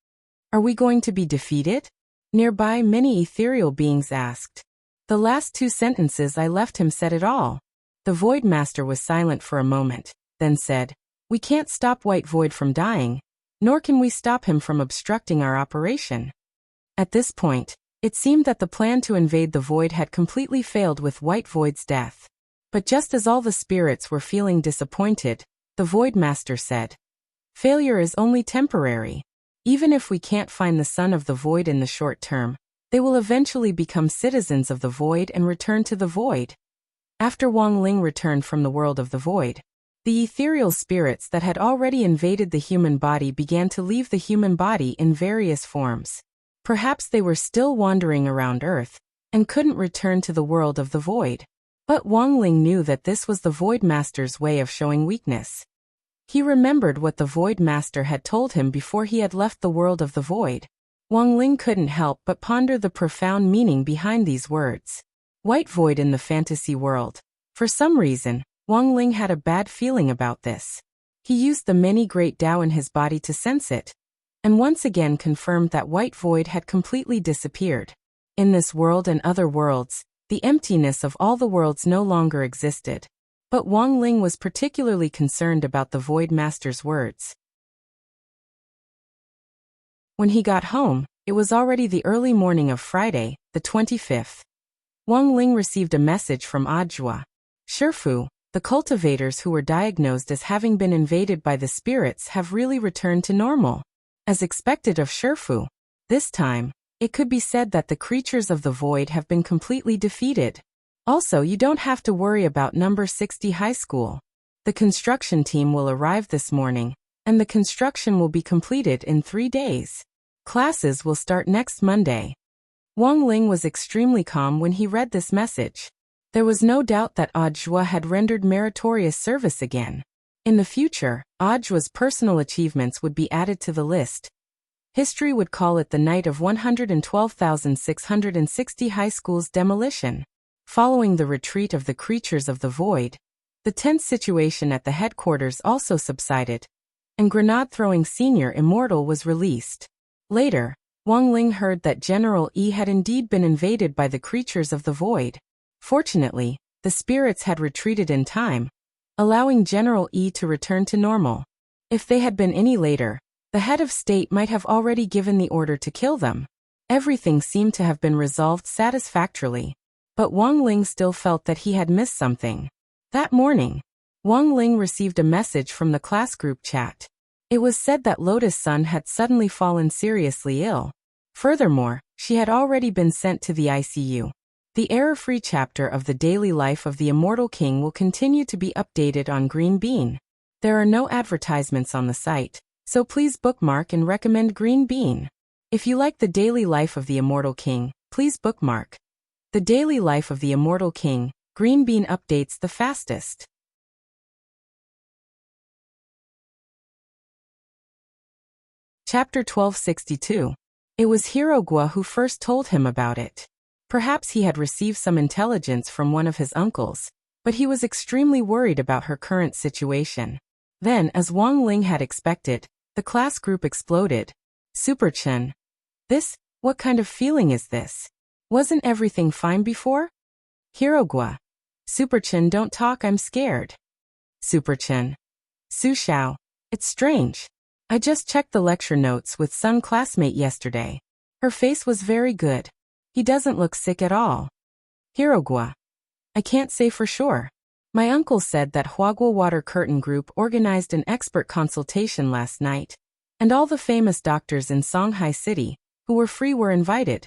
Are we going to be defeated? Nearby, many ethereal beings asked. The last 2 sentences I left him said it all. The Void Master was silent for a moment, then said, "We can't stop White Void from dying, nor can we stop him from obstructing our operation." At this point, it seemed that the plan to invade the Void had completely failed with White Void's death. But just as all the spirits were feeling disappointed, the Void Master said, "Failure is only temporary. Even if we can't find the Son of the Void in the short term, they will eventually become citizens of the Void and return to the Void." After Wang Ling returned from the world of the Void, the ethereal spirits that had already invaded the human body began to leave the human body in various forms. Perhaps they were still wandering around Earth and couldn't return to the world of the Void. But Wang Ling knew that this was the Void Master's way of showing weakness. He remembered what the Void Master had told him before he had left the world of the Void. Wang Ling couldn't help but ponder the profound meaning behind these words. White Void in the fantasy world. For some reason, Wang Ling had a bad feeling about this. He used the many great Tao in his body to sense it, and once again confirmed that White Void had completely disappeared. In this world and other worlds, the emptiness of all the worlds no longer existed. But Wang Ling was particularly concerned about the Void Master's words. When he got home, it was already the early morning of Friday, the 25th. Wang Ling received a message from Ajua. Shifu, the cultivators who were diagnosed as having been invaded by the spirits have really returned to normal. As expected of Shifu, this time, it could be said that the creatures of the Void have been completely defeated. Also, you don't have to worry about number 60 high school. The construction team will arrive this morning, and the construction will be completed in 3 days. Classes will start next Monday. Wang Ling was extremely calm when he read this message. There was no doubt that Ajua had rendered meritorious service again. In the future, Ajua's personal achievements would be added to the list. History would call it the night of 112,660 high school's demolition. Following the retreat of the creatures of the Void, the tense situation at the headquarters also subsided, and grenade-throwing Senior Immortal was released. Later, Wang Ling heard that General Yi had indeed been invaded by the creatures of the Void. Fortunately, the spirits had retreated in time, allowing General Yi to return to normal. If they had been any later, the head of state might have already given the order to kill them. Everything seemed to have been resolved satisfactorily. But Wang Ling still felt that he had missed something. That morning, Wang Ling received a message from the class group chat. It was said that Lotus Sun had suddenly fallen seriously ill. Furthermore, she had already been sent to the ICU. The error-free chapter of the daily life of the Immortal King will continue to be updated on Green Bean. There are no advertisements on the site, so please bookmark and recommend Green Bean. If you like the daily life of the Immortal King, please bookmark. The daily life of the Immortal King, Green Bean updates the fastest. Chapter 1262. It was Hirogwa who first told him about it. Perhaps he had received some intelligence from one of his uncles, but he was extremely worried about her current situation. Then, as Wang Ling had expected, the class group exploded. Super-chan. What kind of feeling is this? Wasn't everything fine before? Hirogwa. Super-chan, don't talk, I'm scared. Super-chan. Su Xiao. It's strange. I just checked the lecture notes with Sun classmate yesterday. Her face was very good. He doesn't look sick at all. Hirogwa. I can't say for sure. My uncle said that Huagua Water Curtain Group organized an expert consultation last night, and all the famous doctors in Songhai City, who were free, were invited.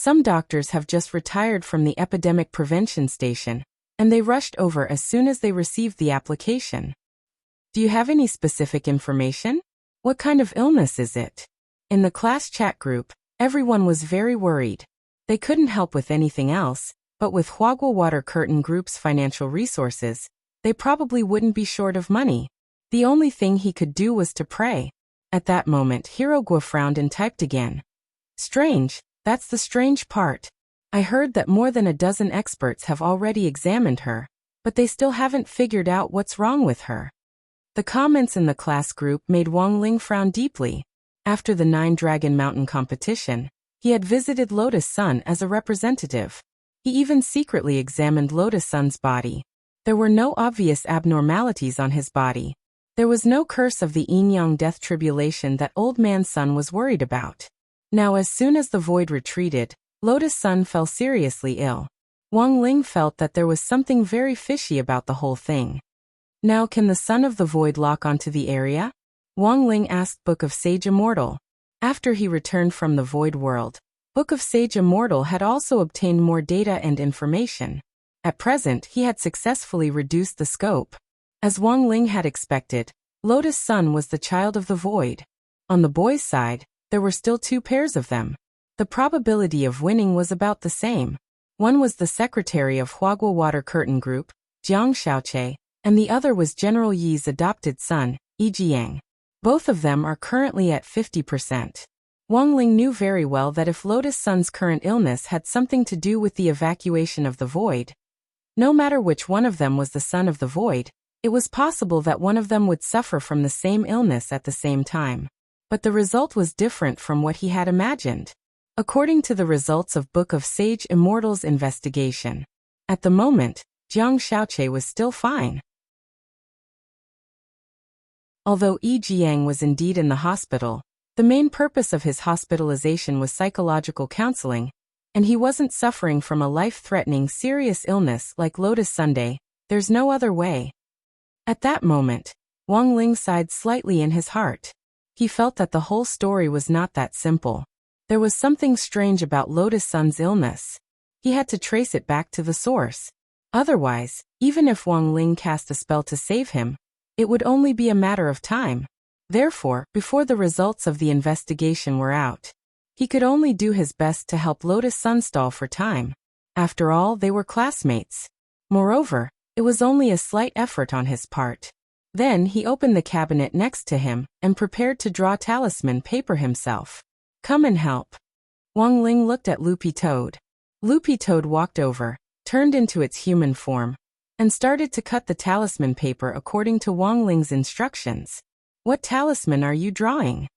Some doctors have just retired from the epidemic prevention station, and they rushed over as soon as they received the application. Do you have any specific information? What kind of illness is it? In the class chat group, everyone was very worried. They couldn't help with anything else, but with Huagua Water Curtain Group's financial resources, they probably wouldn't be short of money. The only thing he could do was to pray. At that moment, Hirogua frowned and typed again. Strange, that's the strange part. I heard that more than a dozen experts have already examined her, but they still haven't figured out what's wrong with her. The comments in the class group made Wang Ling frown deeply. After the 9 Dragon Mountain competition, he had visited Lotus Sun as a representative. He even secretly examined Lotus Sun's body. There were no obvious abnormalities on his body. There was no curse of the yin-yang death tribulation that Old Man Sun was worried about. Now as soon as the void retreated, Lotus Sun fell seriously ill. Wang Ling felt that there was something very fishy about the whole thing. Now can the Son of the Void lock onto the area? Wang Ling asked Book of Sage Immortal. After he returned from the Void World, Book of Sage Immortal had also obtained more data and information. At present, he had successfully reduced the scope. As Wang Ling had expected, Lotus Sun was the child of the Void. On the boys' side, there were still 2 pairs of them. The probability of winning was about the same. One was the secretary of Huagua Water Curtain Group, Jiang Xiaoche, and the other was General Yi's adopted son, Yi Jiang. Both of them are currently at 50%. Wang Ling knew very well that if Lotus Sun's current illness had something to do with the evacuation of the void, no matter which one of them was the son of the void, it was possible that one of them would suffer from the same illness at the same time. But the result was different from what he had imagined. According to the results of Book of Sage Immortal's investigation, at the moment, Jiang Xiaoche was still fine. Although Yi Jiang was indeed in the hospital, the main purpose of his hospitalization was psychological counseling, and he wasn't suffering from a life-threatening serious illness like Lotus Sunday. There's no other way. At that moment, Wang Ling sighed slightly in his heart. He felt that the whole story was not that simple. There was something strange about Lotus Sun's illness. He had to trace it back to the source. Otherwise, even if Wang Ling cast a spell to save him, it would only be a matter of time. Therefore, before the results of the investigation were out, he could only do his best to help Lotus Sun stall for time. After all, they were classmates. Moreover, it was only a slight effort on his part. Then he opened the cabinet next to him and prepared to draw talisman paper himself. Come and help. Wang Ling looked at Loopy Toad. Loopy Toad walked over, turned into its human form, and started to cut the talisman paper according to Wang Ling's instructions. What talisman are you drawing?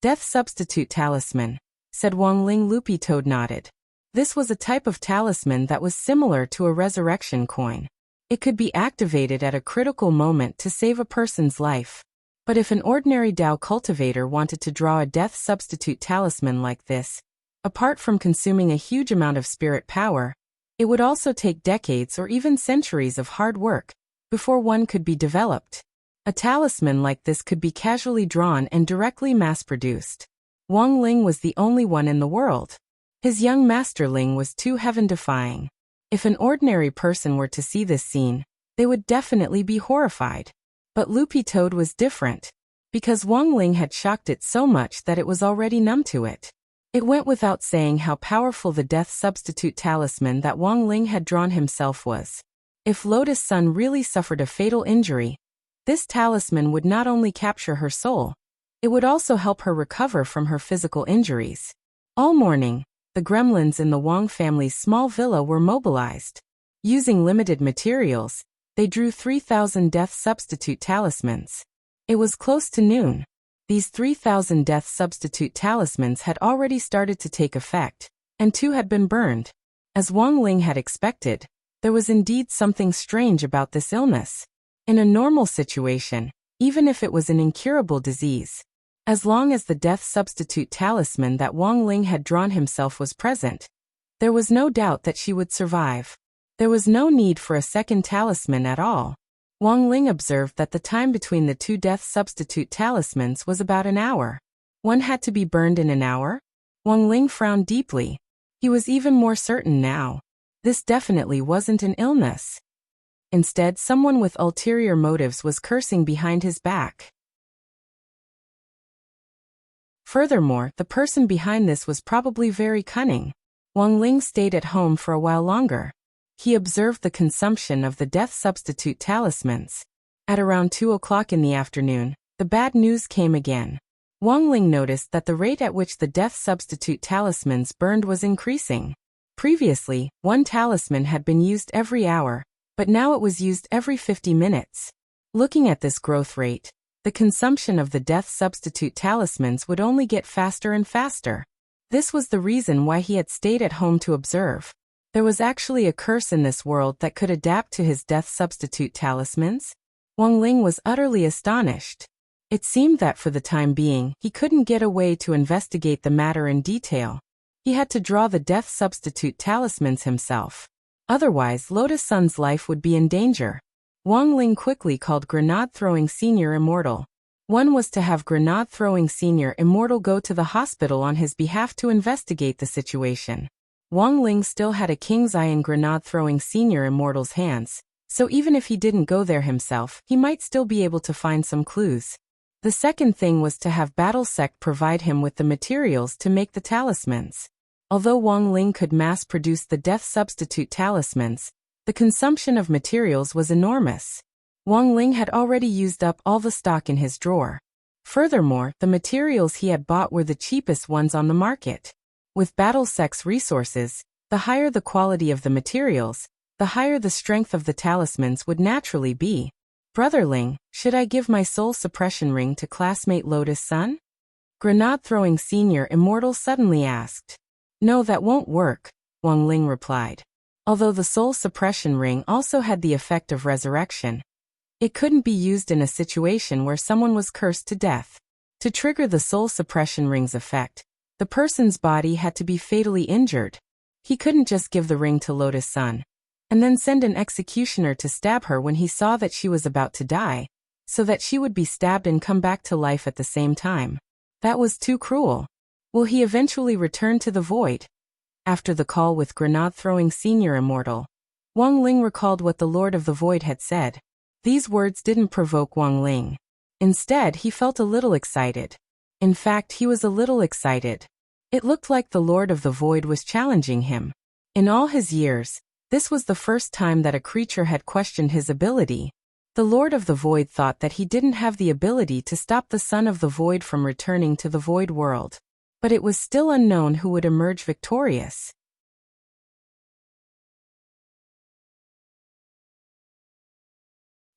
Death Substitute Talisman, said Wang Ling. Loopy Toad nodded. This was a type of talisman that was similar to a resurrection coin. It could be activated at a critical moment to save a person's life. But if an ordinary Dao cultivator wanted to draw a death substitute talisman like this, apart from consuming a huge amount of spirit power, it would also take decades or even centuries of hard work before one could be developed. A talisman like this could be casually drawn and directly mass-produced. Wang Ling was the only one in the world. His young masterling was too heaven-defying. If an ordinary person were to see this scene, they would definitely be horrified. But Loopy Toad was different, because Wang Ling had shocked it so much that it was already numb to it. It went without saying how powerful the death substitute talisman that Wang Ling had drawn himself was. If Lotus Sun really suffered a fatal injury, this talisman would not only capture her soul, it would also help her recover from her physical injuries. All morning, the gremlins in the Wang family's small villa were mobilized. Using limited materials, they drew 3,000 death substitute talismans. It was close to noon. These 3,000 death substitute talismans had already started to take effect, and 2 had been burned. As Wang Ling had expected, there was indeed something strange about this illness. In a normal situation, even if it was an incurable disease, as long as the death substitute talisman that Wang Ling had drawn himself was present, there was no doubt that she would survive. There was no need for a second talisman at all. Wang Ling observed that the time between the 2 death substitute talismans was about an hour. One had to be burned in an hour? Wang Ling frowned deeply. He was even more certain now. This definitely wasn't an illness. Instead, someone with ulterior motives was cursing behind his back. Furthermore, the person behind this was probably very cunning. Wang Ling stayed at home for a while longer. He observed the consumption of the death substitute talismans. At around 2 o'clock in the afternoon, the bad news came again. Wang Ling noticed that the rate at which the death substitute talismans burned was increasing. Previously, one talisman had been used every hour, but now it was used every 50 minutes. Looking at this growth rate, the consumption of the death substitute talismans would only get faster and faster. This was the reason why he had stayed at home to observe. There was actually a curse in this world that could adapt to his death substitute talismans? Wang Ling was utterly astonished. It seemed that for the time being, he couldn't get away to investigate the matter in detail. He had to draw the death substitute talismans himself. Otherwise, Lotus Sun's life would be in danger. Wang Ling quickly called Grenade-Throwing Senior Immortal. One was to have Grenade-Throwing Senior Immortal go to the hospital on his behalf to investigate the situation. Wang Ling still had a king's eye in Grenade-Throwing Senior Immortal's hands, so even if he didn't go there himself, he might still be able to find some clues. The second thing was to have Battle Sect provide him with the materials to make the talismans. Although Wang Ling could mass-produce the death substitute talismans, the consumption of materials was enormous. Wang Ling had already used up all the stock in his drawer. Furthermore, the materials he had bought were the cheapest ones on the market. With Battle Sect's resources, the higher the quality of the materials, the higher the strength of the talismans would naturally be. Brother Ling, should I give my soul suppression ring to classmate Lotus Sun? Grenade-Throwing Senior Immortal suddenly asked. No, that won't work, Wang Ling replied. Although the soul suppression ring also had the effect of resurrection, it couldn't be used in a situation where someone was cursed to death. To trigger the soul suppression ring's effect, the person's body had to be fatally injured. He couldn't just give the ring to Lotus Sun and then send an executioner to stab her when he saw that she was about to die, so that she would be stabbed and come back to life at the same time. That was too cruel. Will he eventually return to the void? After the call with Grenade-Throwing Senior Immortal, Wang Ling recalled what the Lord of the Void had said. These words didn't provoke Wang Ling. Instead, he felt a little excited. In fact, he was a little excited. It looked like the Lord of the Void was challenging him. In all his years, this was the first time that a creature had questioned his ability. The Lord of the Void thought that he didn't have the ability to stop the Son of the Void from returning to the Void world. But it was still unknown who would emerge victorious.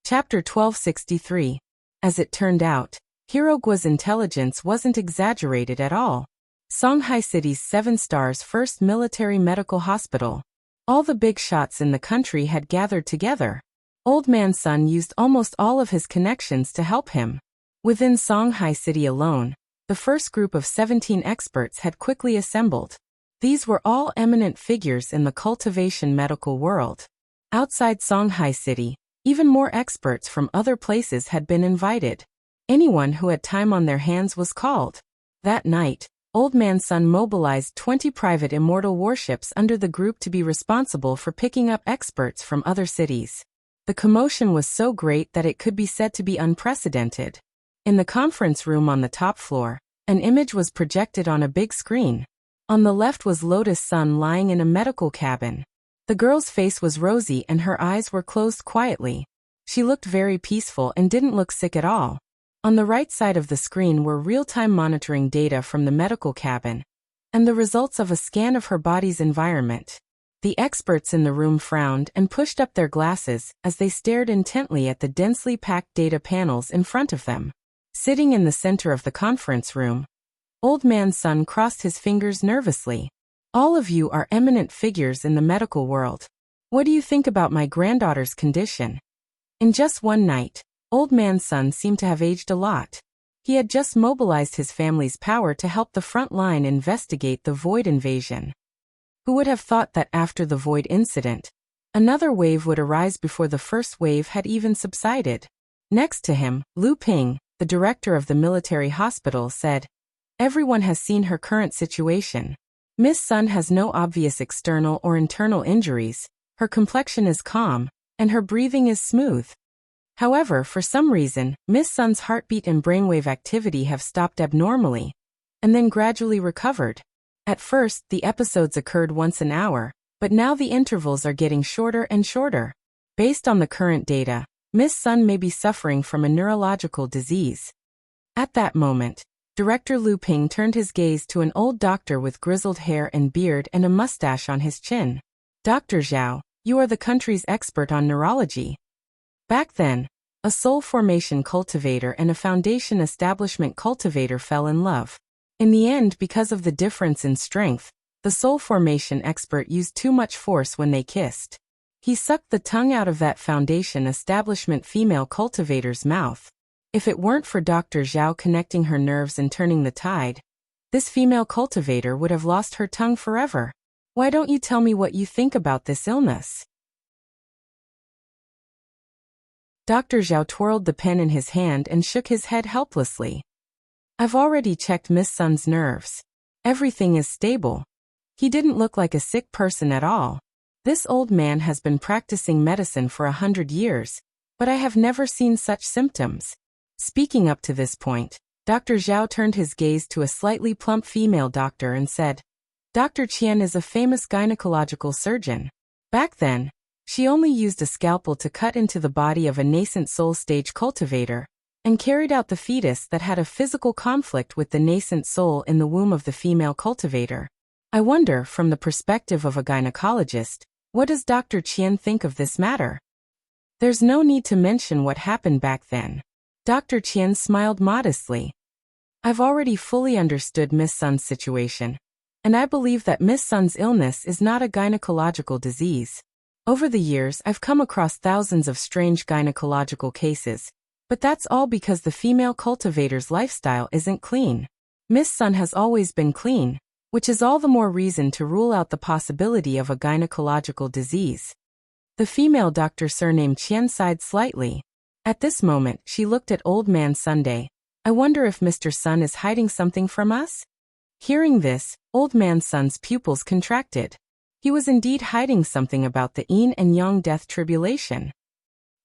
Chapter 1263. As it turned out, Hirogua's intelligence wasn't exaggerated at all. Songhai City's 7 stars first military medical hospital. All the big shots in the country had gathered together. Old Man Sun used almost all of his connections to help him. Within Songhai City alone, the first group of 17 experts had quickly assembled. These were all eminent figures in the cultivation medical world. Outside Songhai City, even more experts from other places had been invited. Anyone who had time on their hands was called. That night, Old Man Sun mobilized 20 private immortal warships under the group to be responsible for picking up experts from other cities. The commotion was so great that it could be said to be unprecedented. In the conference room on the top floor, an image was projected on a big screen. On the left was Lotus Sun lying in a medical cabin. The girl's face was rosy and her eyes were closed quietly. She looked very peaceful and didn't look sick at all. On the right side of the screen were real-time monitoring data from the medical cabin and the results of a scan of her body's environment. The experts in the room frowned and pushed up their glasses as they stared intently at the densely packed data panels in front of them. Sitting in the center of the conference room, Old Man Sun crossed his fingers nervously. All of you are eminent figures in the medical world. What do you think about my granddaughter's condition? In just one night, Old Man Sun seemed to have aged a lot. He had just mobilized his family's power to help the front line investigate the Void invasion. Who would have thought that after the Void incident, another wave would arise before the first wave had even subsided? Next to him, Lu Ping, the director of the military hospital, said, "Everyone has seen her current situation. Miss Sun has no obvious external or internal injuries, her complexion is calm, and her breathing is smooth. However, for some reason, Miss Sun's heartbeat and brainwave activity have stopped abnormally, and then gradually recovered. At first, the episodes occurred once an hour, but now the intervals are getting shorter and shorter. Based on the current data, Miss Sun may be suffering from a neurological disease. At that moment, Director Lu Ping turned his gaze to an old doctor with grizzled hair and beard and a mustache on his chin. Dr. Zhao, you are the country's expert on neurology. Back then, a soul formation cultivator and a foundation establishment cultivator fell in love. In the end, because of the difference in strength, the soul formation expert used too much force when they kissed. He sucked the tongue out of that foundation establishment female cultivator's mouth. If it weren't for Dr. Zhao connecting her nerves and turning the tide, this female cultivator would have lost her tongue forever. Why don't you tell me what you think about this illness? Dr. Zhao twirled the pen in his hand and shook his head helplessly. I've already checked Miss Sun's nerves. Everything is stable. He didn't look like a sick person at all. This old man has been practicing medicine for 100 years, but I have never seen such symptoms. Speaking up to this point, Dr. Zhao turned his gaze to a slightly plump female doctor and said, Dr. Qian is a famous gynecological surgeon. Back then, she only used a scalpel to cut into the body of a nascent soul stage cultivator, and carried out the fetus that had a physical conflict with the nascent soul in the womb of the female cultivator. I wonder, from the perspective of a gynecologist, what does Dr. Qian think of this matter? There's no need to mention what happened back then. Dr. Qian smiled modestly. I've already fully understood Miss Sun's situation, and I believe that Miss Sun's illness is not a gynecological disease. Over the years, I've come across thousands of strange gynecological cases, but that's all because the female cultivator's lifestyle isn't clean. Miss Sun has always been clean, which is all the more reason to rule out the possibility of a gynecological disease. The female doctor surnamed Qian sighed slightly. At this moment, she looked at Old Man Sunday. I wonder if Mr. Sun is hiding something from us? Hearing this, Old Man Sun's pupils contracted. He was indeed hiding something about the yin and yang death tribulation.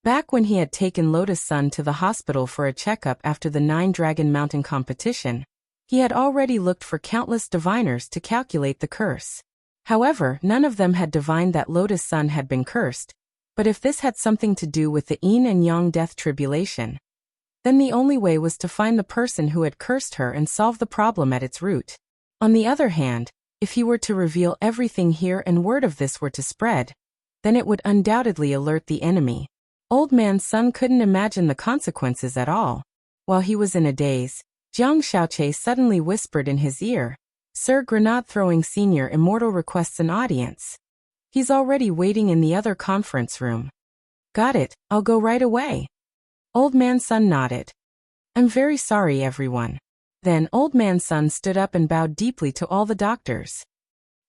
Back when he had taken Lotus Sun to the hospital for a checkup after the 9-Dragon Mountain competition, he had already looked for countless diviners to calculate the curse. However, none of them had divined that Lotus Sun had been cursed, but if this had something to do with the yin and yang death tribulation, then the only way was to find the person who had cursed her and solve the problem at its root. On the other hand, if he were to reveal everything here and word of this were to spread, then it would undoubtedly alert the enemy. Old Man Sun couldn't imagine the consequences at all. While he was in a daze, Jiang Xiaoche suddenly whispered in his ear, Sir Grenade-throwing Senior Immortal requests an audience. He's already waiting in the other conference room. Got it, I'll go right away. Old Man Sun nodded. I'm very sorry, everyone. Then Old Man Sun stood up and bowed deeply to all the doctors.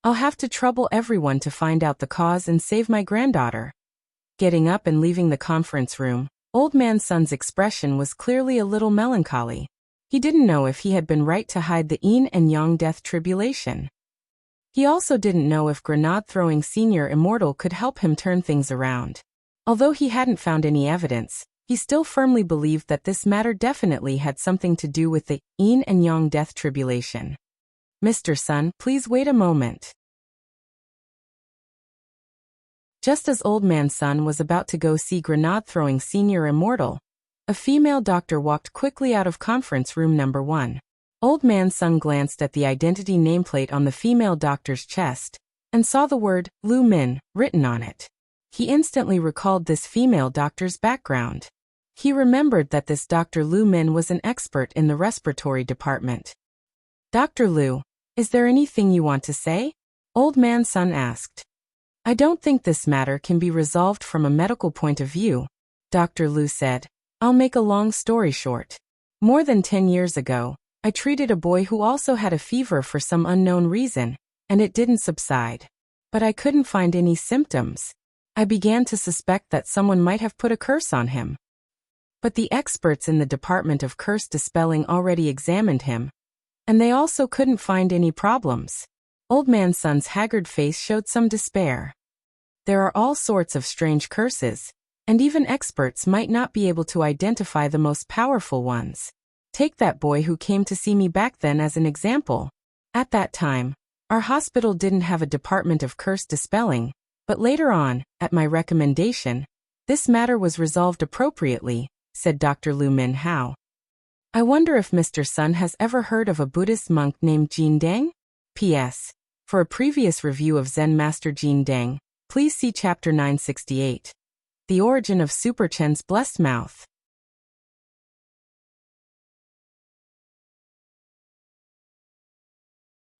I'll have to trouble everyone to find out the cause and save my granddaughter. Getting up and leaving the conference room, Old Man Sun's expression was clearly a little melancholy. He didn't know if he had been right to hide the yin and yang death tribulation. He also didn't know if Grenade-throwing Senior Immortal could help him turn things around. Although he hadn't found any evidence, he still firmly believed that this matter definitely had something to do with the yin and yang death tribulation. Mr. Sun, please wait a moment. Just as Old Man Sun was about to go see Grenade-throwing Senior Immortal, a female doctor walked quickly out of conference room number 1. Old Man Sun glanced at the identity nameplate on the female doctor's chest, and saw the word, Lu Min, written on it. He instantly recalled this female doctor's background. He remembered that this Dr. Lu Min was an expert in the respiratory department. Dr. Lu, is there anything you want to say? Old Man Sun asked. I don't think this matter can be resolved from a medical point of view, Dr. Lu said. I'll make a long story short. More than 10 years ago, I treated a boy who also had a fever for some unknown reason, and it didn't subside. But I couldn't find any symptoms. I began to suspect that someone might have put a curse on him. But the experts in the Department of Curse Dispelling already examined him, and they also couldn't find any problems. Old Man Sun's haggard face showed some despair. There are all sorts of strange curses, and even experts might not be able to identify the most powerful ones. Take that boy who came to see me back then as an example. At that time, our hospital didn't have a department of curse dispelling, but later on, at my recommendation, this matter was resolved appropriately, said Dr. Lu Min Hao. I wonder if Mr. Sun has ever heard of a Buddhist monk named Jin Deng? P.S. For a previous review of Zen Master Jin Deng, please see Chapter 968. The Origin of Super Chen's Blessed Mouth.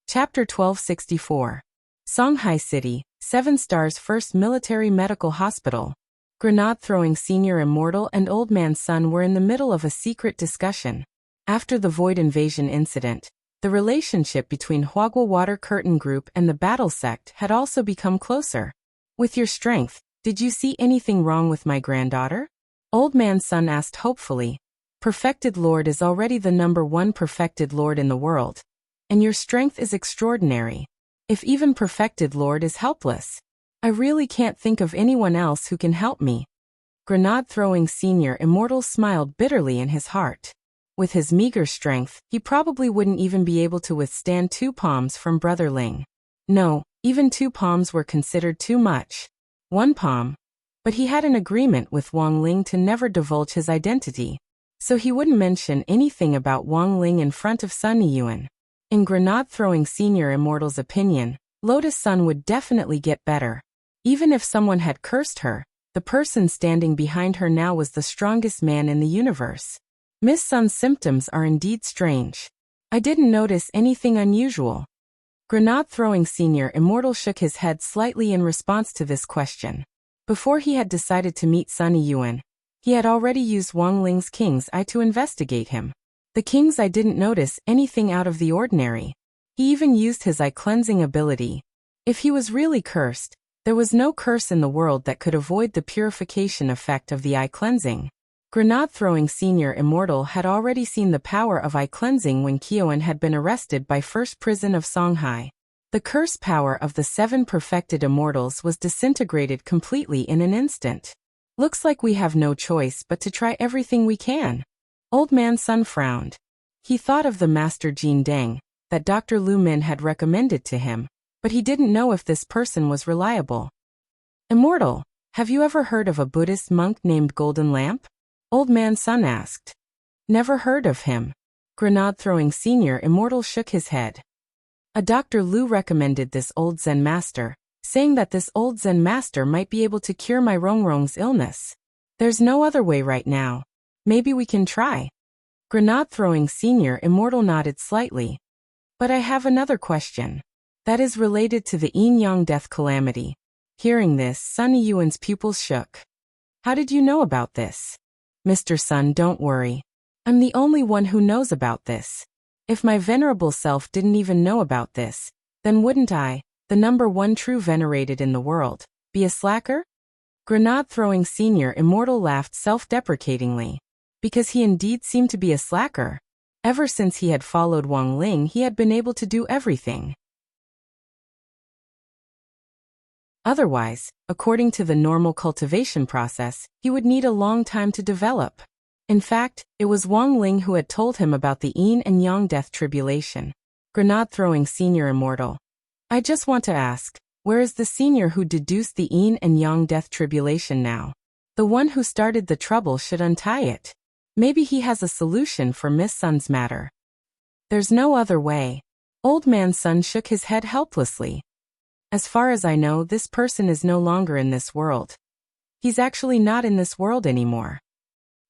Chapter 1264. Songhai City, 7 Stars First Military Medical Hospital. Grenade-throwing Senior Immortal and Old Man Sun were in the middle of a secret discussion. After the Void Invasion incident, the relationship between Huagua Water Curtain Group and the Battle Sect had also become closer. With your strength, did you see anything wrong with my granddaughter? Old Man Sun asked hopefully. Perfected Lord is already the #1 perfected Lord in the world. And your strength is extraordinary. If even Perfected Lord is helpless, I really can't think of anyone else who can help me. Grenade-throwing Senior Immortal smiled bitterly in his heart. With his meager strength, he probably wouldn't even be able to withstand 2 palms from Brother Ling. No, even 2 palms were considered too much. 1 palm. But he had an agreement with Wang Ling to never divulge his identity, so he wouldn't mention anything about Wang Ling in front of Sun Yiyuan. In Grenade-throwing Senior Immortal's opinion, Lotus Sun would definitely get better. Even if someone had cursed her, the person standing behind her now was the strongest man in the universe. Miss Sun's symptoms are indeed strange. I didn't notice anything unusual. Grenade-throwing Senior Immortal shook his head slightly in response to this question. Before he had decided to meet Sun Yiyuan, he had already used Wang Ling's King's Eye to investigate him. The King's Eye didn't notice anything out of the ordinary. He even used his eye cleansing ability. If he was really cursed, there was no curse in the world that could avoid the purification effect of the eye cleansing. Grenade-throwing Senior Immortal had already seen the power of eye cleansing when Kyoan had been arrested by First Prison of Songhai. The curse power of the 7 perfected immortals was disintegrated completely in an instant. Looks like we have no choice but to try everything we can. Old Man Sun frowned. He thought of the Master Jin Deng, that Dr. Lu Min had recommended to him, but he didn't know if this person was reliable. Immortal, have you ever heard of a Buddhist monk named Golden Lamp? Old Man Sun asked. Never heard of him. Grenade-throwing Senior Immortal shook his head. A Dr. Lu recommended this old Zen master, saying that this old Zen master might be able to cure my Rongrong's illness. There's no other way right now. Maybe we can try. Grenade-throwing Senior Immortal nodded slightly. But I have another question. That is related to the yin-yang death calamity. Hearing this, Sun Yiyuan's pupils shook. How did you know about this? Mr. Sun, don't worry. I'm the only one who knows about this. If my venerable self didn't even know about this, then wouldn't I, the #1 true venerated in the world, be a slacker? Grenade-throwing Senior Immortal laughed self-deprecatingly. Because he indeed seemed to be a slacker. Ever since he had followed Wang Ling, he had been able to do everything. Otherwise, according to the normal cultivation process, he would need a long time to develop. In fact, it was Wang Ling who had told him about the yin and yang death tribulation. Grenade-throwing Senior Immortal. I just want to ask, where is the senior who deduced the yin and yang death tribulation now? The one who started the trouble should untie it. Maybe he has a solution for Miss Sun's matter. There's no other way. Old Man Sun shook his head helplessly. As far as I know, this person is no longer in this world. He's actually not in this world anymore.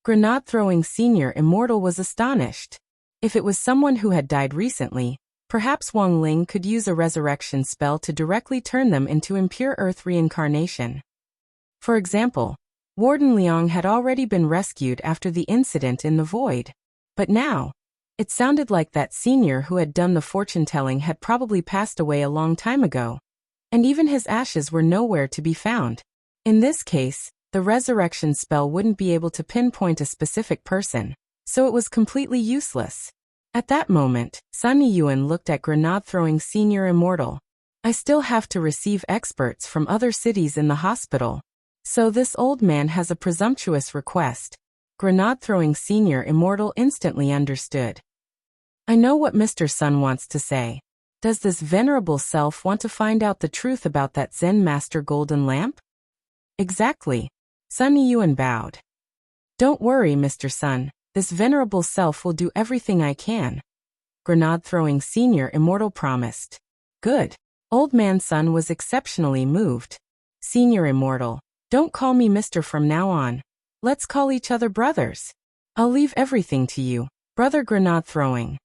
Grenade-throwing Senior Immortal was astonished. If it was someone who had died recently, perhaps Wang Ling could use a resurrection spell to directly turn them into impure earth reincarnation. For example, Warden Liang had already been rescued after the incident in the void. But now, it sounded like that senior who had done the fortune-telling had probably passed away a long time ago. And even his ashes were nowhere to be found. In this case, the resurrection spell wouldn't be able to pinpoint a specific person, so it was completely useless. At that moment, Sun Yiyuan looked at Grenade-throwing Senior Immortal. I still have to receive experts from other cities in the hospital. So this old man has a presumptuous request. Grenade-throwing senior immortal instantly understood. I know what Mr. Sun wants to say. Does this venerable self want to find out the truth about that Zen master golden lamp? Exactly. Sun Yuan bowed. Don't worry, Mr. Sun. This venerable self will do everything I can. Grenade-throwing senior immortal promised. Good. Old man Sun was exceptionally moved. Senior immortal, don't call me Mr. from now on. Let's call each other brothers. I'll leave everything to you, brother Grenade-throwing.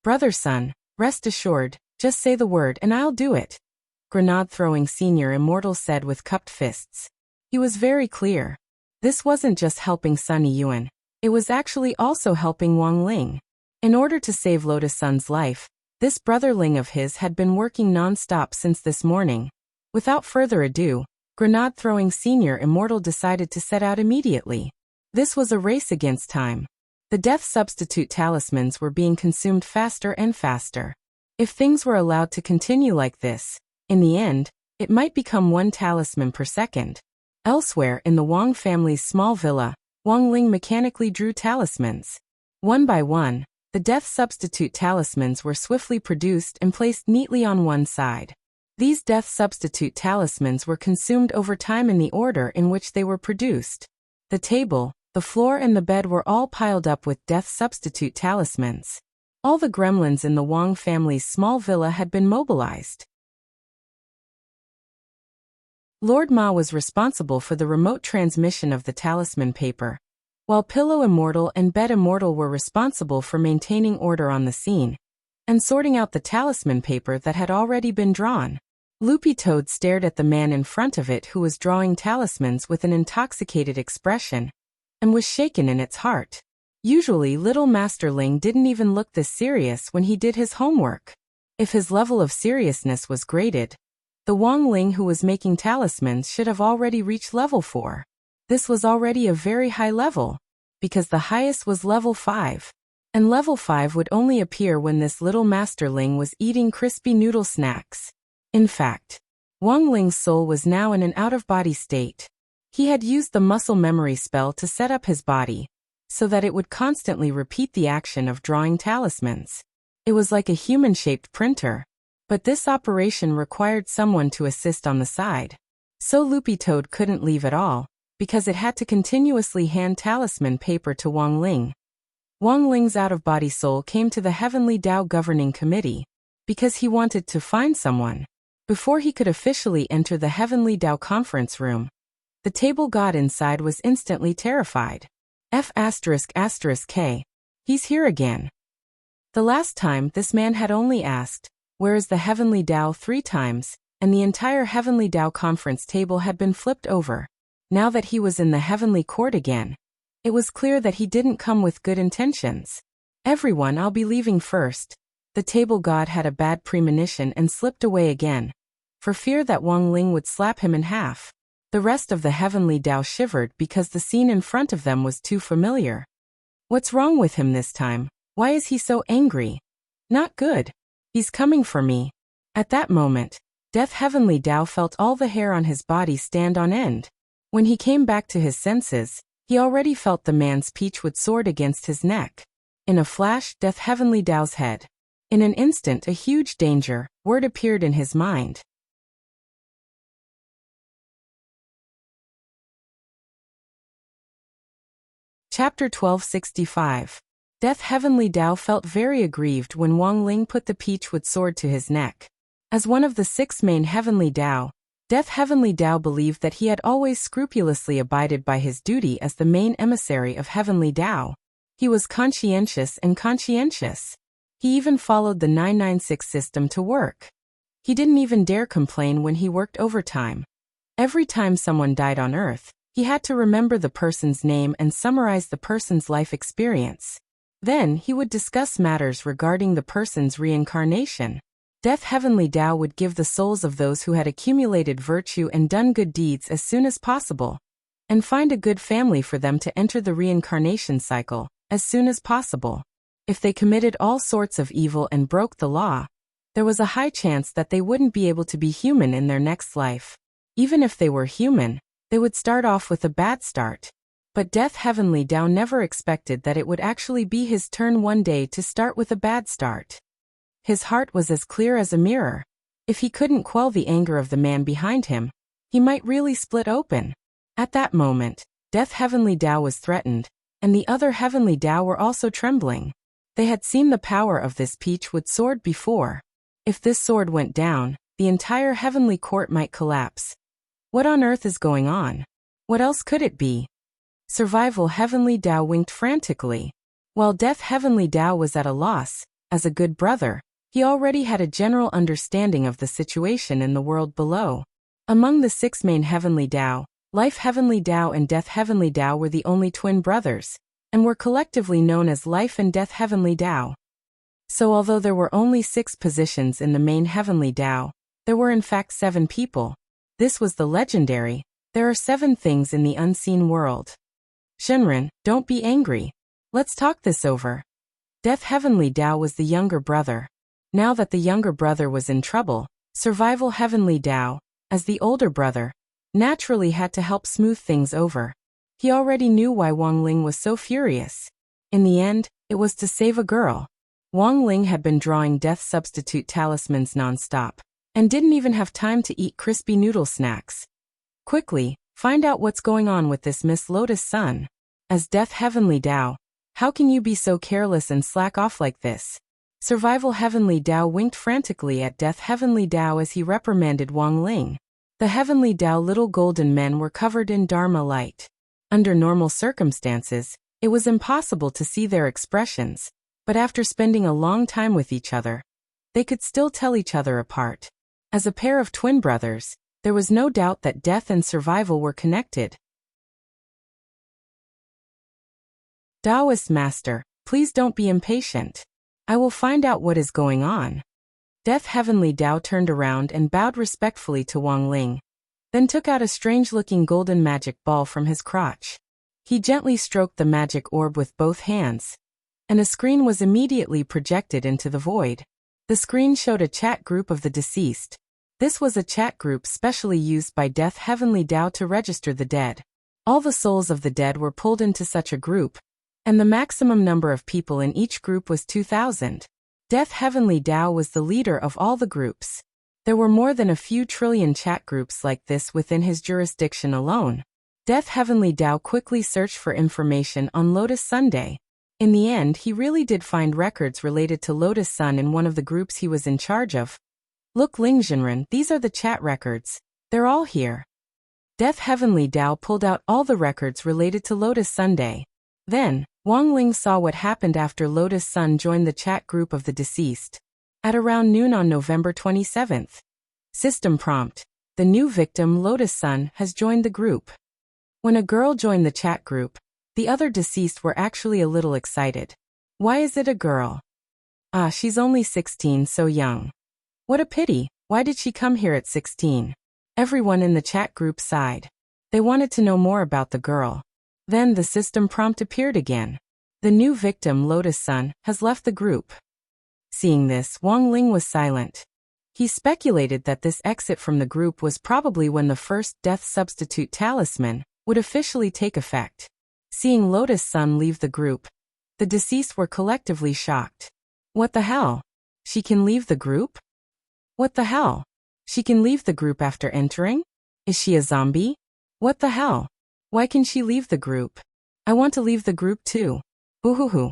Brother Sun, rest assured, just say the word and I'll do it. Grenade-throwing senior immortal said with cupped fists. He was very clear. This wasn't just helping Sun Yuan. It was actually also helping Wang Ling. In order to save Lotus Sun's life, this brotherling of his had been working non-stop since this morning. Without further ado, Grenade-throwing senior immortal decided to set out immediately. This was a race against time. The death substitute talismans were being consumed faster and faster. If things were allowed to continue like this, in the end, it might become 1 talisman per second. Elsewhere in the Wang family's small villa, Wang Ling mechanically drew talismans. One by one, the death substitute talismans were swiftly produced and placed neatly on one side. These death substitute talismans were consumed over time in the order in which they were produced. The table, the floor and the bed were all piled up with death substitute talismans. All the gremlins in the Wang family's small villa had been mobilized. Lord Ma was responsible for the remote transmission of the talisman paper, while Pillow Immortal and Bed Immortal were responsible for maintaining order on the scene and sorting out the talisman paper that had already been drawn. Loopy Toad stared at the man in front of it who was drawing talismans with an intoxicated expression and was shaken in its heart. Usually Little Master Ling didn't even look this serious when he did his homework. If his level of seriousness was graded, the Wang Ling who was making talismans should have already reached level 4. This was already a very high level, because the highest was level 5. And level 5 would only appear when this Little Master Ling was eating crispy noodle snacks. In fact, Wang Ling's soul was now in an out-of-body state. He had used the muscle memory spell to set up his body, so that it would constantly repeat the action of drawing talismans. It was like a human-shaped printer. But this operation required someone to assist on the side. So Loopy Toad couldn't leave at all, because it had to continuously hand talisman paper to Wang Ling. Wang Ling's out-of-body soul came to the Heavenly Tao Governing Committee, because he wanted to find someone. Before he could officially enter the Heavenly Tao conference room, the table god inside was instantly terrified. F***K. He's here again. The last time this man had only asked, "Where is the Heavenly Tao?" 3 times, and the entire Heavenly Tao conference table had been flipped over. Now that he was in the Heavenly Court again, it was clear that he didn't come with good intentions. Everyone, I'll be leaving first. The table god had a bad premonition and slipped away again, for fear that Wang Ling would slap him in half. The rest of the Heavenly Tao shivered because the scene in front of them was too familiar. What's wrong with him this time? Why is he so angry? Not good. He's coming for me. At that moment, Death Heavenly Tao felt all the hair on his body stand on end. When he came back to his senses, he already felt the man's peachwood sword against his neck. In a flash, Death Heavenly Tao's head. In an instant, a huge danger word appeared in his mind. Chapter 1265. Death Heavenly Tao felt very aggrieved when Wang Ling put the peachwood sword to his neck. As one of the 6 main Heavenly Tao, Death Heavenly Tao believed that he had always scrupulously abided by his duty as the main emissary of Heavenly Tao. He was conscientious and conscientious. He even followed the 996 system to work. He didn't even dare complain when he worked overtime. Every time someone died on Earth, he had to remember the person's name and summarize the person's life experience. Then he would discuss matters regarding the person's reincarnation. Death Heavenly Tao would give the souls of those who had accumulated virtue and done good deeds as soon as possible, and find a good family for them to enter the reincarnation cycle as soon as possible. If they committed all sorts of evil and broke the law, there was a high chance that they wouldn't be able to be human in their next life. Even if they were human, they would start off with a bad start. But Death Heavenly Tao never expected that it would actually be his turn one day to start with a bad start. His heart was as clear as a mirror. If he couldn't quell the anger of the man behind him, he might really split open. At that moment, Death Heavenly Tao was threatened, and the other Heavenly Tao were also trembling. They had seen the power of this peach-wood sword before. If this sword went down, the entire heavenly court might collapse. What on earth is going on? What else could it be? Survival Heavenly Tao winked frantically. While Death Heavenly Tao was at a loss, as a good brother, he already had a general understanding of the situation in the world below. Among the 6 main Heavenly Tao, Life Heavenly Tao and Death Heavenly Tao were the only twin brothers, and were collectively known as Life and Death Heavenly Tao. So although there were only 6 positions in the main Heavenly Tao, there were in fact 7 people. This was the legendary, there are 7 things in the unseen world. Shenren, don't be angry. Let's talk this over. Death Heavenly Tao was the younger brother. Now that the younger brother was in trouble, Survival Heavenly Tao, as the older brother, naturally had to help smooth things over. He already knew why Wang Ling was so furious. In the end, it was to save a girl. Wang Ling had been drawing death substitute talismans non-stop, and didn't even have time to eat crispy noodle snacks. Quickly, find out what's going on with this Miss Lotus Sun. As Death Heavenly Tao, how can you be so careless and slack off like this? Survival Heavenly Tao winked frantically at Death Heavenly Tao as he reprimanded Wang Ling. The Heavenly Tao little golden men were covered in Dharma light. Under normal circumstances, it was impossible to see their expressions, but after spending a long time with each other, they could still tell each other apart. As a pair of twin brothers, there was no doubt that death and survival were connected. Taoist Master, please don't be impatient. I will find out what is going on. Death Heavenly Tao turned around and bowed respectfully to Wang Ling, then took out a strange-looking golden magic ball from his crotch. He gently stroked the magic orb with both hands, and a screen was immediately projected into the void. The screen showed a chat group of the deceased. This was a chat group specially used by Death Heavenly Tao to register the dead. All the souls of the dead were pulled into such a group, and the maximum number of people in each group was 2,000. Death Heavenly Tao was the leader of all the groups. There were more than a few trillion chat groups like this within his jurisdiction alone. Death Heavenly Tao quickly searched for information on Lotus Sunday. In the end, he really did find records related to Lotus Sun in one of the groups he was in charge of. Look, Ling Jinren, these are the chat records. They're all here. Death Heavenly Tao pulled out all the records related to Lotus Sunday. Then, Wang Ling saw what happened after Lotus Sun joined the chat group of the deceased. At around noon on November 27th. System prompt. The new victim Lotus Sun has joined the group. When a girl joined the chat group, the other deceased were actually a little excited. Why is it a girl? Ah, she's only 16, so young. What a pity, why did she come here at 16? Everyone in the chat group sighed. They wanted to know more about the girl. Then the system prompt appeared again. The new victim Lotus Sun has left the group. Seeing this, Wang Ling was silent. He speculated that this exit from the group was probably when the first death substitute talisman would officially take effect. Seeing Lotus Sun leave the group, the deceased were collectively shocked. What the hell? She can leave the group? What the hell? She can leave the group after entering? Is she a zombie? What the hell? Why can she leave the group? I want to leave the group too. Boo-hoo-hoo.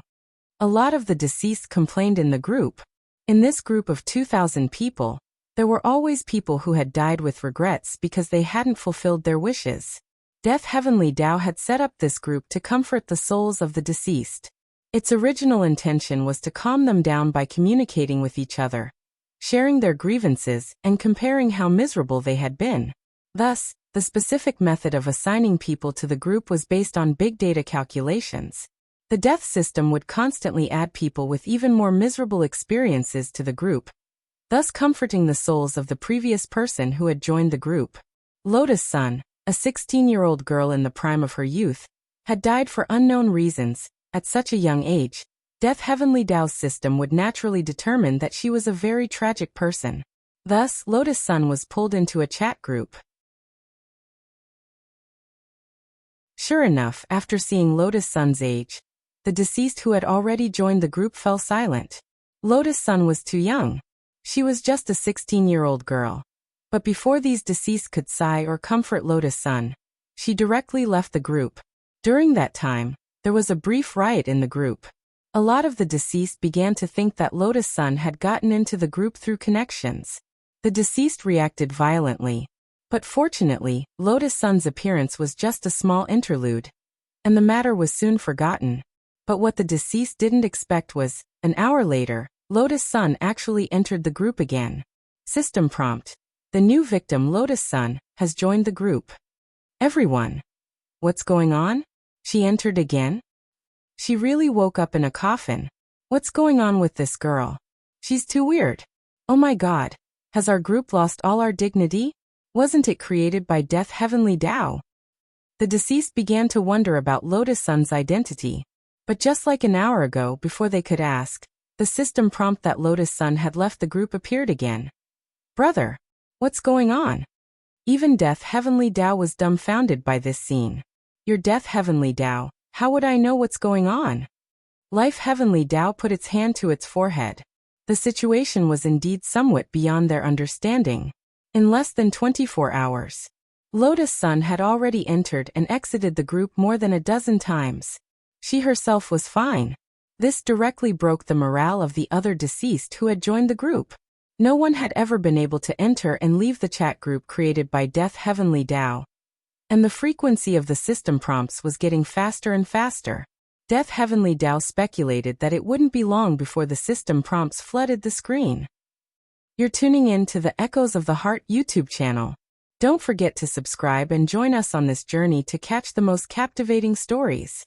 A lot of the deceased complained in the group. In this group of 2,000 people, there were always people who had died with regrets because they hadn't fulfilled their wishes. Death Heavenly Tao had set up this group to comfort the souls of the deceased. Its original intention was to calm them down by communicating with each other, sharing their grievances, and comparing how miserable they had been. Thus, the specific method of assigning people to the group was based on big data calculations. The death system would constantly add people with even more miserable experiences to the group, thus comforting the souls of the previous person who had joined the group. Lotus Sun, a 16-year-old girl in the prime of her youth, had died for unknown reasons. At such a young age, Death Heavenly Tao's system would naturally determine that she was a very tragic person. Thus, Lotus Sun was pulled into a chat group. Sure enough, after seeing Lotus Sun's age, the deceased who had already joined the group fell silent. Lotus Sun was too young. She was just a 16-year-old girl. But before these deceased could sigh or comfort Lotus Sun, she directly left the group. During that time, there was a brief riot in the group. A lot of the deceased began to think that Lotus Sun had gotten into the group through connections. The deceased reacted violently. But fortunately, Lotus Sun's appearance was just a small interlude, and the matter was soon forgotten. But what the deceased didn't expect was, an hour later, Lotus Sun actually entered the group again. System prompt. The new victim Lotus Sun has joined the group. Everyone. What's going on? She entered again? She really woke up in a coffin. What's going on with this girl? She's too weird. Oh my god. Has our group lost all our dignity? Wasn't it created by Death Heavenly Tao? The deceased began to wonder about Lotus Sun's identity. But just like an hour ago, before they could ask, the system prompt that Lotus Sun had left the group appeared again. Brother, what's going on? Even Death Heavenly Tao was dumbfounded by this scene. You're Death Heavenly Tao, how would I know what's going on? Life Heavenly Tao put its hand to its forehead. The situation was indeed somewhat beyond their understanding. In less than 24 hours, Lotus Sun had already entered and exited the group more than a dozen times. She herself was fine. This directly broke the morale of the other deceased who had joined the group. No one had ever been able to enter and leave the chat group created by Death Heavenly Tao. And the frequency of the system prompts was getting faster and faster. Death Heavenly Tao speculated that it wouldn't be long before the system prompts flooded the screen. You're tuning in to the Echoes of the Heart YouTube channel. Don't forget to subscribe and join us on this journey to catch the most captivating stories.